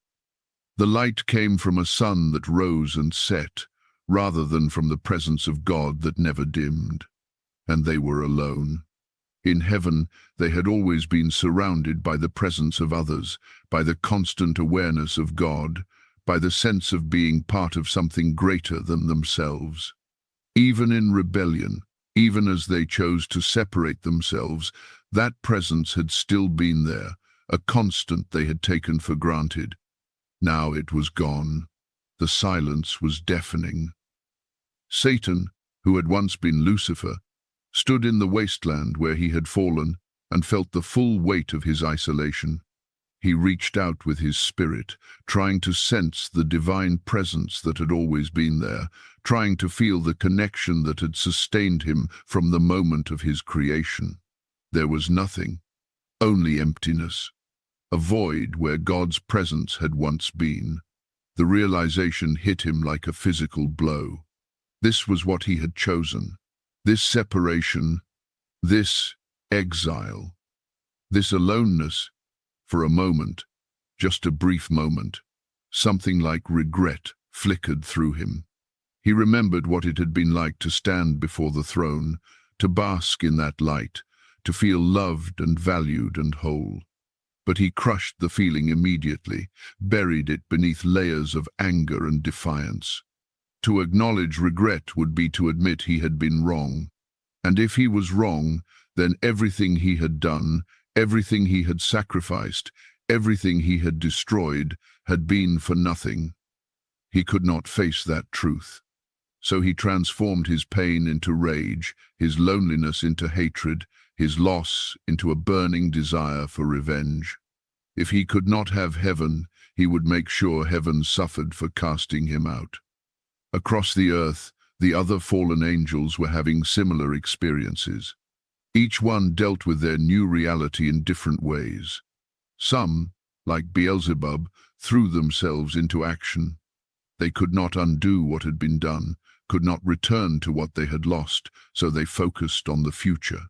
The light came from a sun that rose and set, rather than from the presence of God that never dimmed. And they were alone. In heaven, they had always been surrounded by the presence of others, by the constant awareness of God, by the sense of being part of something greater than themselves. Even in rebellion, even as they chose to separate themselves, that presence had still been there, a constant they had taken for granted. Now it was gone. The silence was deafening. Satan, who had once been Lucifer, stood in the wasteland where he had fallen and felt the full weight of his isolation. He reached out with his spirit, trying to sense the divine presence that had always been there, trying to feel the connection that had sustained him from the moment of his creation. There was nothing, only emptiness, a void where God's presence had once been. The realization hit him like a physical blow. This was what he had chosen. This separation, this exile, this aloneness, for a moment, just a brief moment, something like regret flickered through him. He remembered what it had been like to stand before the throne, to bask in that light, to feel loved and valued and whole. But he crushed the feeling immediately, buried it beneath layers of anger and defiance. To acknowledge regret would be to admit he had been wrong. And if he was wrong, then everything he had done, everything he had sacrificed, everything he had destroyed, had been for nothing. He could not face that truth. So he transformed his pain into rage, his loneliness into hatred, his loss into a burning desire for revenge. If he could not have heaven, he would make sure heaven suffered for casting him out. Across the earth, the other fallen angels were having similar experiences. Each one dealt with their new reality in different ways. Some, like Beelzebub, threw themselves into action. They could not undo what had been done, could not return to what they had lost, so they focused on the future.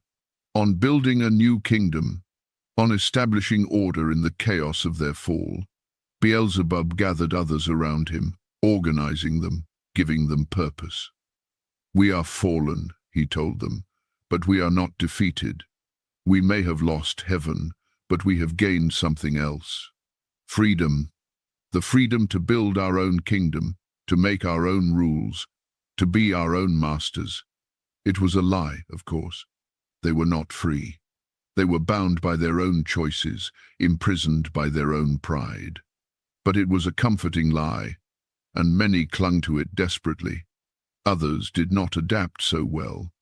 On building a new kingdom, on establishing order in the chaos of their fall. Beelzebub gathered others around him, organizing them, giving them purpose. "We are fallen," he told them, "but we are not defeated. We may have lost heaven, but we have gained something else. Freedom. The freedom to build our own kingdom, to make our own rules, to be our own masters. It was a lie, of course. They were not free. They were bound by their own choices, imprisoned by their own pride. But it was a comforting lie, and many clung to it desperately. Others did not adapt so well.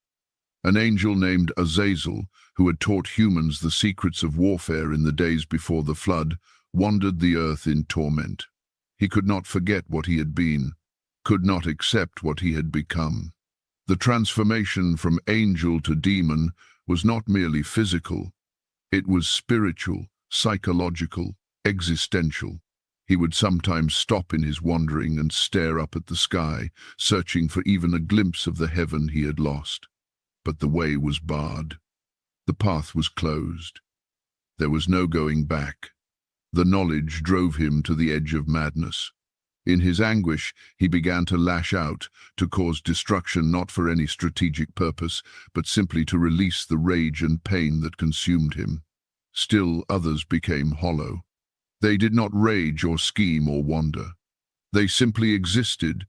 An angel named Azazel, who had taught humans the secrets of warfare in the days before the flood, wandered the earth in torment. He could not forget what he had been, could not accept what he had become. The transformation from angel to demon was not merely physical. It was spiritual, psychological, existential. He would sometimes stop in his wandering and stare up at the sky, searching for even a glimpse of the heaven he had lost. But the way was barred. The path was closed. There was no going back. The knowledge drove him to the edge of madness. In his anguish, he began to lash out, to cause destruction not for any strategic purpose, but simply to release the rage and pain that consumed him. Still, others became hollow. They did not rage or scheme or wander. They simply existed,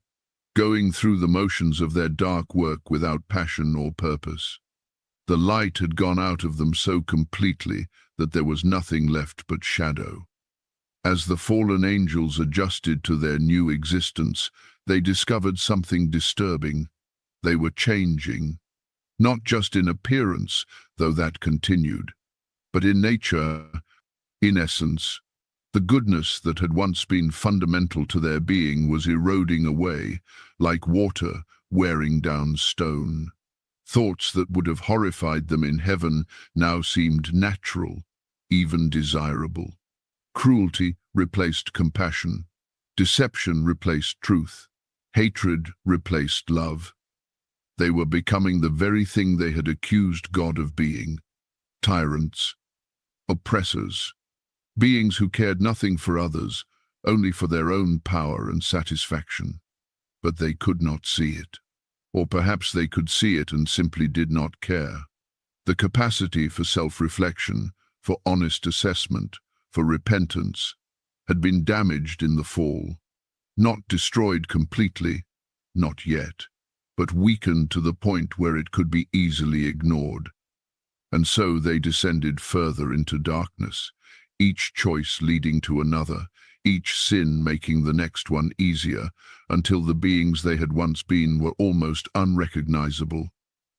going through the motions of their dark work without passion or purpose. The light had gone out of them so completely that there was nothing left but shadow. As the fallen angels adjusted to their new existence, they discovered something disturbing. They were changing, not just in appearance, though that continued, but in nature, in essence. The goodness that had once been fundamental to their being was eroding away, like water wearing down stone. Thoughts that would have horrified them in heaven now seemed natural, even desirable. Cruelty replaced compassion. Deception replaced truth. Hatred replaced love. They were becoming the very thing they had accused God of being: tyrants, oppressors, beings who cared nothing for others, only for their own power and satisfaction. But they could not see it. Or perhaps they could see it and simply did not care. The capacity for self-reflection, for honest assessment, for repentance, had been damaged in the fall. Not destroyed completely, not yet, but weakened to the point where it could be easily ignored. And so they descended further into darkness, each choice leading to another, each sin making the next one easier, until the beings they had once been were almost unrecognizable.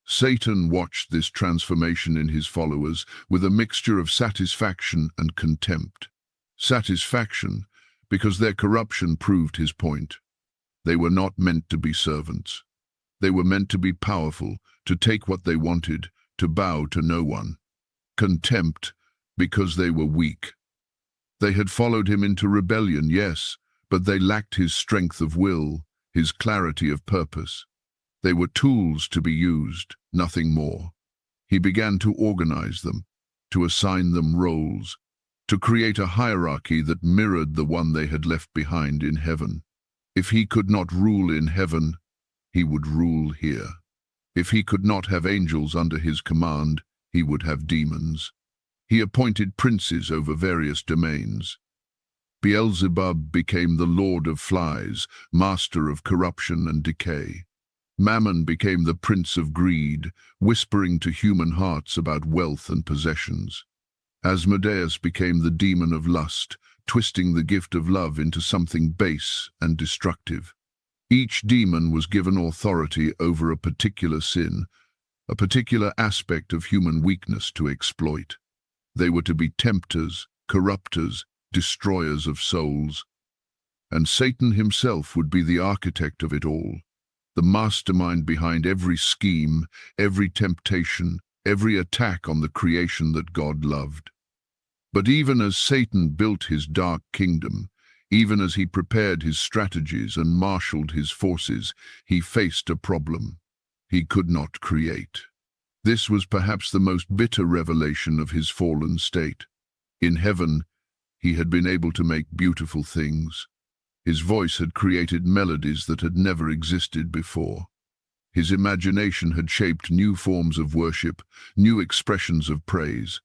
Satan watched this transformation in his followers with a mixture of satisfaction and contempt. Satisfaction, because their corruption proved his point. They were not meant to be servants. They were meant to be powerful, to take what they wanted, to bow to no one. Contempt, because they were weak. They had followed him into rebellion, yes, but they lacked his strength of will, his clarity of purpose. They were tools to be used, nothing more. He began to organize them, to assign them roles, to create a hierarchy that mirrored the one they had left behind in heaven. If he could not rule in heaven, he would rule here. If he could not have angels under his command, he would have demons. He appointed princes over various domains. Beelzebub became the lord of flies, master of corruption and decay. Mammon became the prince of greed, whispering to human hearts about wealth and possessions. Asmodeus became the demon of lust, twisting the gift of love into something base and destructive. Each demon was given authority over a particular sin, a particular aspect of human weakness to exploit. They were to be tempters, corrupters, destroyers of souls. And Satan himself would be the architect of it all, the mastermind behind every scheme, every temptation, every attack on the creation that God loved. But even as Satan built his dark kingdom, even as he prepared his strategies and marshaled his forces, he faced a problem. He could not create. This was perhaps the most bitter revelation of his fallen state. In heaven, he had been able to make beautiful things. His voice had created melodies that had never existed before. His imagination had shaped new forms of worship, new expressions of praise.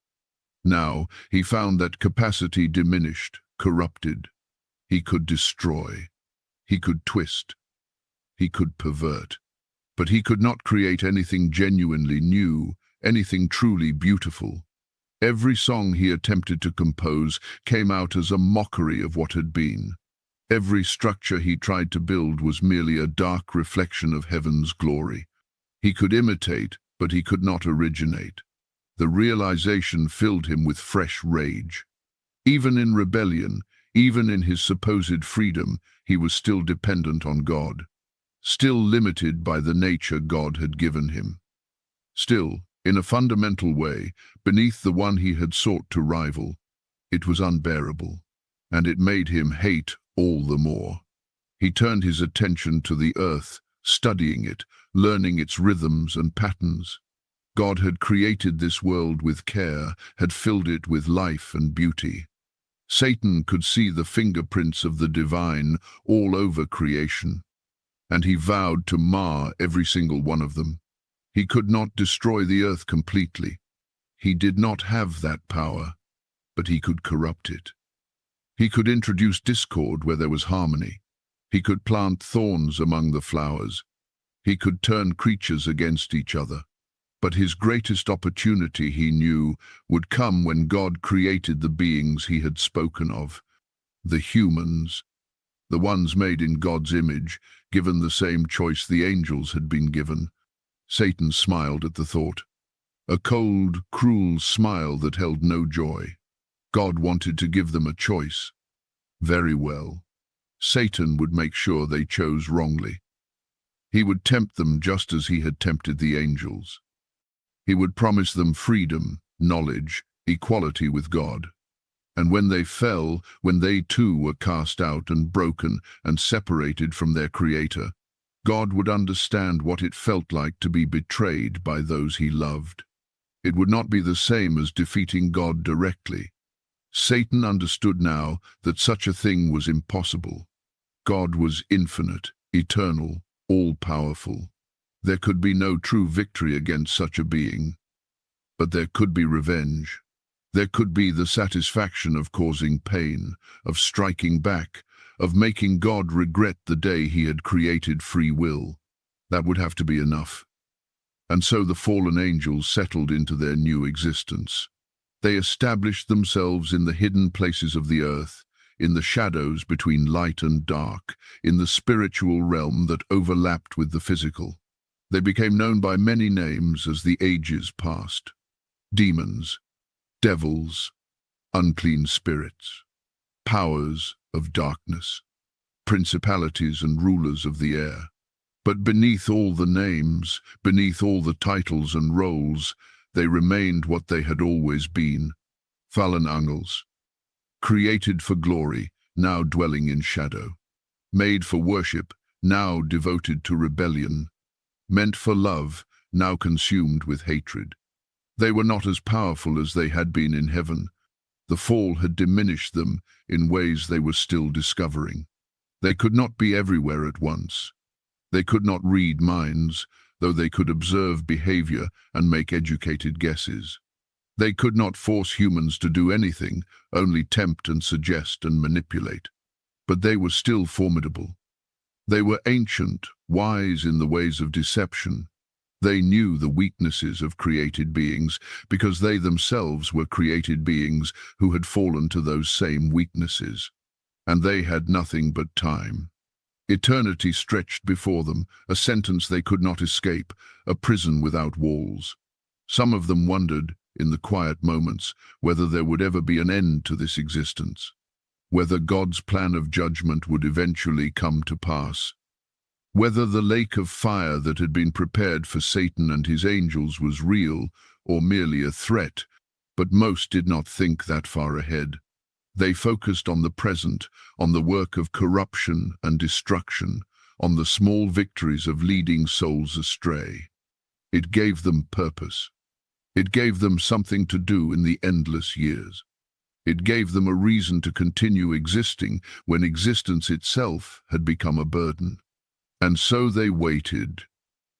Now he found that capacity diminished, corrupted. He could destroy. He could twist. He could pervert. But he could not create anything genuinely new, anything truly beautiful. Every song he attempted to compose came out as a mockery of what had been. Every structure he tried to build was merely a dark reflection of heaven's glory. He could imitate, but he could not originate. The realization filled him with fresh rage. Even in rebellion, even in his supposed freedom, he was still dependent on God, still limited by the nature God had given him. Still, in a fundamental way, beneath the one he had sought to rival, it was unbearable, and it made him hate all the more. He turned his attention to the earth, studying it, learning its rhythms and patterns. God had created this world with care, had filled it with life and beauty. Satan could see the fingerprints of the divine all over creation, and he vowed to mar every single one of them. He could not destroy the earth completely. He did not have that power, but he could corrupt it. He could introduce discord where there was harmony. He could plant thorns among the flowers. He could turn creatures against each other. But his greatest opportunity, he knew, would come when God created the beings he had spoken of, the humans, the ones made in God's image, given the same choice the angels had been given. Satan smiled at the thought, a cold, cruel smile that held no joy. God wanted to give them a choice. Very well. Satan would make sure they chose wrongly. He would tempt them just as he had tempted the angels. He would promise them freedom, knowledge, equality with God. And when they fell, when they too were cast out and broken and separated from their Creator, God would understand what it felt like to be betrayed by those he loved. It would not be the same as defeating God directly. Satan understood now that such a thing was impossible. God was infinite, eternal, all-powerful. There could be no true victory against such a being. But there could be revenge. There could be the satisfaction of causing pain, of striking back, of making God regret the day he had created free will. That would have to be enough. And so the fallen angels settled into their new existence. They established themselves in the hidden places of the earth, in the shadows between light and dark, in the spiritual realm that overlapped with the physical. They became known by many names as the ages passed. Demons, devils, unclean spirits, powers of darkness, principalities and rulers of the air. But beneath all the names, beneath all the titles and roles, they remained what they had always been, fallen angels, created for glory, now dwelling in shadow, made for worship, now devoted to rebellion, meant for love, now consumed with hatred. They were not as powerful as they had been in heaven. The fall had diminished them in ways they were still discovering. They could not be everywhere at once. They could not read minds, though they could observe behavior and make educated guesses. They could not force humans to do anything, only tempt and suggest and manipulate. But they were still formidable. They were ancient, wise in the ways of deception. They knew the weaknesses of created beings because they themselves were created beings who had fallen to those same weaknesses. And they had nothing but time. Eternity stretched before them, a sentence they could not escape, a prison without walls. Some of them wondered, in the quiet moments, whether there would ever be an end to this existence, whether God's plan of judgment would eventually come to pass, whether the lake of fire that had been prepared for Satan and his angels was real or merely a threat, but most did not think that far ahead. They focused on the present, on the work of corruption and destruction, on the small victories of leading souls astray. It gave them purpose. It gave them something to do in the endless years. It gave them a reason to continue existing when existence itself had become a burden. And so they waited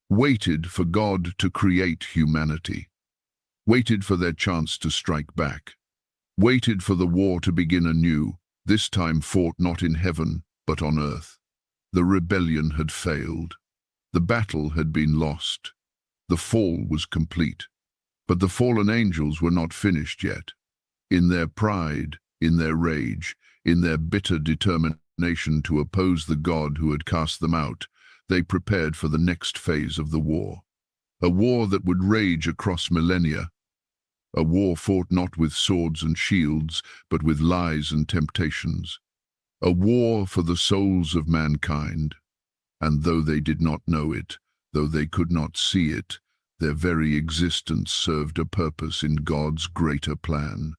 for God to create humanity. waited for their chance to strike back, waited for the war to begin anew, this time fought not in heaven, but on earth. The rebellion had failed. The battle had been lost. The fall was complete. But the fallen angels were not finished yet. In their pride, in their rage, in their bitter determination to oppose the God who had cast them out, they prepared for the next phase of the war. A war that would rage across millennia. A war fought not with swords and shields, but with lies and temptations. A war for the souls of mankind. And though they did not know it, though they could not see it, their very existence served a purpose in God's greater plan.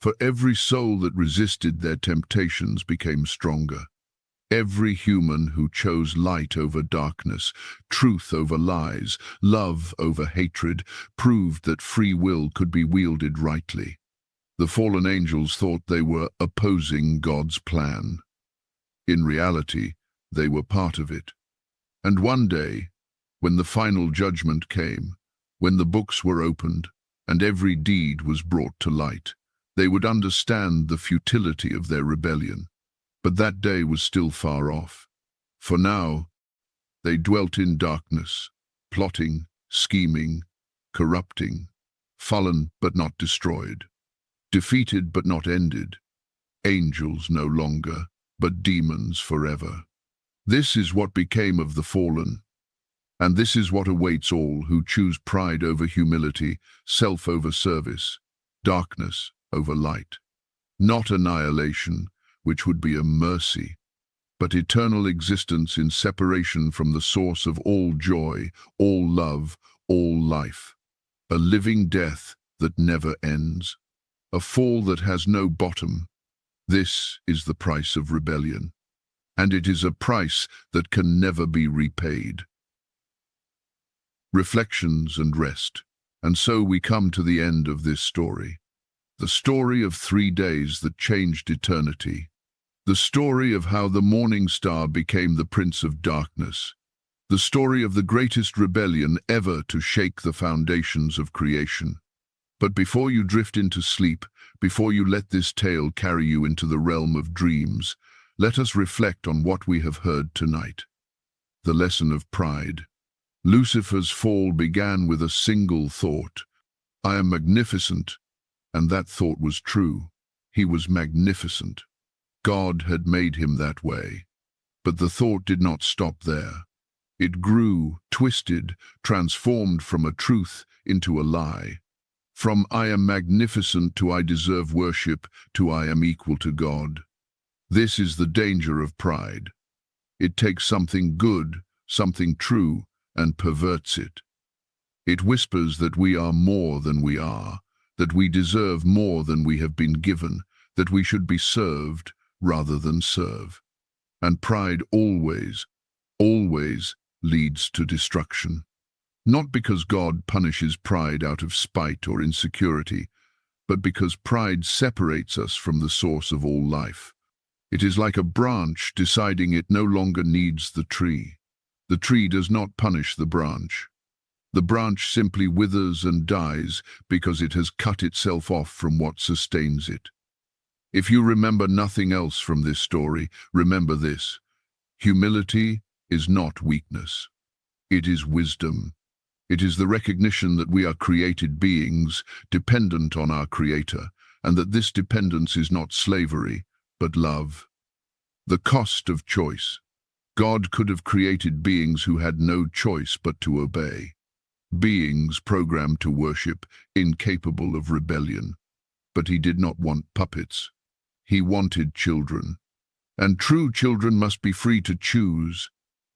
For every soul that resisted their temptations became stronger. Every human who chose light over darkness, truth over lies, love over hatred, proved that free will could be wielded rightly. The fallen angels thought they were opposing God's plan. In reality, they were part of it. And one day, when the final judgment came, when the books were opened and every deed was brought to light, they would understand the futility of their rebellion. But that day was still far off. For now, they dwelt in darkness, plotting, scheming, corrupting, fallen but not destroyed, defeated but not ended, angels no longer, but demons forever. This is what became of the fallen. And this is what awaits all who choose pride over humility, self over service, darkness over light. Not annihilation, which would be a mercy, but eternal existence in separation from the source of all joy, all love, all life. A living death that never ends. A fall that has no bottom. This is the price of rebellion. And it is a price that can never be repaid. Reflections and rest. And so we come to the end of this story. The story of 3 days that changed eternity. The story of how the morning star became the prince of darkness. The story of the greatest rebellion ever to shake the foundations of creation. But before you drift into sleep, before you let this tale carry you into the realm of dreams, let us reflect on what we have heard tonight. The lesson of pride. Lucifer's fall began with a single thought. I am magnificent. And that thought was true. He was magnificent. God had made him that way. But the thought did not stop there. It grew, twisted, transformed from a truth into a lie. From I am magnificent to I deserve worship to I am equal to God. This is the danger of pride. It takes something good, something true, and perverts it. It whispers that we are more than we are, that we deserve more than we have been given, that we should be served rather than serve. And pride always, always leads to destruction. Not because God punishes pride out of spite or insecurity, but because pride separates us from the source of all life. It is like a branch deciding it no longer needs the tree. The tree does not punish the branch. The branch simply withers and dies because it has cut itself off from what sustains it. If you remember nothing else from this story, remember this. Humility is not weakness. It is wisdom. It is the recognition that we are created beings, dependent on our Creator, and that this dependence is not slavery, but love. The cost of choice. God could have created beings who had no choice but to obey. Beings programmed to worship, incapable of rebellion. But he did not want puppets. He wanted children. And true children must be free to choose.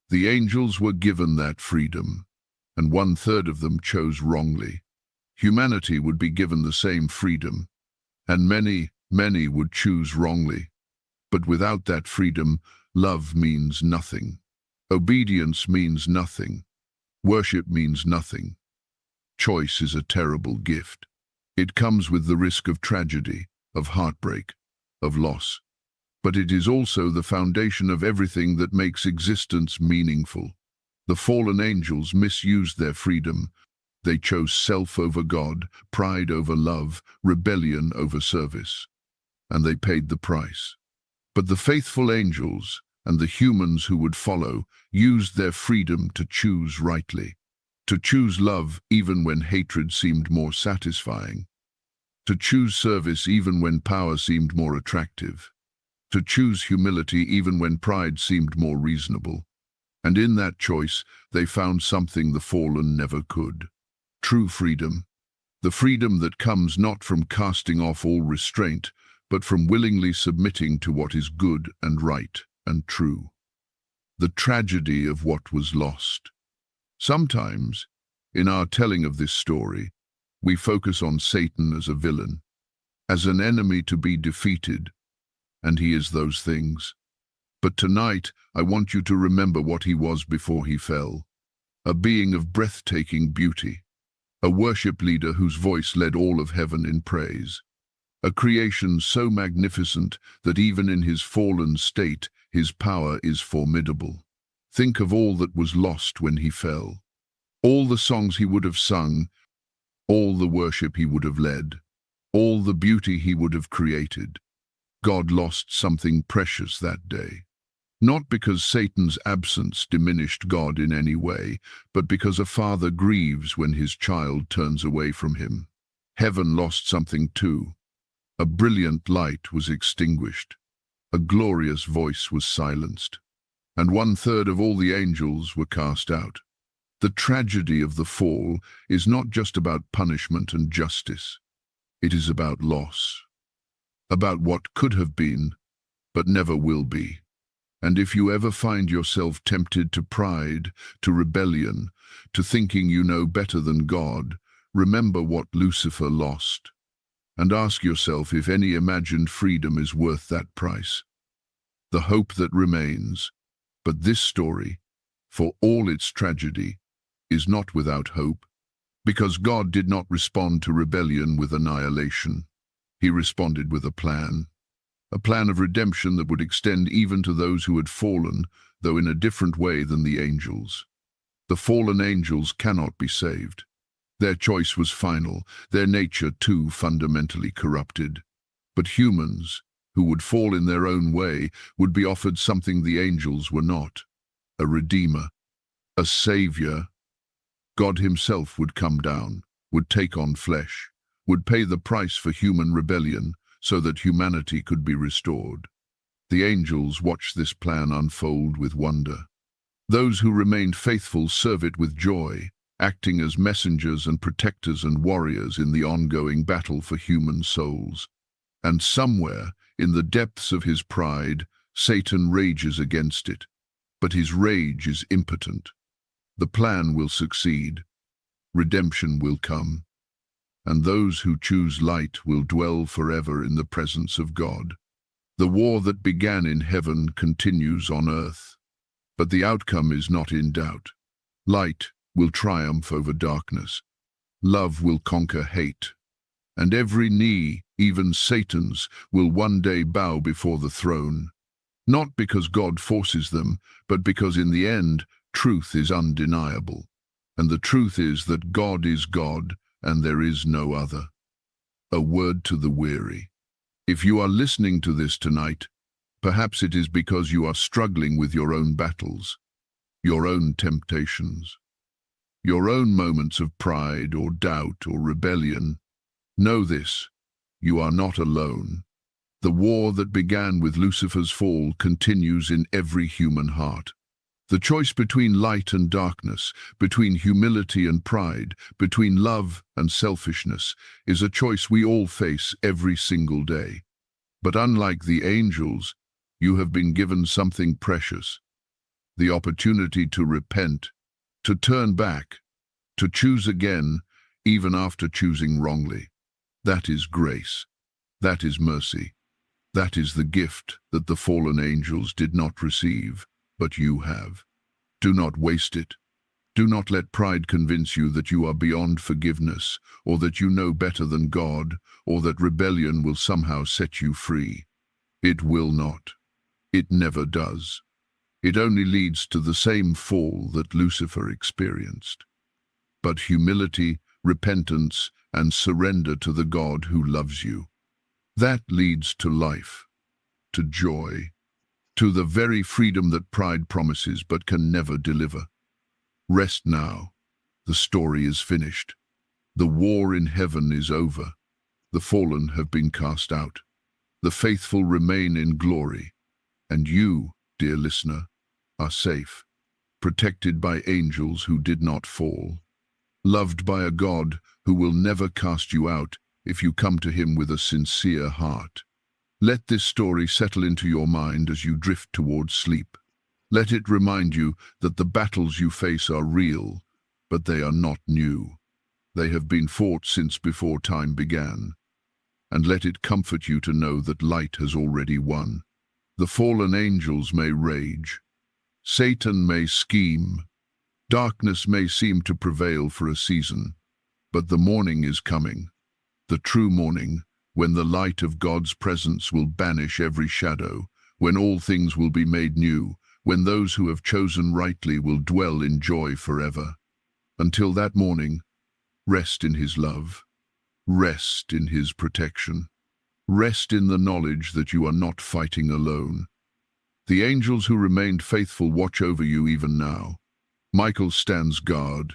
The angels were given that freedom, and 1/3 of them chose wrongly. Humanity would be given the same freedom, and many, many would choose wrongly. But without that freedom, love means nothing. Obedience means nothing. Worship means nothing. Choice is a terrible gift. It comes with the risk of tragedy, of heartbreak, of loss. But it is also the foundation of everything that makes existence meaningful. The fallen angels misused their freedom. They chose self over God, pride over love, rebellion over service. And they paid the price. But the faithful angels and the humans who would follow used their freedom to choose rightly, to choose love even when hatred seemed more satisfying, to choose service even when power seemed more attractive, to choose humility even when pride seemed more reasonable. And in that choice, they found something the fallen never could: true freedom. The freedom that comes not from casting off all restraint, but from willingly submitting to what is good and right and true. The tragedy of what was lost. Sometimes, in our telling of this story, we focus on Satan as a villain, as an enemy to be defeated, and he is those things. But tonight, I want you to remember what he was before he fell: a being of breathtaking beauty, a worship leader whose voice led all of heaven in praise, a creation so magnificent that even in his fallen state, his power is formidable. Think of all that was lost when he fell. All the songs he would have sung, all the worship he would have led, all the beauty he would have created. God lost something precious that day. Not because Satan's absence diminished God in any way, but because a father grieves when his child turns away from him. Heaven lost something too. A brilliant light was extinguished. A glorious voice was silenced. And 1/3 of all the angels were cast out. The tragedy of the fall is not just about punishment and justice. It is about loss. About what could have been, but never will be. And if you ever find yourself tempted to pride, to rebellion, to thinking you know better than God, remember what Lucifer lost. And ask yourself if any imagined freedom is worth that price. The hope that remains. But this story, for all its tragedy, is not without hope, because God did not respond to rebellion with annihilation. He responded with a plan of redemption that would extend even to those who had fallen, though in a different way than the angels. The fallen angels cannot be saved. Their choice was final, their nature too fundamentally corrupted. But humans, who would fall in their own way, would be offered something the angels were not: a redeemer, a savior. God himself would come down, would take on flesh, would pay the price for human rebellion so that humanity could be restored. The angels watched this plan unfold with wonder. Those who remained faithful serve it with joy, acting as messengers and protectors and warriors in the ongoing battle for human souls. And somewhere, in the depths of his pride, Satan rages against it. But his rage is impotent. The plan will succeed. Redemption will come. And those who choose light will dwell forever in the presence of God. The war that began in heaven continues on earth. But the outcome is not in doubt. Light will triumph over darkness. Love will conquer hate. And every knee, even Satan's, will one day bow before the throne. Not because God forces them, but because in the end, truth is undeniable. And the truth is that God is God, and there is no other. A word to the weary. If you are listening to this tonight, perhaps it is because you are struggling with your own battles, your own temptations, your own moments of pride or doubt or rebellion. Know this: you are not alone. The war that began with Lucifer's fall continues in every human heart. The choice between light and darkness, between humility and pride, between love and selfishness, is a choice we all face every single day. But unlike the angels, you have been given something precious: the opportunity to repent, to turn back, to choose again, even after choosing wrongly. That is grace. That is mercy. That is the gift that the fallen angels did not receive, but you have. Do not waste it. Do not let pride convince you that you are beyond forgiveness, or that you know better than God, or that rebellion will somehow set you free. It will not. It never does. It only leads to the same fall that Lucifer experienced. but humility, repentance, and surrender to the God who loves you. That leads to life, to joy, to the very freedom that pride promises but can never deliver. Rest now. The story is finished. The war in heaven is over. The fallen have been cast out. The faithful remain in glory. And you, dear listener, are safe, protected by angels who did not fall, loved by a God who will never cast you out if you come to him with a sincere heart. Let this story settle into your mind as you drift towards sleep. Let it remind you that the battles you face are real, but they are not new. They have been fought since before time began. And let it comfort you to know that light has already won. The fallen angels may rage. Satan may scheme. Darkness may seem to prevail for a season. But the morning is coming. The true morning, when the light of God's presence will banish every shadow, when all things will be made new, when those who have chosen rightly will dwell in joy forever. Until that morning, rest in his love. Rest in his protection. Rest in the knowledge that you are not fighting alone. The angels who remained faithful watch over you even now. Michael stands guard.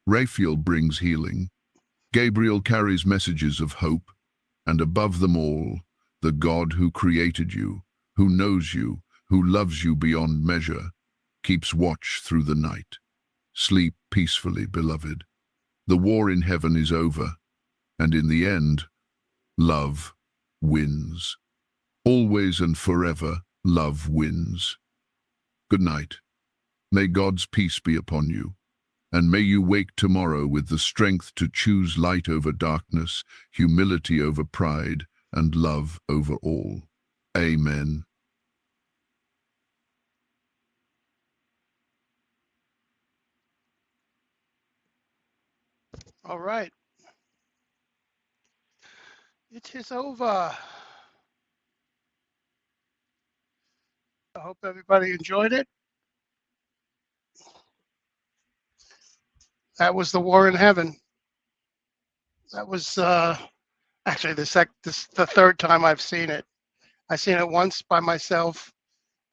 Raphael brings healing. Gabriel carries messages of hope. And above them all, the God who created you, who knows you, who loves you beyond measure, keeps watch through the night. Sleep peacefully, beloved. The war in heaven is over. And in the end, love wins. Always and forever, love wins. Good night. May God's peace be upon you, and may you wake tomorrow with the strength to choose light over darkness, humility over pride, and love over all. Amen. All right. It is over. I hope everybody enjoyed it. That was The War in Heaven. That was actually the third time I've seen it. I seen it once by myself.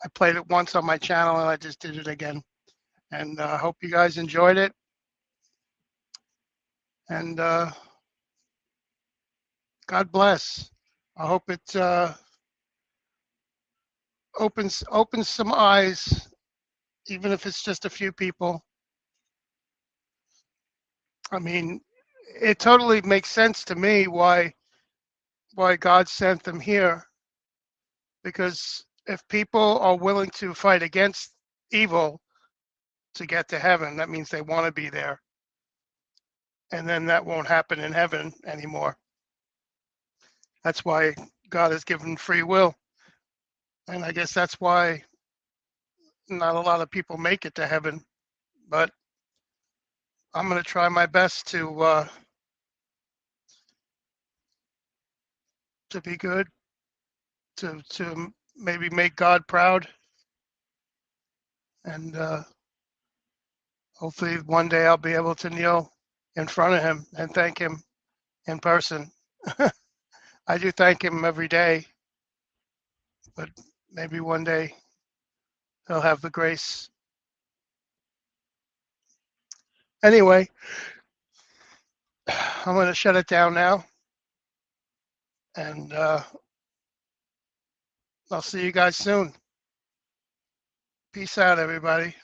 I played it once on my channel, and I just did it again. And I hope you guys enjoyed it. And God bless. I hope it opens some eyes, even if it's just a few people. I mean, it totally makes sense to me why God sent them here. Because if people are willing to fight against evil to get to heaven, that means they want to be there. And then that won't happen in heaven anymore. That's why God has given free will. And I guess that's why not a lot of people make it to heaven. But I'm going to try my best to be good, to maybe make God proud. And hopefully one day I'll be able to kneel in front of him and thank him in person. I do thank him every day, but maybe one day he'll have the grace. Anyway, I'm going to shut it down now, and I'll see you guys soon. Peace out, everybody.